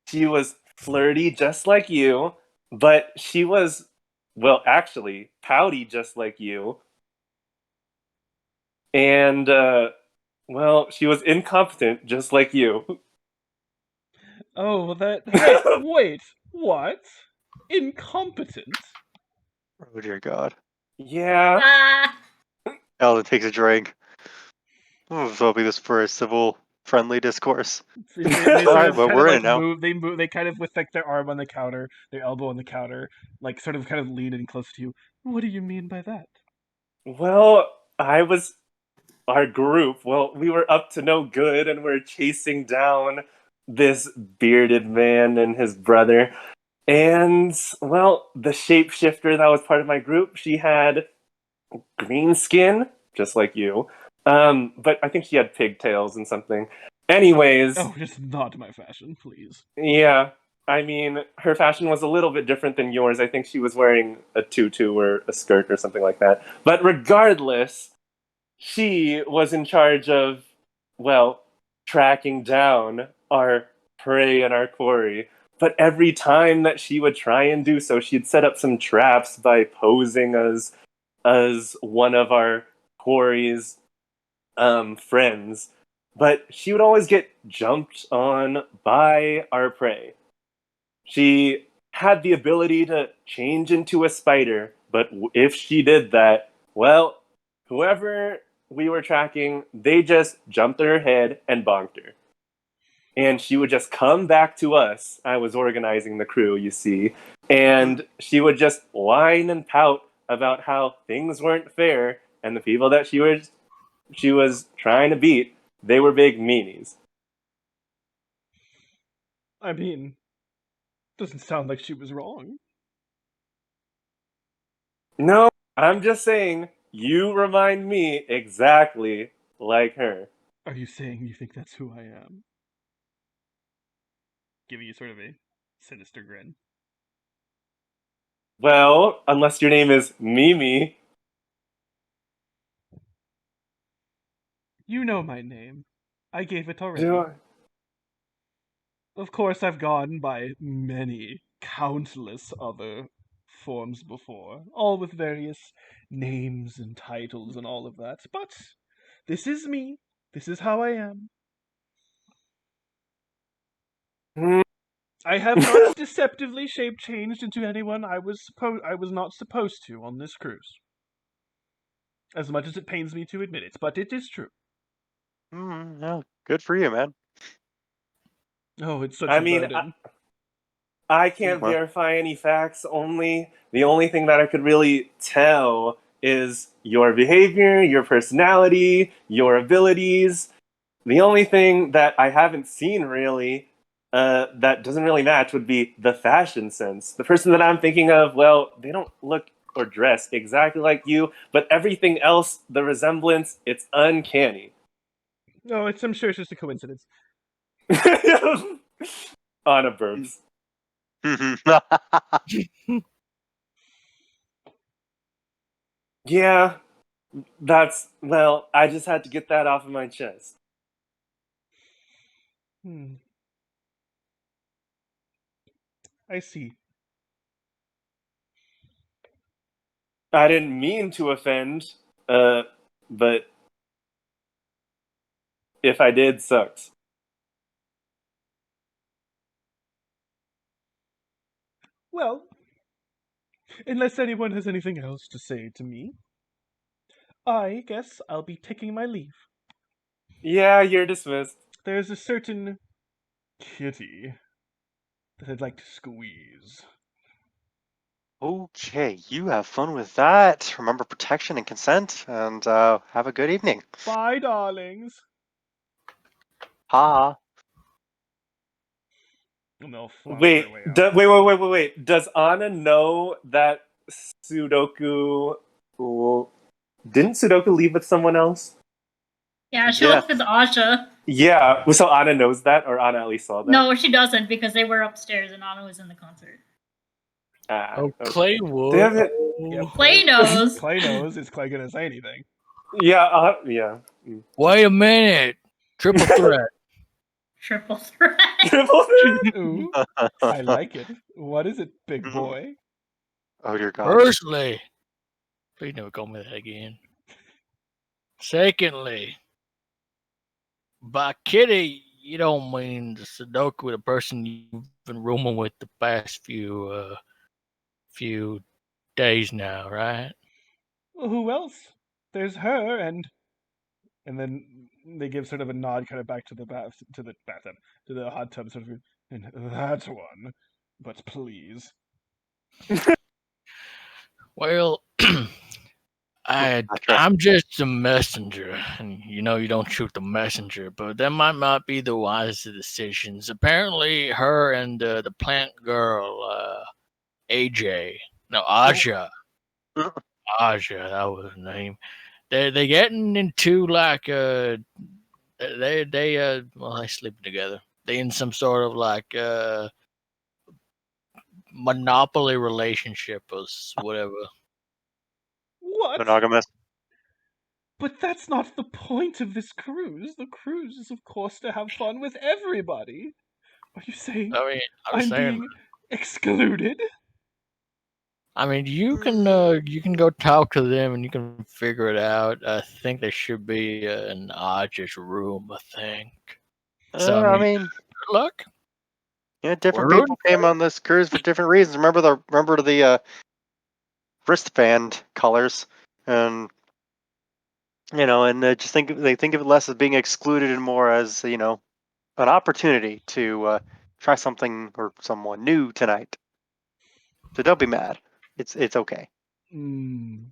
she was flirty just like you, but she was, well, actually, pouty just like you. And, well, she was incompetent just like you. Oh, well, that. Wait, what? Incompetent? Oh dear God. Yeah. Ah, Alan takes a drink. I was hoping this for a civil, friendly discourse. They All sort right, of well, kind of we're in like it now. move. They kind of with like their arm on the counter, their elbow on the counter, like sort of kind of lean in close to you. What do you mean by that? Well, I was our group. Well, we were up to no good and we're chasing down this bearded man and his brother. And, well, the shapeshifter that was part of my group, she had green skin, just like you. But I think she had pigtails and something. Anyways, Oh, just not my fashion, please. yeah. I mean, her fashion was a little bit different than yours. I think she was wearing a tutu or a skirt or something like that. But regardless, she was in charge of, well, tracking down our prey and our quarry. But every time that she would try and do so, she'd set up some traps by posing as one of our quarry's friends. But she would always get jumped on by our prey. She had the ability to change into a spider, but if she did that, well, whoever we were tracking, they just jumped at her head and bonked her. And she would just come back to us. I was organizing the crew, you see, and she would just whine and pout about how things weren't fair, and the people that she was trying to beat, they were big meanies. I mean, doesn't sound like she was wrong. No, I'm just saying, you remind me exactly like her. Are you saying you think that's who I am? Giving you sort of a sinister grin. Well, unless your name is Mimi. You know my name. I gave it Do already. I? Of course, I've gone by many, countless other forms before, all with various names and titles and all of that. But this is me. This is how I am. Hmm. I have not deceptively shape changed into anyone I was not supposed to on this cruise. As much as it pains me to admit it, but it is true. Yeah, good for you, man. Oh, it's such I a mean, burden. I can't Well. verify any facts. The only thing that I could really tell is your behavior, your personality, your abilities. The only thing that I haven't seen really that doesn't really match would be the fashion sense. The person that I'm thinking of, well, they don't look or dress exactly like you, but everything else, the resemblance, it's uncanny. No, I'm sure it's just a coincidence. Anna burps. Yeah, I just had to get that off of my chest. Hmm. I see. I didn't mean to offend, but if I did, sucks. Well, unless anyone has anything else to say to me, I guess I'll be taking my leave. Yeah, you're dismissed. There's a certain kitty that I'd like to squeeze. Okay, you have fun with that. Remember protection and consent, and have a good evening. Bye, darlings. Ha. And they'll flounce their Wait, way out. wait. Does Anna know that Sudoku? Didn't Sudoku leave with someone else? Yeah, she Yeah. left with Asha. Yeah, so Anna knows that, or Anna at least saw that. No, she doesn't because they were upstairs and Anna was in the concert. Ah, Oh, okay. Clay would. Damn it. Yep. Clay knows. Clay knows. Is Clay gonna say anything? Yeah, yeah. Wait a minute. Triple threat. Triple threat. Triple threat. Ooh, I like it. What is it, big boy? Oh dear God. Firstly, please never call me that again. Secondly, by kitty, you don't mean the Sudoku, the person you've been rooming with the past few days now, right? Well, who else? There's her and then they give sort of a nod, kind of back to the bathtub, to the hot tub, sort of. And that one, but please. Well, I'm just a messenger, and you know you don't shoot the messenger, but that might not be the wisest decisions. Apparently, her and the plant girl, AJ, no Aja, Aja, that was her name. They getting into like they sleeping together. They in some sort of like monopoly relationship or whatever. What? Monogamous. But that's not the point of this cruise. The cruise is, of course, to have fun with everybody. Are you saying I mean, I'm I'm saying. being excluded? I mean, you can go talk to them and you can figure it out. I think there should be an Arches room. I think. So I mean, good luck. yeah, different We're people came on this cruise for different reasons. Remember the wristband colors, and and they think of it less as being excluded and more as an opportunity to try something or someone new tonight. So don't be mad. It's okay. Hmm.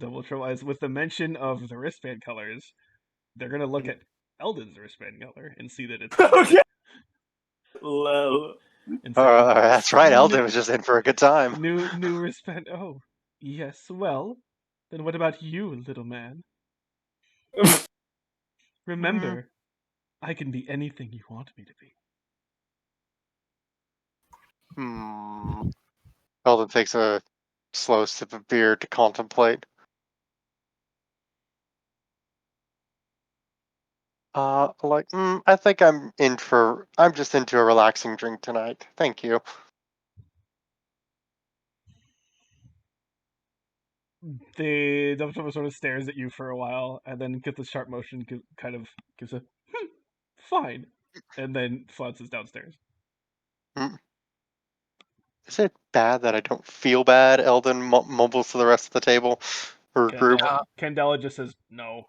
Double trouble. With the mention of the wristband colors, they're gonna look at Eldon's wristband color and see that it's Okay. Lol. and say, That's right. Eldon was just in for a good time. New wristband. Oh, yes. Well, then what about you, little man? Remember, I can be anything you want me to be. Eldon takes a slow sip of beer to contemplate. I think I'm just into a relaxing drink tonight. Thank you. The double trouble sort of stares at you for a while, and then gets a sharp motion, kind of gives a fine, and then flounces downstairs. Is it bad that I don't feel bad? Eldon mumbles to the rest of the table or group. Candela just says no.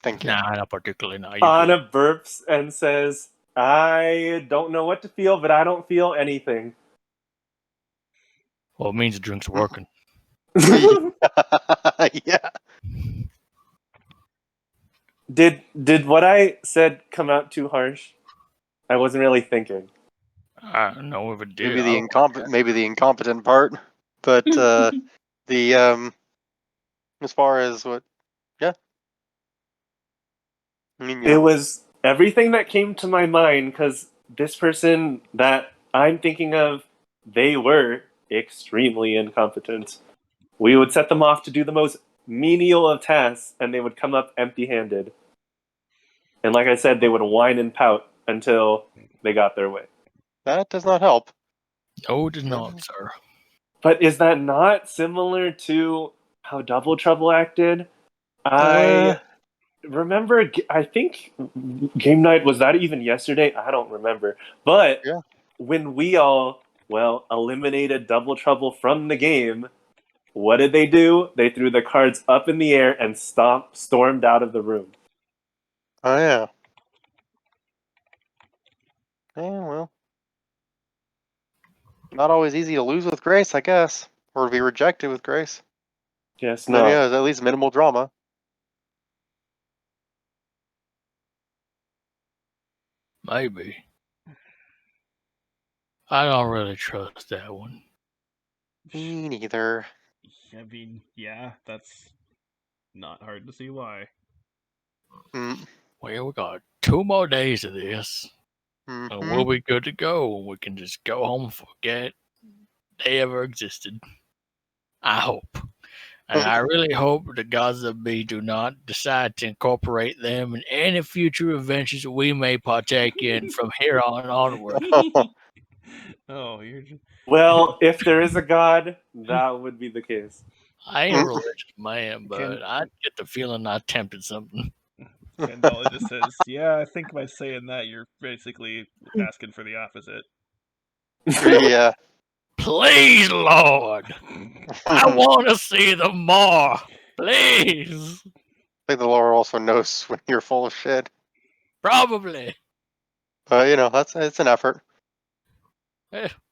Thank you. Nah, not particularly. No, you Anna burps and says, I don't know what to feel, but I don't feel anything. Well, it means the drink's working. Yeah. Did what I said come out too harsh? I wasn't really thinking. I don't know if it did. Maybe I the don't care. maybe the incompetent part, but the as far as what, yeah, I mean, It was everything that came to my mind because this person that I'm thinking of, they were extremely incompetent. We would set them off to do the most menial of tasks, and they would come up empty handed. And like I said, they would whine and pout until they got their way. that does not help. No, it does not, sir. But is that not similar to how Double Trouble acted? Uh, I remember, I think game night, was that even yesterday? I don't remember. But Yeah. when we all, well, eliminated Double Trouble from the game, what did they do? They threw the cards up in the air and stormed out of the room. Oh yeah. Yeah, well, not always easy to lose with grace, I guess, or to be rejected with grace. Yes, But yeah, no. there's at least minimal drama. Maybe. I don't really trust that one. Me neither. I mean, yeah, that's not hard to see why. Mm, Well, we got 2 more days of this, and mhm. we'll be good to go. We can just go home and forget they ever existed. I hope. And I really hope the gods of B do not decide to incorporate them in any future adventures we may partake in from here on onward. Oh, you're just Well, if there is a god, that would be the case. I ain't a religious man, Can but I get the feeling I tempted something. Candela just says, "Yeah, I think by saying that you're basically asking for the opposite." Yeah. Please, Lord, I want to see them more. Please. I think the Lord also knows when you're full of shit. Probably. But you know, it's an effort.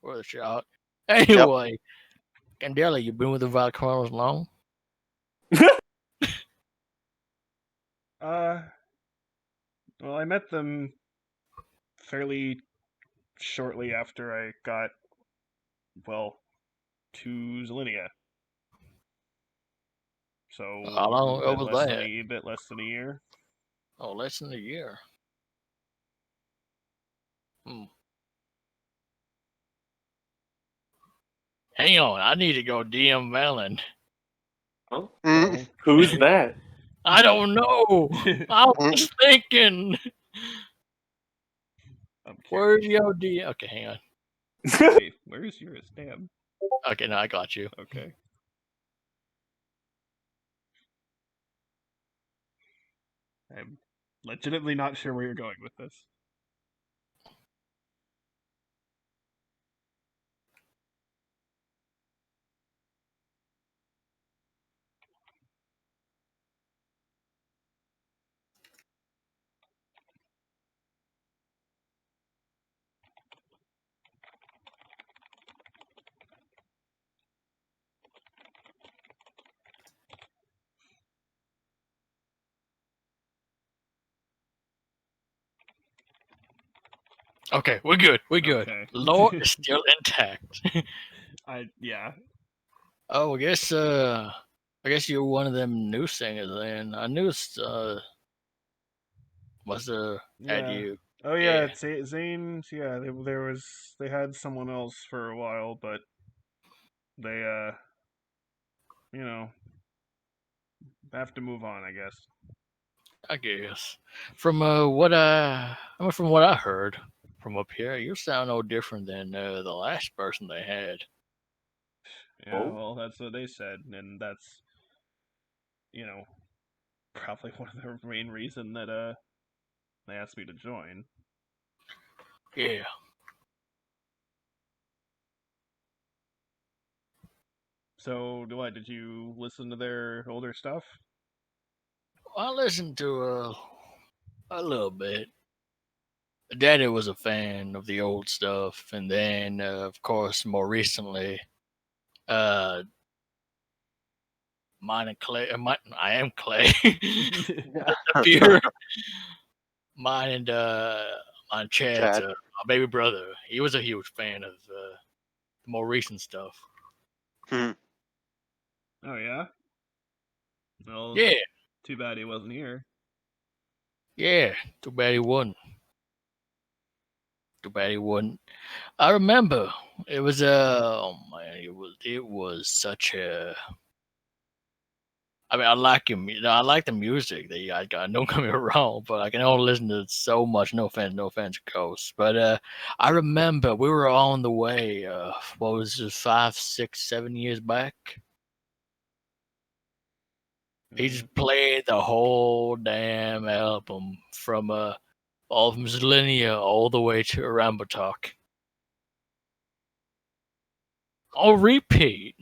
Worth a shot. Anyway, Candela, you been with the Valkyros long? Uh, well, I met them fairly shortly after I got, well, to Zelinia. So How long a ago bit was less than that? a bit less than a year. Oh, less than a year. Hmm. Hang on, I need to go DM Valon. Oh, Mm. who's Okay. that? I don't know. I was thinking. I'm Where's curious. your DM? Okay, hang on. Wait, where's yours? Damn. Okay, now I got you. Okay. I'm legitimately not sure where you're going with this. Okay, we're good. We're good. Okay. Lore is still intact. Yeah. Oh, I guess you're one of them new singers then. I knew must have had Yeah. you. Oh yeah, Yeah. it's Zane. Yeah, they had someone else for a while, but they you know have to move on, I guess. I guess. From what I heard from up here, you sound no different than the last person they had. Yeah, Oh, well, that's what they said, and that's you know probably one of the main reason that they asked me to join. Yeah. So, what did you listen to their older stuff? I listened to a little bit. Daddy was a fan of the old stuff, and then of course more recently, uh, mine and Clay. I am Clay. The beer. Mine and mine Chad's Chad. my baby brother. He was a huge fan of the more recent stuff. Hmm. Oh yeah. Well, Yeah, too bad he wasn't here. yeah. Too bad he wouldn't. Too bad he wouldn't. I remember it was oh man, it was such a. I mean, I like him. I like the music that you guys got. Don't get me wrong, but I can only listen to so much. No offense, Ghost. But I remember we were on the way. What was it, 5, 6, 7 years back? He Mm. just played the whole damn album from all from Zillinia all the way to Rambo Talk. On repeat.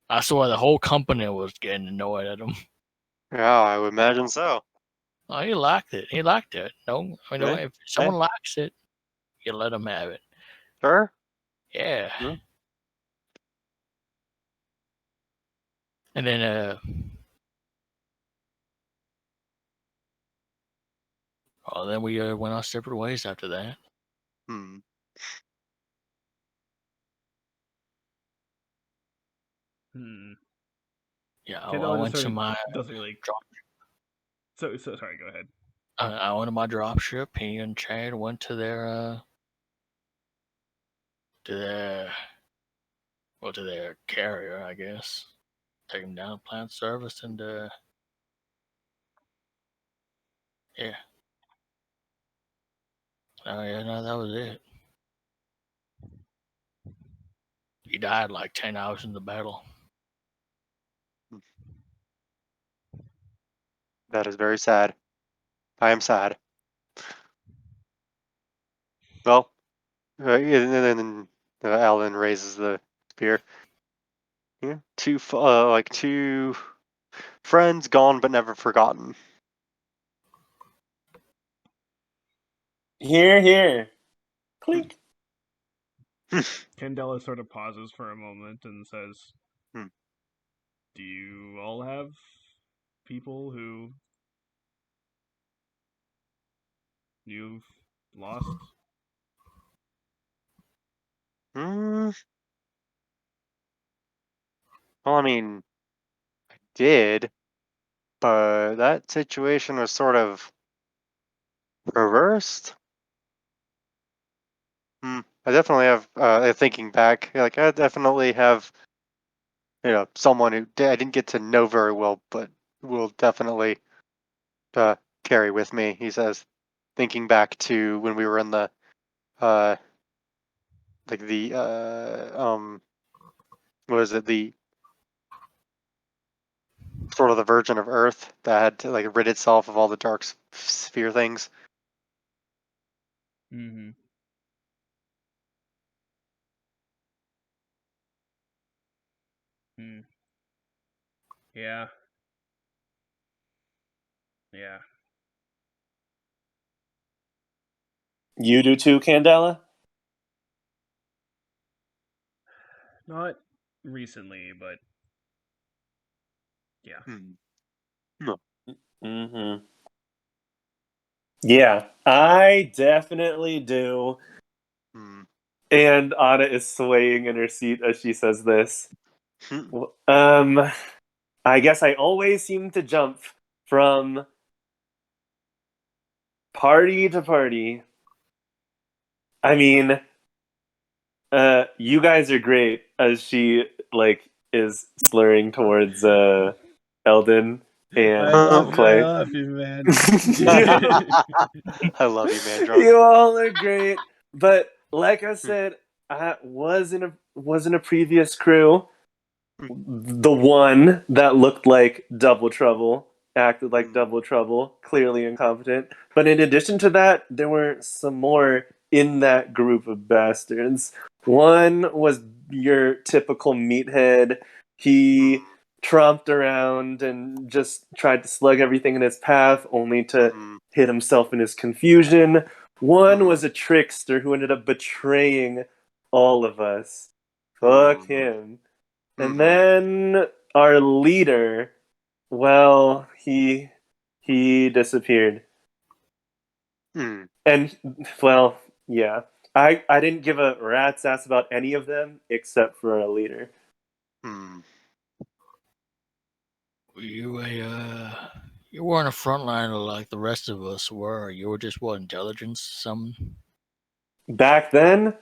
I saw the whole company was getting annoyed at him. Yeah, I would imagine so. Oh, he liked it. He liked it. No, I know Hey, if someone likes it, you let them have it. sure. Yeah. Yeah. And then then we went our separate ways after that. Hmm. Hmm. Yeah, I Kendall just went sort to of my doesn't really. drop. So sorry. Go ahead. I went to my drop ship. He and Chad went to their to their carrier, I guess. Take him down to plant service and yeah. Oh yeah, no, that was it. He died like 10 hours in the battle. That is very sad. I am sad. Well, and then Alan raises the spear. Yeah, two friends gone but never forgotten. Here, here. Clink. Candela sort of pauses for a moment and says, Hmm. "Do you all have people who you've lost?" Hmm. Well, I mean, I did, but that situation was sort of reversed. I definitely have, thinking back, like I definitely have, someone who I didn't get to know very well, but will definitely carry with me. He says, thinking back to when we were in the, uh, like the, what is it, the sort of the Virgin of Earth that had to like rid itself of all the dark sphere things. Mm-hmm. Hmm. Yeah. Yeah. You do too, Candela? Not recently, but yeah. Mm-hmm. Yeah, I definitely do. Hmm. And Anna is swaying in her seat as she says this. Hmm. I guess I always seem to jump from party to party. I mean, you guys are great as she like is slurring towards Eldon I and love Clay. you, man. I love you, man. Drunk. You all are great, but like I said, I was in a previous crew. The one that looked like Double Trouble, acted like Double Trouble, clearly incompetent. But in addition to that, there were some more in that group of bastards. One was your typical meathead. He tromped around and just tried to slug everything in his path, only to hit himself in his confusion. One was a trickster who ended up betraying all of us. Fuck him. And then our leader, well, he disappeared. Hmm. And well, yeah. I didn't give a rat's ass about any of them except for our leader. Hmm. You weren't a frontliner like the rest of us were. You were just what, intelligence? Some. Back then,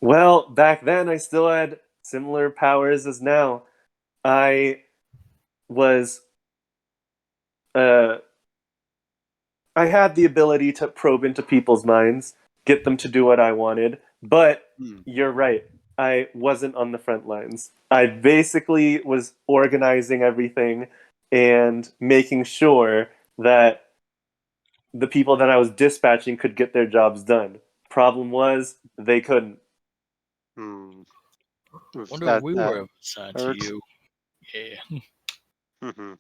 well, back then I still had similar powers as now. I was uh I had the ability to probe into people's minds, get them to do what I wanted, but Hmm. you're right. I wasn't on the front lines. I basically was organizing everything and making sure that the people that I was dispatching could get their jobs done. Problem was, they couldn't. Hmm. Oof, Wonder if that we that were assigned to hurts. you. Yeah. Hmm.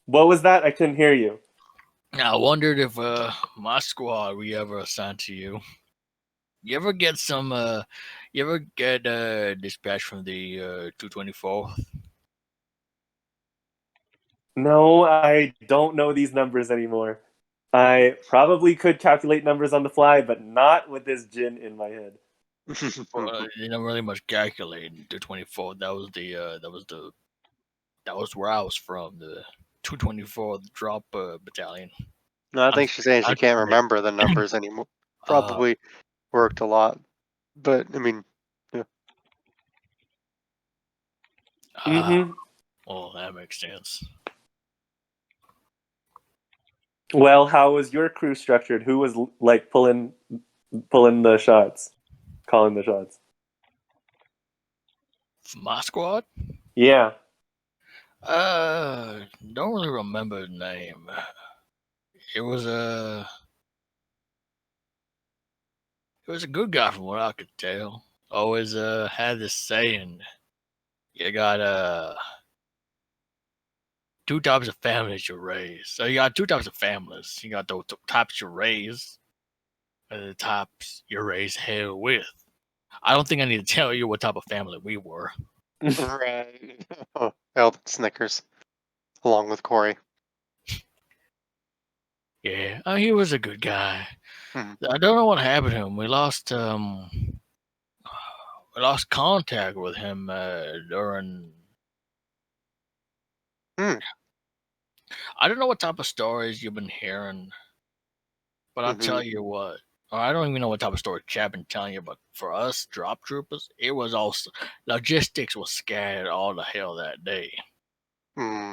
What was that? I couldn't hear you. I wondered if my squad we ever assigned to you. You ever get some you ever get dispatch from the 224? No, I don't know these numbers anymore. I probably could calculate numbers on the fly, but not with this gin in my head. Well, you never really much calculating 224. That was where I was from, the 224 drop battalion. No, I I'm think she's saying she I'm can't from remember the numbers anymore. uh Probably worked a lot, but I mean, yeah. uh Mm-hmm. well, that makes sense. Well, how was your crew structured? Who was like pulling the shots, calling the shots? For my squad, Yeah. don't really remember the name. It was a it was a good guy from what I could tell. Always had this saying, you got two types of families you raise. So you got two types of families. You got the types you raise and the types you raise hell with. I don't think I need to tell you what type of family we were. Right. Elton Snickers, along with Corey. Yeah, he was a good guy. Hmm. I don't know what happened to him. We lost contact with him during. Hmm. I don't know what type of stories you've been hearing, but I'll Hmm. tell you what. Or I don't even know what type of story Chad been telling you, but for us drop troopers, it was also logistics was scattered all the hell that day. Hmm.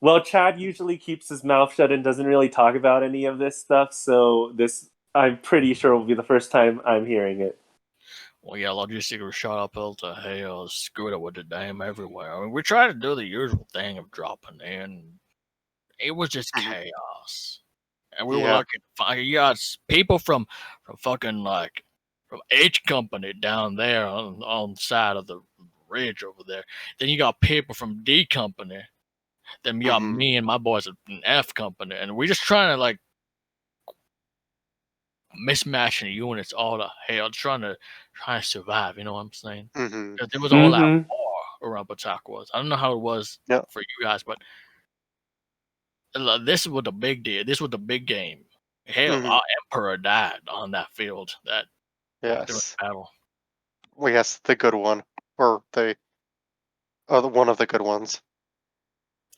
Well, Chad usually keeps his mouth shut and doesn't really talk about any of this stuff, so this I'm pretty sure will be the first time I'm hearing it. Well, yeah, logistics was shot up all to hell, screwed up with the dam everywhere. I mean, we tried to do the usual thing of dropping in. It was just Hmm. chaos. And we were Yeah. lucky to find you got people from fucking like from H Company down there on the side of the ridge over there. Then you got people from D Company. Then you got Hmm. me and my boys in F Company, and we just trying to like mismatching units all the hell, trying to survive. You know what I'm saying? Hmm. 'Cause it was all out Mm-hmm. war around Pawtucket. I don't know how it was Yeah. for you guys, but this was the big deal. This was the big game. Hell, Hmm. our emperor died on that field that during Yes. the battle. Well, yes, the good one, or the other one of the good ones.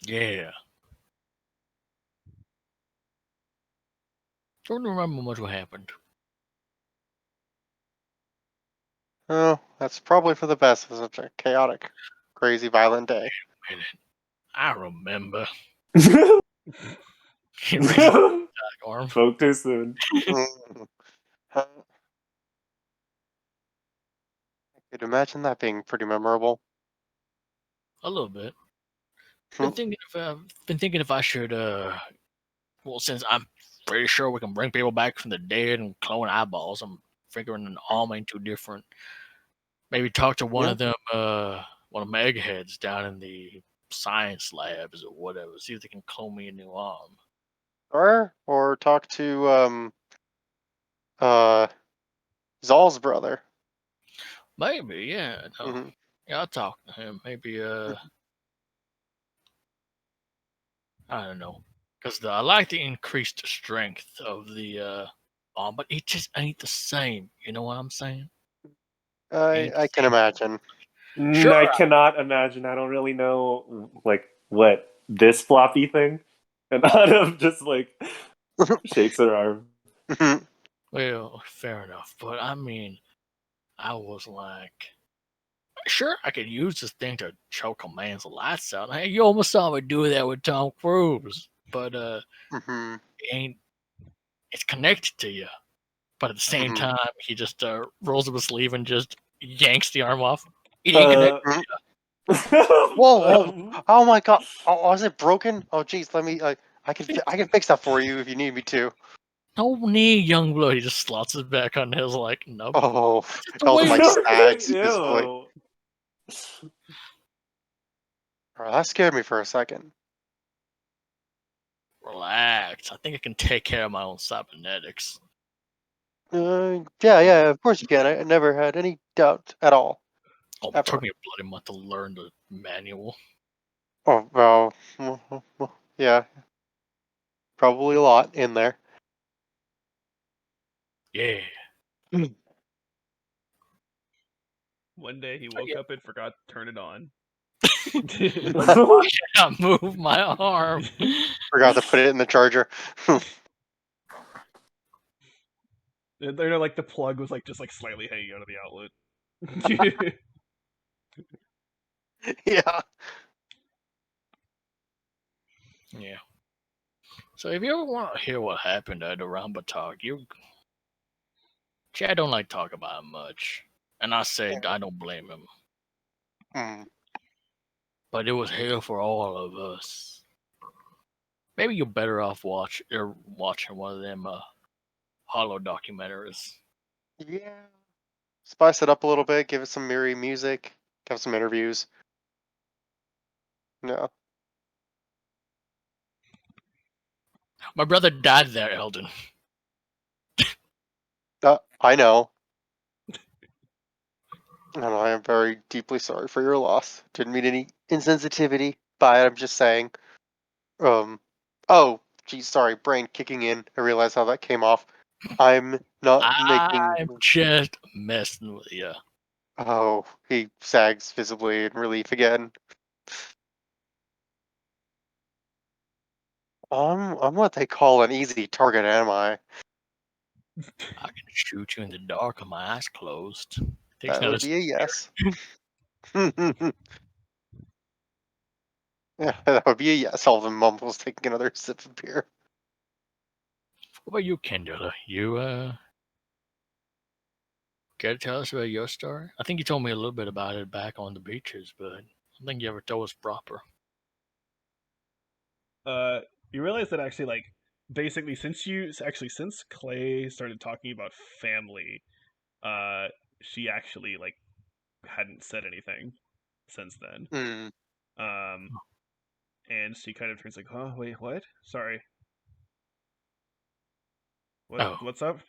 Yeah. Don't remember much what happened. Oh, that's probably for the best. It was such a chaotic, crazy, violent day. Man, I remember. Get ready to attack arm. Spoke too soon. Mhm. I could imagine that being pretty memorable. A little bit. Hmm. Been thinking if I should well, since I'm pretty sure we can bring people back from the dead and clone eyeballs, I'm figuring an arm ain't too different. Maybe talk to Yeah. one of my eggheads down in the science labs or whatever. See if they can clone me a new arm. Or talk to Zol's brother. Maybe, yeah. No. Hmm. Yeah, I'll talk to him. Maybe, I don't know. Because I like the increased strength of the arm, but it just ain't the same. You know what I'm saying? Ain't the I can same. imagine. Sure. I cannot imagine. I don't really know, like, what this floppy thing, and Autumn just like shakes her arm. Well, fair enough. But I mean, I was like, sure, I could use this thing to choke a man's lights out. Hey, you almost saw me do that with Tom Cruise. But Hmm. it ain't. It's connected to you. But at the same Hmm. time, he just rolls up his sleeve and just yanks the arm off. It ain't connected. Whoa, whoa! Um, Oh my god! Oh, is it broken? Oh, geez, let me. I can fix that for you if you need me to. No need, young blood. He just slots it back on his like, nope. Oh, That's just the Elden way like it is. sags visibly. Ew. Oh, that scared me for a second. Relax. I think I can take care of my own cybernetics. Yeah, of course you can. I never had any doubt at all. Oh, it Ever. took me a bloody month to learn the manual. Oh, well, yeah, probably a lot in there. Yeah. One day he So, woke yeah. up and forgot to turn it on. Why can't I move my arm? Forgot to put it in the charger. They're like the plug was like just like slightly hanging out of the outlet. Yeah. Yeah. So if you ever want to hear what happened at the Ramba talk, Chad don't like talk about it much. And I said I don't blame him. Hmm. But it was hell for all of us. Maybe you're better off watching one of them hollow documentaries. Yeah. Spice it up a little bit. Give it some mirror music. Have some interviews. No. My brother died there, Eldon. I know. And I am very deeply sorry for your loss. Didn't mean any insensitivity by it. I'm just saying. Um. Oh, geez, sorry. Brain kicking in. I realize how that came off. I'm not making. I'm just messing with you. Oh, he sags visibly in relief again. I'm what they call an easy target, am I? I can shoot you in the dark with my eyes closed. Takes That another would be a yes. Yeah, that would be a yes. Alvin mumbles, taking another sip of beer. What about you, Kendra? You care to tell us about your story? I think you told me a little bit about it back on the beaches, but I don't think you ever told us proper. You realize that actually, like, basically, since Clay started talking about family, uh, she actually like hadn't said anything since then. Hmm. Um, and she kind of turns like, "Huh? Wait, what? Sorry. Oh, What's up?"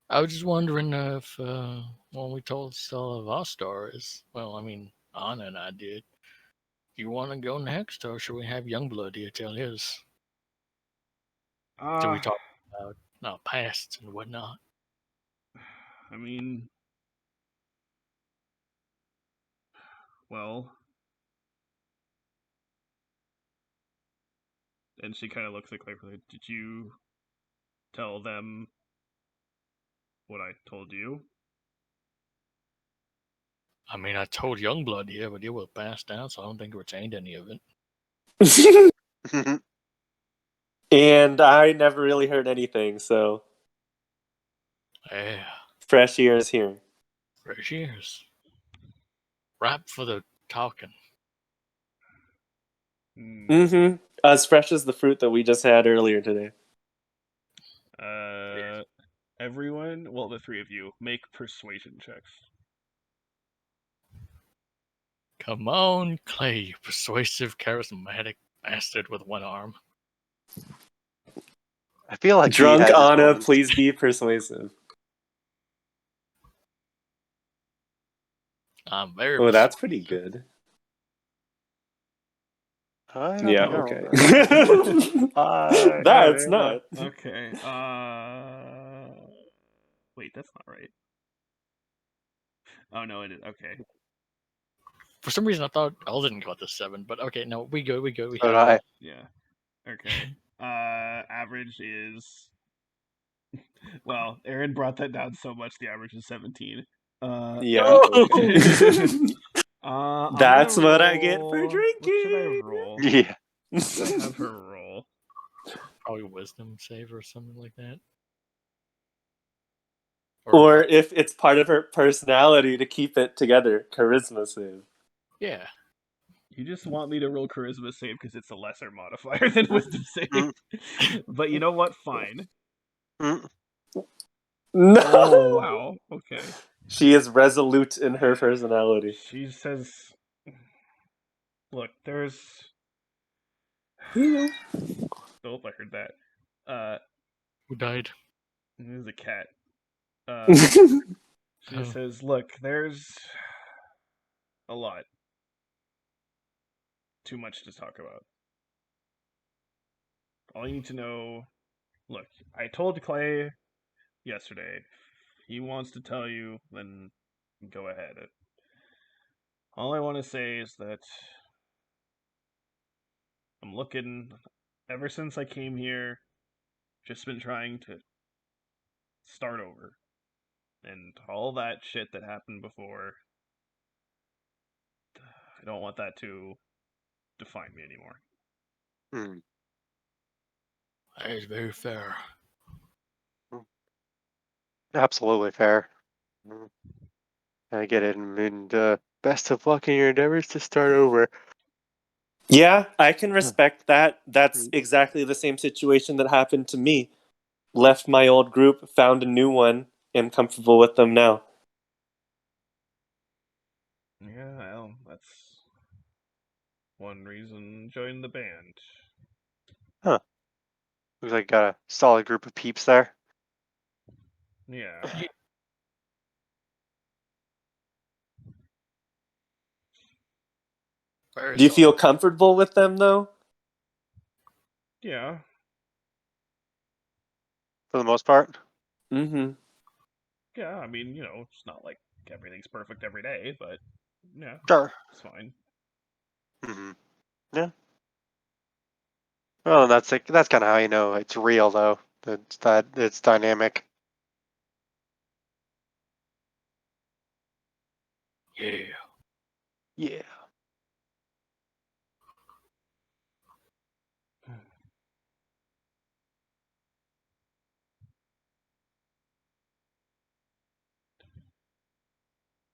I was just wondering if when we told all of our stories, well, I mean, Anna and I did. You want to go next, or should we have Youngblood here tell his? Do we Uh, talk about our pasts and whatnot? I mean, well, and she kind of looks at Clay. Did you tell them what I told you? I mean, I told Youngblood here, but it was passed down, so I don't think it retained any of it. And I never really heard anything, so Yeah, fresh ears here. fresh ears. Ripe for the talking. Hmm. Mm-hmm. As fresh as the fruit that we just had earlier today. Uh, everyone, well, the three of you, make persuasion checks. Come on, Clay, you persuasive, charismatic bastard with one arm. I feel like he Drunk has his Anna, moments. please be persuasive. I'm very. Oh, that's pretty good. I don't Yeah, think I okay. rolled That's not. Okay. Wait, that's not right. Oh no, it is. Okay. For some reason, I thought Eldon got the 7, but okay, no, we good. We So did have I. Yeah. Okay. Average is. Well, Aaron brought that down so much. The average is 17. Yeah, okay. I'm That's gonna what I get for roll. What should I drinking. roll? Yeah. Should I have her roll? probably wisdom save or something like that. Or if it's part of her personality to keep it together, charisma save. yeah, You just want me to roll charisma save because it's a lesser modifier than wisdom save. Mm. But you know what? Fine. Mm. No. Oh wow. Okay. She is resolute in her personality. She says, "Look, there's." Yeah. Oh, I heard that. who died? There's a cat. She just Oh. says, "Look, there's a lot. Too much to talk about. All you need to know. Look, I told Clay yesterday. If he wants to tell you, then go ahead. All I want to say is that I'm looking. Ever since I came here, just been trying to start over, and all that shit that happened before. I don't want that to define me anymore." Mm. That is very fair. Absolutely fair. Mm. I get it, and best of luck in your endeavors to start over. Yeah, I can respect that. That's Mm. exactly the same situation that happened to me. Left my old group, found a new one, am comfortable with them now. Yeah, well, that's one reason join the band. Huh. Looks like got a solid group of peeps there. Yeah. Very Do you feel solid. comfortable with them though? Yeah. For the most part. Mm-hmm. Yeah, I mean, it's not like everything's perfect every day, but yeah, Sure. it's fine. Hmm. Yeah. Well, that's kind of how you know it's real, though. That it's dynamic. Yeah. Yeah.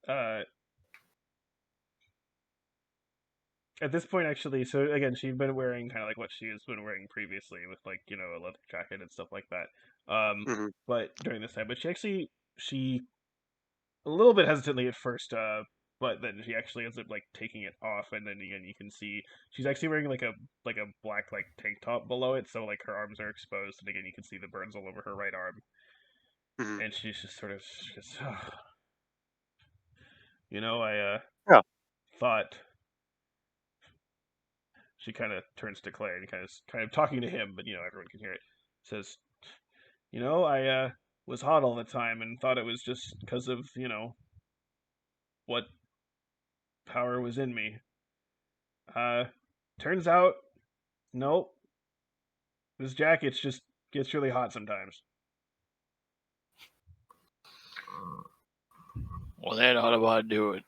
Uh, at this point, actually, so again, she'd been wearing kind of like what she has been wearing previously, with like a leather jacket and stuff like that. Hmm. But during this time, but she a little bit hesitantly at first, but then she actually ends up like taking it off, and then again you can see she's actually wearing like a black like tank top below it, so like her arms are exposed, and again you can see the burns all over her right arm, Hmm. and she's just sort of just, I Yeah. thought. She kind of turns to Clay and kind of talking to him, but everyone can hear it. Says, I was hot all the time and thought it was just because of what power was in me. Uh, turns out, nope. This jacket just gets really hot sometimes. Well, that ought about do it.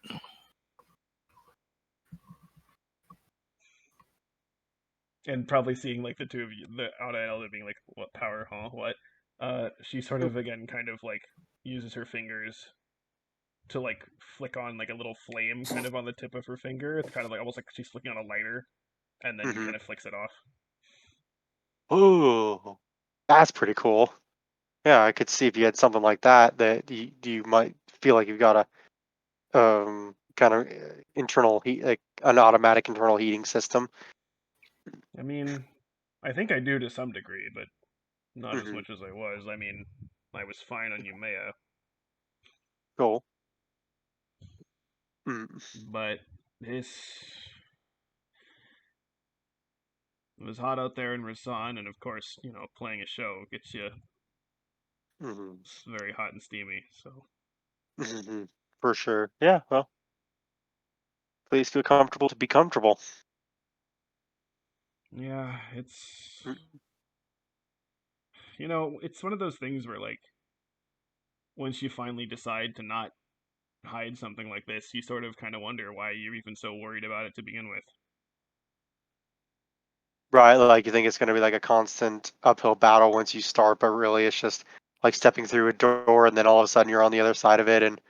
And probably seeing like the two of you, the Ada and Elda being like, "What power, huh? What?" She sort of again kind of like uses her fingers to like flick on like a little flame kind of on the tip of her finger. It's kind of like almost like she's flicking on a lighter, and then Hmm. kind of flicks it off. Ooh, that's pretty cool. Yeah, I could see if you had something like that you might feel like you've got a kind of internal heat, like an automatic internal heating system. I mean, I think I do to some degree, but Not as Mhm. much as I was. I mean, I was fine on Umea, Cool. Mm. but this it was hot out there in Rasan, and of course, playing a show gets you Mhm. very hot and steamy. So Mhm. For sure. Yeah. Well, please feel comfortable to be comfortable. yeah, it's Mm. it's one of those things where like once you finally decide to not hide something like this, you sort of kind of wonder why you're even so worried about it to begin with. Right. Like you think it's going to be like a constant uphill battle once you start, but really it's just like stepping through a door, and then all of a sudden you're on the other side of it, and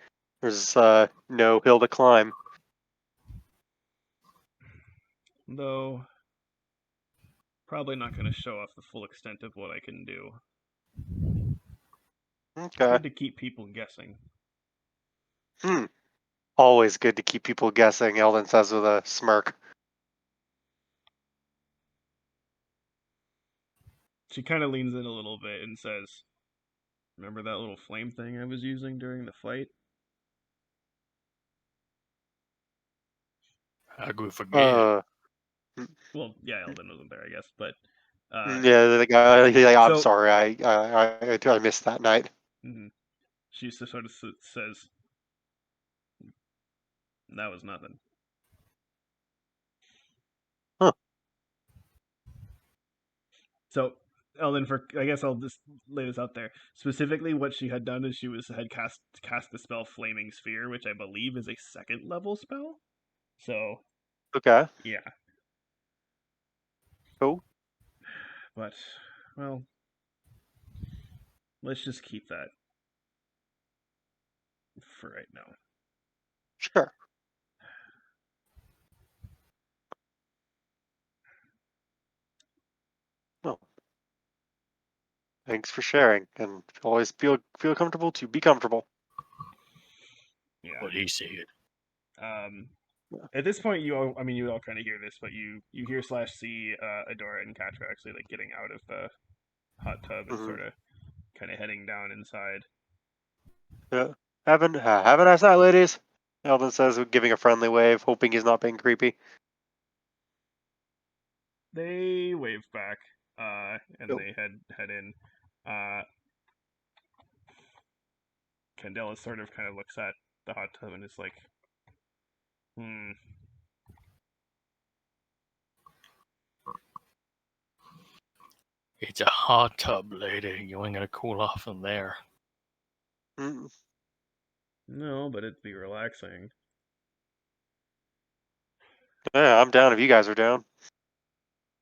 there's no hill to climb. Though probably not going to show off the full extent of what I can do. It's Okay. good to keep people guessing. Hmm. Always good to keep people guessing, Eldon says with a smirk. She kind of leans in a little bit and says, "Remember that little flame thing I was using during the fight?" How could we forget? Uh, Well, yeah, Eldon wasn't there, I guess, but yeah, the guy, he's like, I'm so sorry, I missed that night. mhm. She sort of says, "That was nothing." Huh. So Eldon, I guess I'll just lay this out there. Specifically, what she had done is had cast the spell Flaming Sphere, which I believe is a second level spell. So Okay, yeah, cool. but well, let's just keep that for right now. Sure. Well, thanks for sharing, and always feel comfortable to be comfortable. Yeah. What he said. At this point, you all kind of hear this, but you hear slash see Adora and Katra actually like getting out of the hot tub and Hmm. sort of kind of heading down inside. Yeah. Have a nice night, ladies. Eldon says, giving a friendly wave, hoping he's not being creepy. They wave back, and Cool. they head in. Uh, Candela sort of kind of looks at the hot tub and is like, "Hmm, It's a hot tub, lady. You ain't gonna cool off in there. Mm. no, but it'd be relaxing." Yeah, I'm down if you guys are down.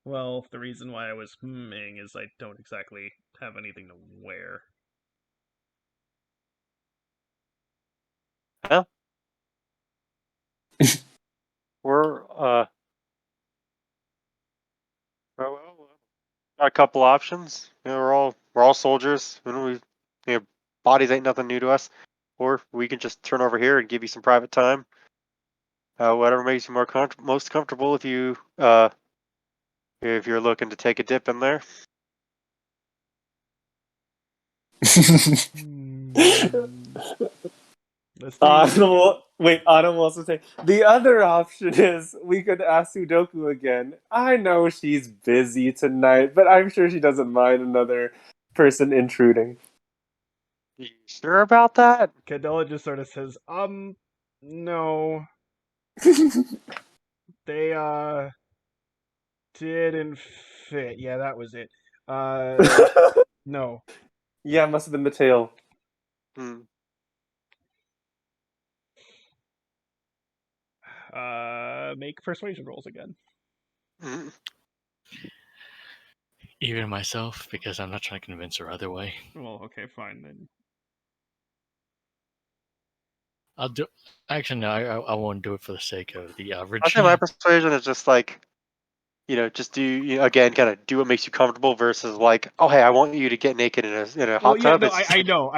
Well, the reason why I was hmming is I don't exactly have anything to wear. Yeah, we're well, got a couple options. We're all soldiers. You know, bodies ain't nothing new to us. Or we can just turn over here and give you some private time. Whatever makes you most comfortable. If you're looking to take a dip in there. Hmm. Let's see. Autumn will also say the other option is we could ask Sudoku again. I know she's busy tonight, but I'm sure she doesn't mind another person intruding. You sure about that? Candela just sort of says, no, they didn't fit. Yeah, that was it. No. Yeah, must have been Mateo. Hmm. Make persuasion rolls again. Mm. Even myself, because I'm not trying to convince her other way. Well, okay, fine then. I'll do. Actually, no. I won't do it for the sake of the I average. say my persuasion is just like, just do again, kind of do what makes you comfortable versus like, oh hey, I want you to get naked in a Well, hot yeah, tub. no, It's I, just I like, know.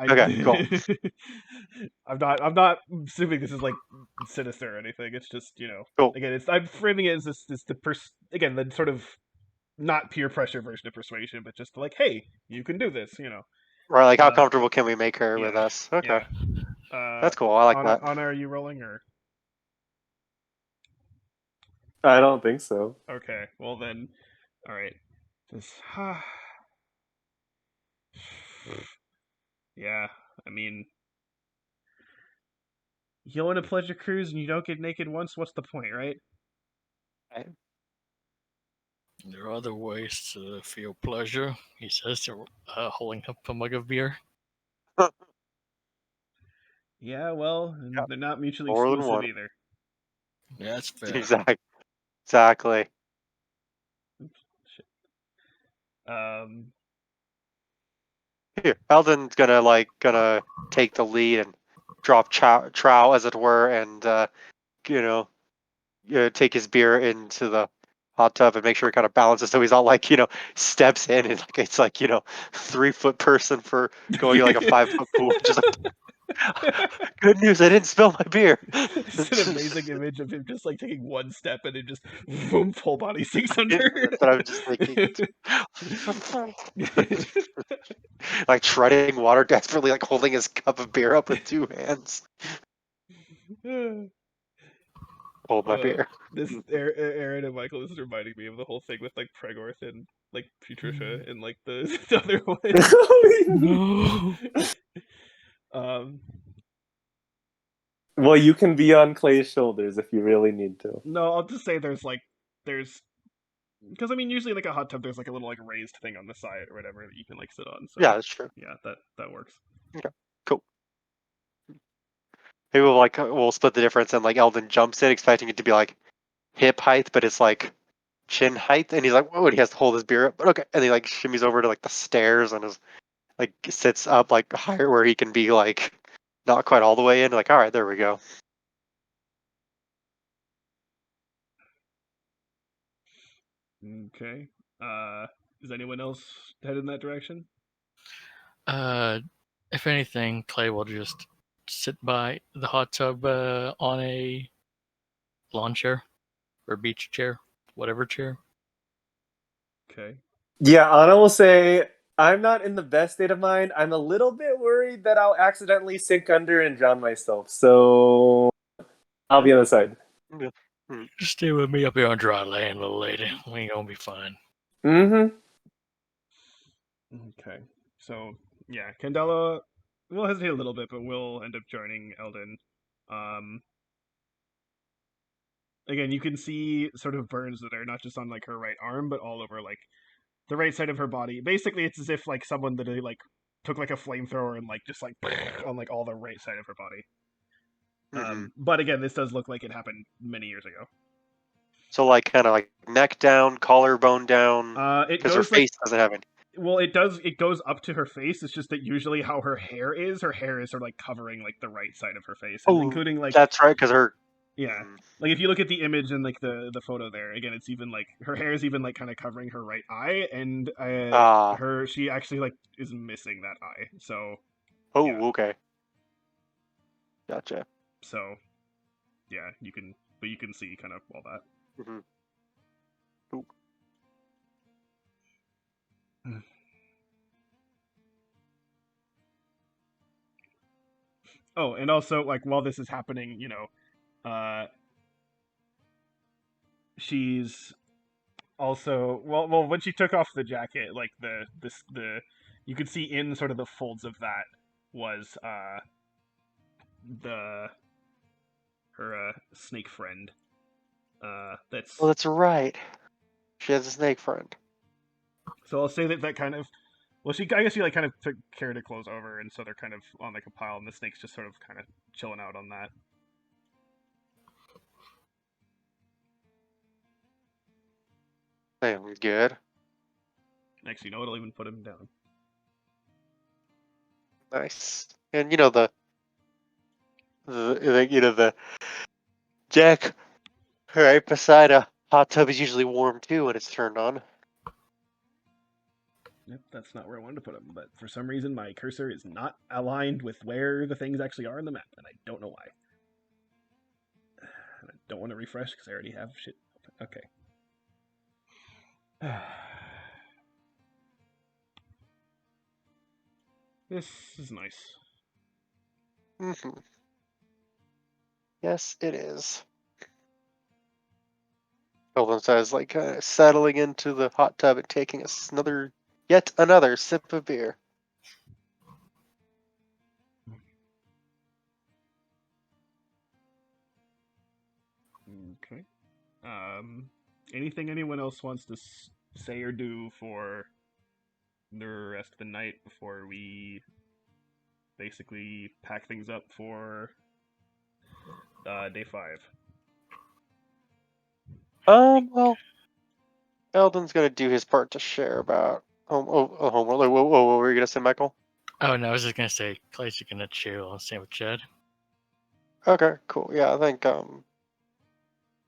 okay, cool. I'm not assuming this is like sinister or anything. It's just, Cool. again, I'm framing it as this the again, the sort of not peer pressure version of persuasion, but just like, hey, you can do this, Right, like how Uh, comfortable can we make her with yeah, us? Okay, yeah. that's cool. I like that. Anna, are you rolling or? I don't think so. Okay, well then, all right. Just, yeah, I mean, you go on a pleasure cruise and you don't get naked once. What's the point, right? Right. There are other ways to feel pleasure, he says, holding up a mug of beer. Yeah, well, Yeah, and they're not mutually more than exclusive one. either. Yeah, that's fair. Exactly. Shit. Um, Here, Eldon's gonna take the lead and drop trow as it were, and you know, take his beer into the hot tub and make sure it kind of balances so he's not like steps in and like it's like 3 foot person for going in like a 5 foot pool. Just like, good news, I didn't spill my beer. just an amazing image of him just like taking one step and it just boom, full body sinks Yeah, under. that's what I was just thinking. Like treading water desperately, like holding his cup of beer up with 2 hands. Hold my beer. This Aaron and Michael, this is reminding me of the whole thing with like Pregorth and like Patricia and like the, the other one. No. um, Well, you can be on Clay's shoulders if you really need to. no, I'll just say there's because I mean usually like a hot tub there's like a little like raised thing on the side or whatever that you can like sit on. So Yeah, that's true. yeah, that works. Okay, cool. Maybe we'll split the difference and like Eldon jumps in expecting it to be like hip height, but it's like chin height, and he's like, whoa, and he has to hold his beer up. But okay, and he like shimmies over to like the stairs and is like sits up like higher where he can be like not quite all the way in. Like, all right, there we go. Okay. Is anyone else headed in that direction? If anything, Clay will just sit by the hot tub on a lawn chair or beach chair, whatever chair. Okay. Yeah, Anna will say, I'm not in the best state of mind. I'm a little bit worried that I'll accidentally sink under and drown myself. So I'll be on the side. Just stay with me up here on dry land, little lady. We ain't gonna be fine. Mm-hmm. Okay. So yeah, Candela will hesitate a little bit, but will end up joining Eldon. Um, again, you can see sort of burns that are not just on like her right arm, but all over like the right side of her body. Basically, it's as if like someone literally like took like a flamethrower and like just like on like all the right side of her body. But again, this does look like it happened many years ago. So like kind of like neck down, collarbone down, It because her goes like face doesn't have any. well, it does. It goes up to her face. It's just that usually how her hair is sort of like covering like the right side of her face, and Oh, including like that's right, because her. yeah, like if you look at the image and like the photo there again, it's even like her hair is even like kind of covering her right eye, and Ah. she actually like is missing that eye. So Oh, yeah. okay. Gotcha. So yeah, you can see kind of all that. Mm-hmm. Oh, and also like while this is happening, she's also well when she took off the jacket, like the you could see in sort of the folds of that was the her snake friend. That's Oh, that's right. She has a snake friend. so I'll say that kind of well I guess she like kind of took care to close over, and so they're kind of on like a pile, and the snake's just sort of kind of chilling out on that. Sounds good. Next, you know, it'll even put him down. Nice. And the Jack right beside a hot tub is usually warm too when it's turned on. Yep, that's not where I wanted to put him, but for some reason my cursor is not aligned with where the things actually are in the map, and I don't know why. And I don't want to refresh because I already have shit. Okay. This is nice. Mm-hmm. Yes, it is. Eldon says, like, settling into the hot tub and taking yet another sip of beer. Okay. Anything anyone else wants to say or do for the rest of the night before we basically pack things up for day 5? Well, Eldon's gonna do his part to share about homeworld. What were you gonna say, Michael? Oh no, I was just gonna say, Clay's gonna chill and stay with Jed. Okay, cool. Yeah, I think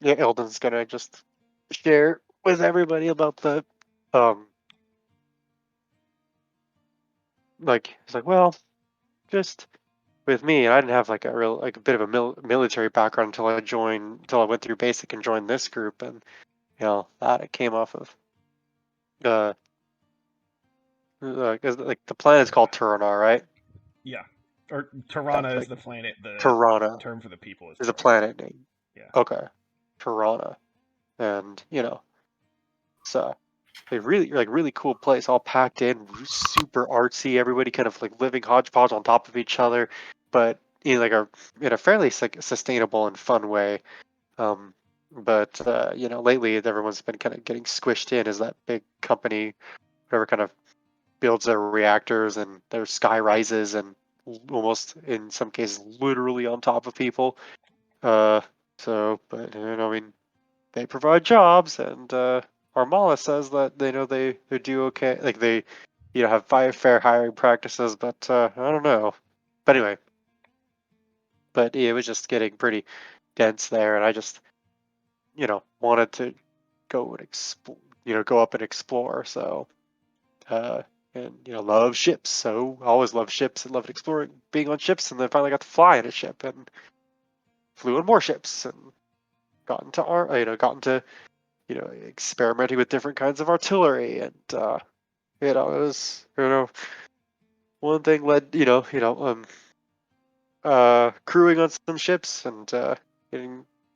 yeah, Eldon's gonna just share with everybody about the um like he's like, well, just with me, I didn't have like a bit of a military background until I went through basic and joined this group, and that it came off of uh 'cause, like the planet is called Turanar, right? Yeah. Or Yeah, Tirana is like the planet. The Tirana term for the people is is a Tirana. planet name. Yeah. Okay, Tirana, and it's a really cool place, all packed in, super artsy. Everybody kind of like living hodgepodge on top of each other, but in a fairly sustainable and fun way. But lately everyone's been kind of getting squished in as that big company, whatever, kind of builds their reactors and their sky rises and almost in some cases literally on top of people. Uh, but I mean, they provide jobs, and Armala says that they do okay. Like they, have fair hiring practices, but I don't know. But anyway, it was just getting pretty dense there, and I just wanted to go and go up and explore. So and love ships, so I always loved ships and loved exploring, being on ships, and then finally got to fly in a ship and flew on more ships and got into experimenting with different kinds of artillery, and it was one thing led crewing on some ships and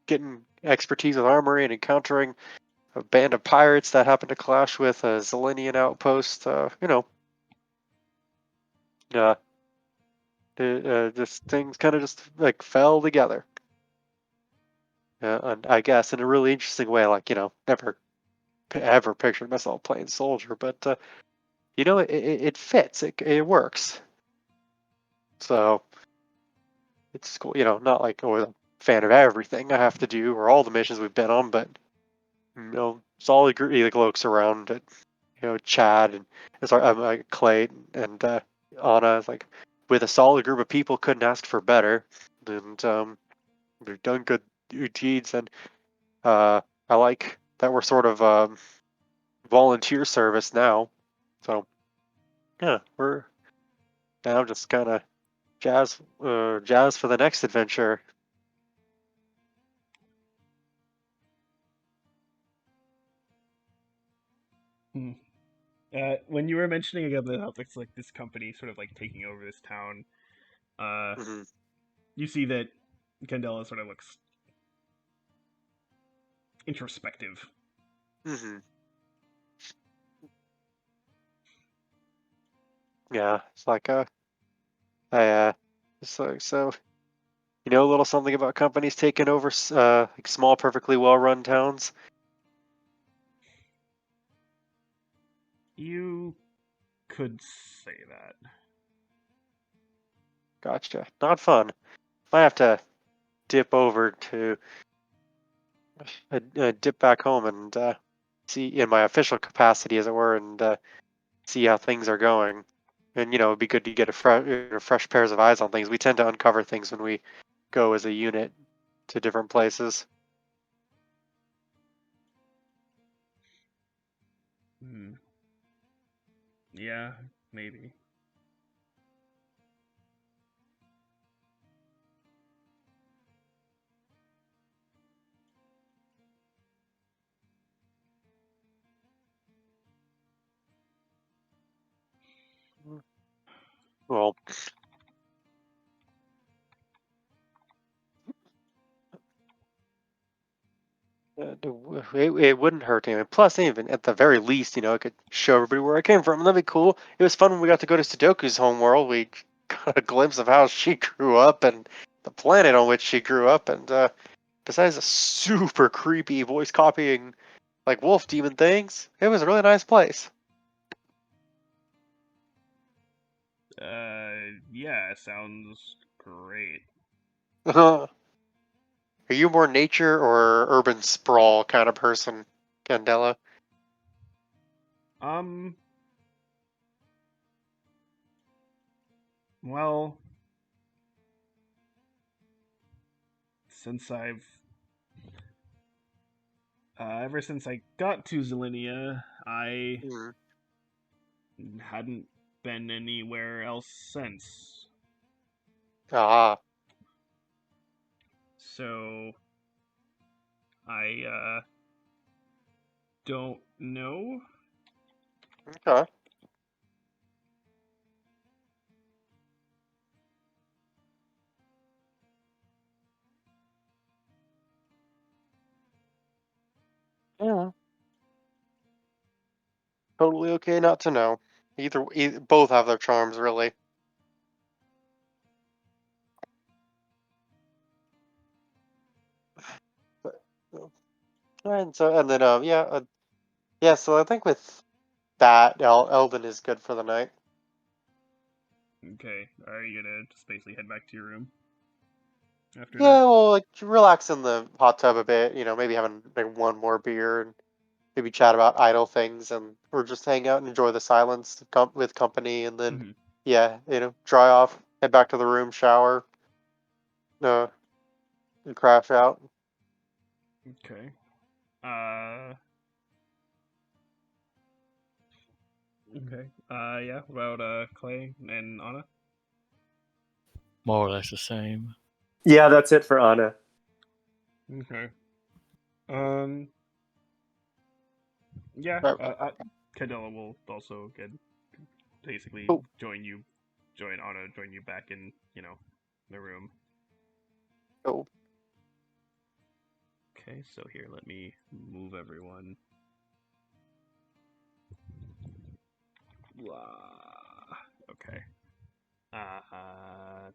getting expertise with armory and encountering a band of pirates that happened to clash with a Zelenian outpost. Uh, just things kind of just like fell together. And I guess in a really interesting way, like never ever pictured myself playing soldier, but it fits. It works. So it's cool. Not like always a fan of everything I have to do or all the missions we've been on, but solid group like looks around at Chad and sorry, Clay and Anna is like with a solid group of people, couldn't ask for better, and we've done good deeds, and I like that we're sort of volunteer service now, so yeah, we're now just kind of jazz for the next adventure. Hmm. When you were mentioning about it's like this company sort of like taking over this town, uh, Hmm. you see that Candela sort of looks introspective. Hmm. Yeah, it's like I it's like so. A little something about companies taking over like small, perfectly well-run towns. You could say that. Gotcha. Not fun. Might have to dip over to dip back home and see in my official capacity, as it were, and see how things are going. And it'd be good to get fresh pairs of eyes on things. We tend to uncover things when we go as a unit to different places. Hmm. Yeah, maybe. Well, it wouldn't hurt him. Plus, even at the very least, I could show everybody where I came from. And that'd be cool. It was fun when we got to go to Sudoku's homeworld. We got a glimpse of how she grew up and the planet on which she grew up. And besides the super creepy voice copying, like wolf demon things, it was a really nice place. Yeah, sounds great. Are you more nature or urban sprawl kind of person, Candela? Well, since ever since I got to Zelinia, I Mm. hadn't been anywhere else since. Ah, So, I don't know. okay. Yeah. Totally okay not to know. Either both have their charms, really. But, and then yeah. So I think with that, Eldon is good for the night. Okay, are you gonna just basically head back to your room after that? Yeah, well, like relax in the hot tub a bit. Maybe having like one more beer and maybe chat about idle things, and or just hang out and enjoy the silence with company, and then Mhm. yeah, dry off, head back to the room, shower, uh, and crash out. Okay. Uh. Okay. Yeah. What about Clay and Anna? More or less the same. Yeah, that's it for Anna. Okay. Um. Yeah. Right. Cadella will also get basically Oh, join Anna, join you back in the room. oh, Okay. So here, let me move everyone. Blah. Okay.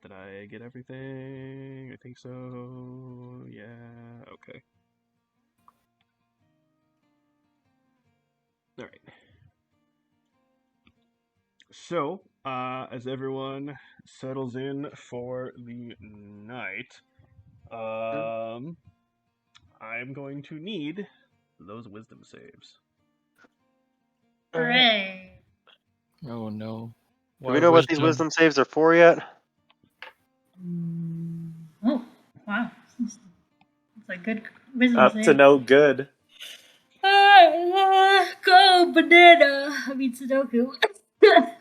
Did I get everything? I think so. Yeah. Okay. All right. So, as everyone settles in for the night, mm, I'm going to need those wisdom saves. Hooray! Oh no. do we Why know what these wisdom saves are for yet? Oh, wow. It's a good wisdom Up to save. no good. Go banana. I mean Sudoku.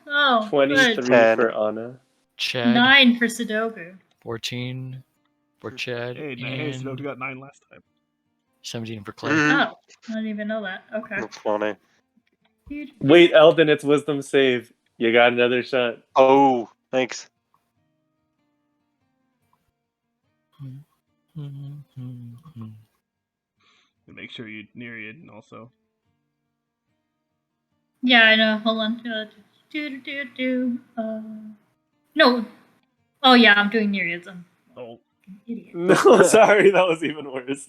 Oh, good. 23 10. for Anna. Chad, 9 for Sudoku. 14 for Chad, Hey, Sudoku and got 9 last time. 17 for Clay. Mm, Oh, I didn't even know that. Okay. that's funny. Wait, Eldon, it's wisdom save. You got another shot. Oh, thanks. Make sure you near it, and also. Yeah, I know. Hold on. No. Oh yeah, I'm doing Nereids. I'm Oh, an idiot. No, sorry, that was even worse.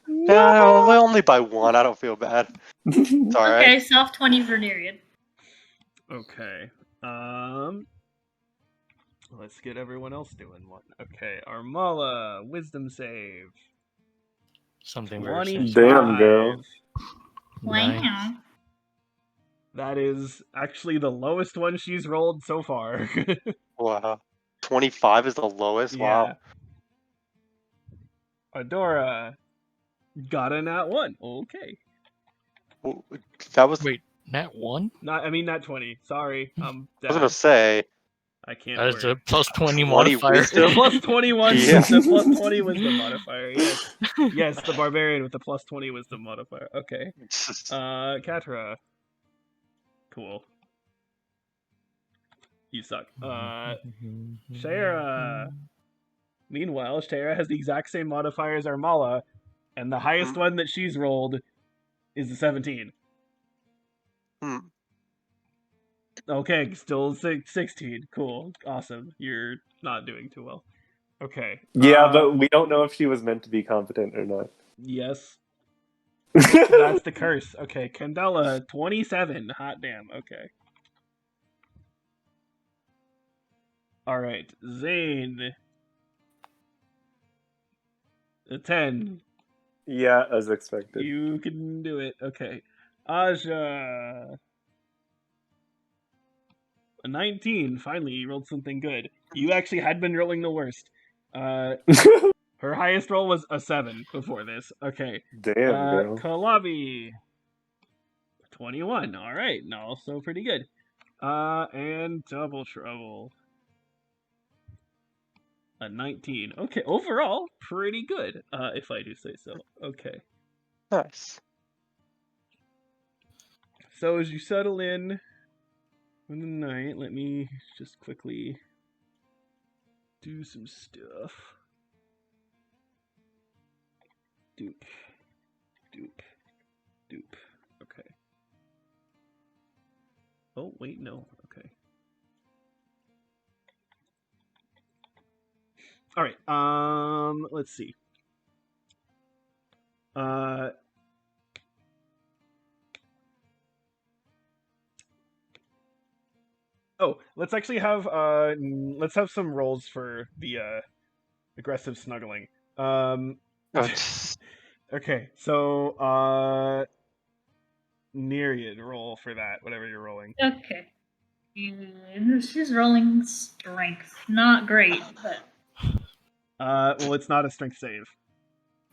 No, only by one. I don't feel bad. It's all right. Okay, soft 20 for Nereid. okay. Let's get everyone else doing one. Okay, Armala, wisdom save. Something very 25. sensible. Damn, girl. Nice. Wow. That is actually the lowest one she's rolled so far. Wow. 25 is the lowest? Yeah. Wow. Adora got a nat 1. Okay. W- That was. Wait, Nat 1? Not 20. Sorry. I was going to Dad. say. I can't That is a word. plus 20 20 modifier. wisdom? It's plus 21. Yeah. The plus 20 wisdom modifier. Yes. Yes, the barbarian with the plus 20 wisdom modifier. Okay. Katra. Cool. You suck. Shara. Meanwhile, Shara has the exact same modifier as Armala, and the highest one that she's rolled is a 17. Hmm. Okay, still 16. Cool. Awesome. You're not doing too well. Okay. Yeah, but we don't know if she was meant to be competent or not. Yes. That's the curse. Okay, Candela, 27. Hot damn. Okay. Alright. Zane. A 10. Yeah, as expected. You can do it. Okay. Aja. A 19. Finally, you rolled something good. You actually had been rolling the worst. Her highest roll was a 7 before this. Okay. Damn, girl. Kalabi. 21. Alright. Also pretty good. And Double Trouble. A 19. Okay, overall, pretty good, if I do say so. Okay. Nice. So as you settle in for the night, let me just quickly do some stuff. Doop. Doop. Doop. Okay. Oh, wait, no. Okay. Alright, let's see. Let's actually have let's have some rolls for the aggressive snuggling. Oh, tss. Okay, so Nereid roll for that, whatever you're rolling. Okay. She's rolling strength. Not great, but. Well, it's not a strength save.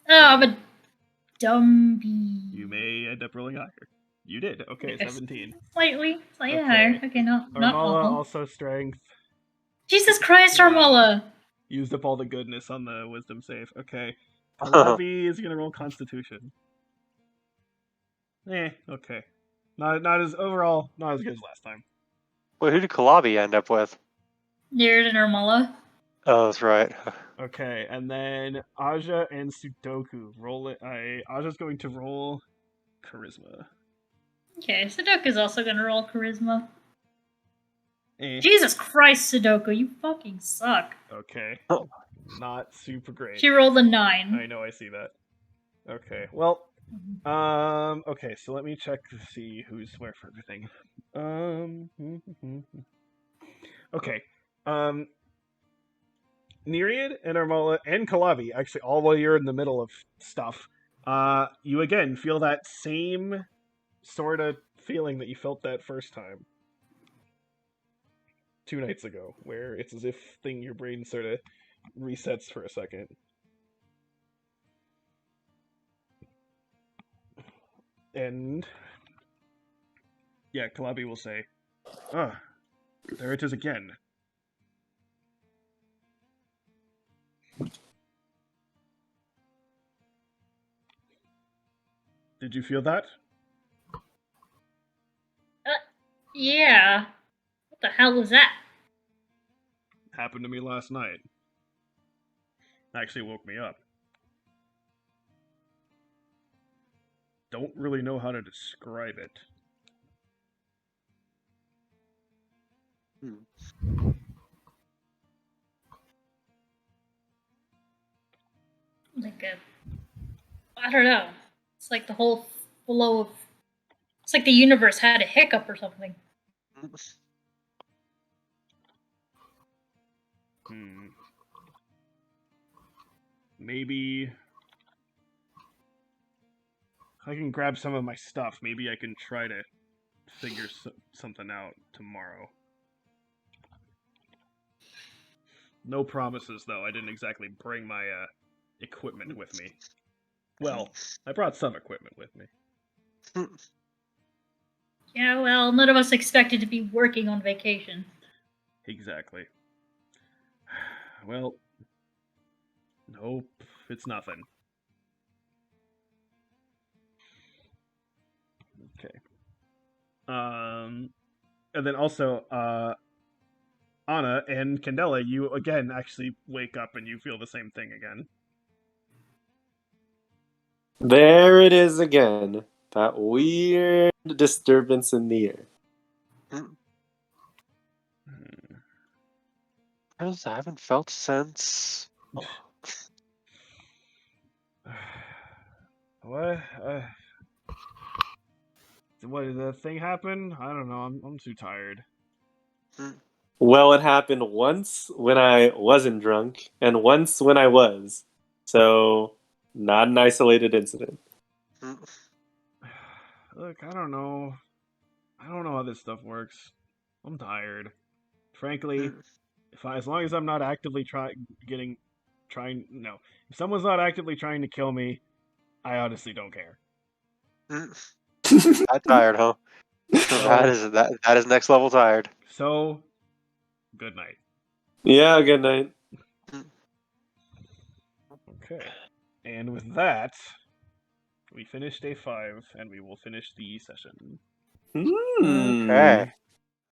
Oh, I'm a dumb bee. You may end up rolling higher. You did. Okay, Yes. 17. Slightly Okay. higher. Okay, not Armala awful. also strength. Jesus Christ, Wow. Armala! Used up all the goodness on the wisdom save. Okay. Kalabi is gonna roll Constitution. Okay. Not as overall, not as good as last time. Wait, who did Kalabi end up with? Neared and Armala. Oh, that's right. Okay, and then Aja and Sudoku roll it. Aja's going to roll Charisma. Okay, Sudoku's also gonna roll Charisma. Eh. Jesus Christ, Sudoku, you fucking suck. Okay. Not super great. She rolled a 9. I know, I see that. Okay, well, okay, so let me check to see who's where for everything. Okay, Nereid and Armala and Kalabi, actually, all while you're in the middle of stuff, you again feel that same sort of feeling that you felt that first time. 2 nights ago, where it's as if your brain sort of resets for a second. And yeah, Kalabi will say, "Ah, there it is again." Did you feel that? Yeah. What the hell was that? Happened to me last night. Actually woke me up. Don't really know how to describe it. Like I don't know. It's like the whole flow of. It's like the universe had a hiccup or something. Maybe I can grab some of my stuff. Maybe I can try to figure something out tomorrow. No promises, though. I didn't exactly bring my equipment with me. Well, I brought some equipment with me. Yeah, well, none of us expected to be working on vacation. Exactly. Well, nope, it's nothing. Okay. And then also, Anna and Candela, you again actually wake up and you feel the same thing again. There it is again. That weird disturbance in the air. I haven't felt since. What? What did the thing happen? I don't know. I'm too tired. Well, it happened once when I wasn't drunk, and once when I was. So, not an isolated incident. Look, I don't know. I don't know how this stuff works. I'm tired. Frankly, as long as I'm not actively if someone's not actively trying to kill me, I honestly don't care. That tired, huh? So, That is next level tired. so good night. Yeah, good night. Okay. And with that, we finish day 5, and we will finish the session. Hmm. Okay.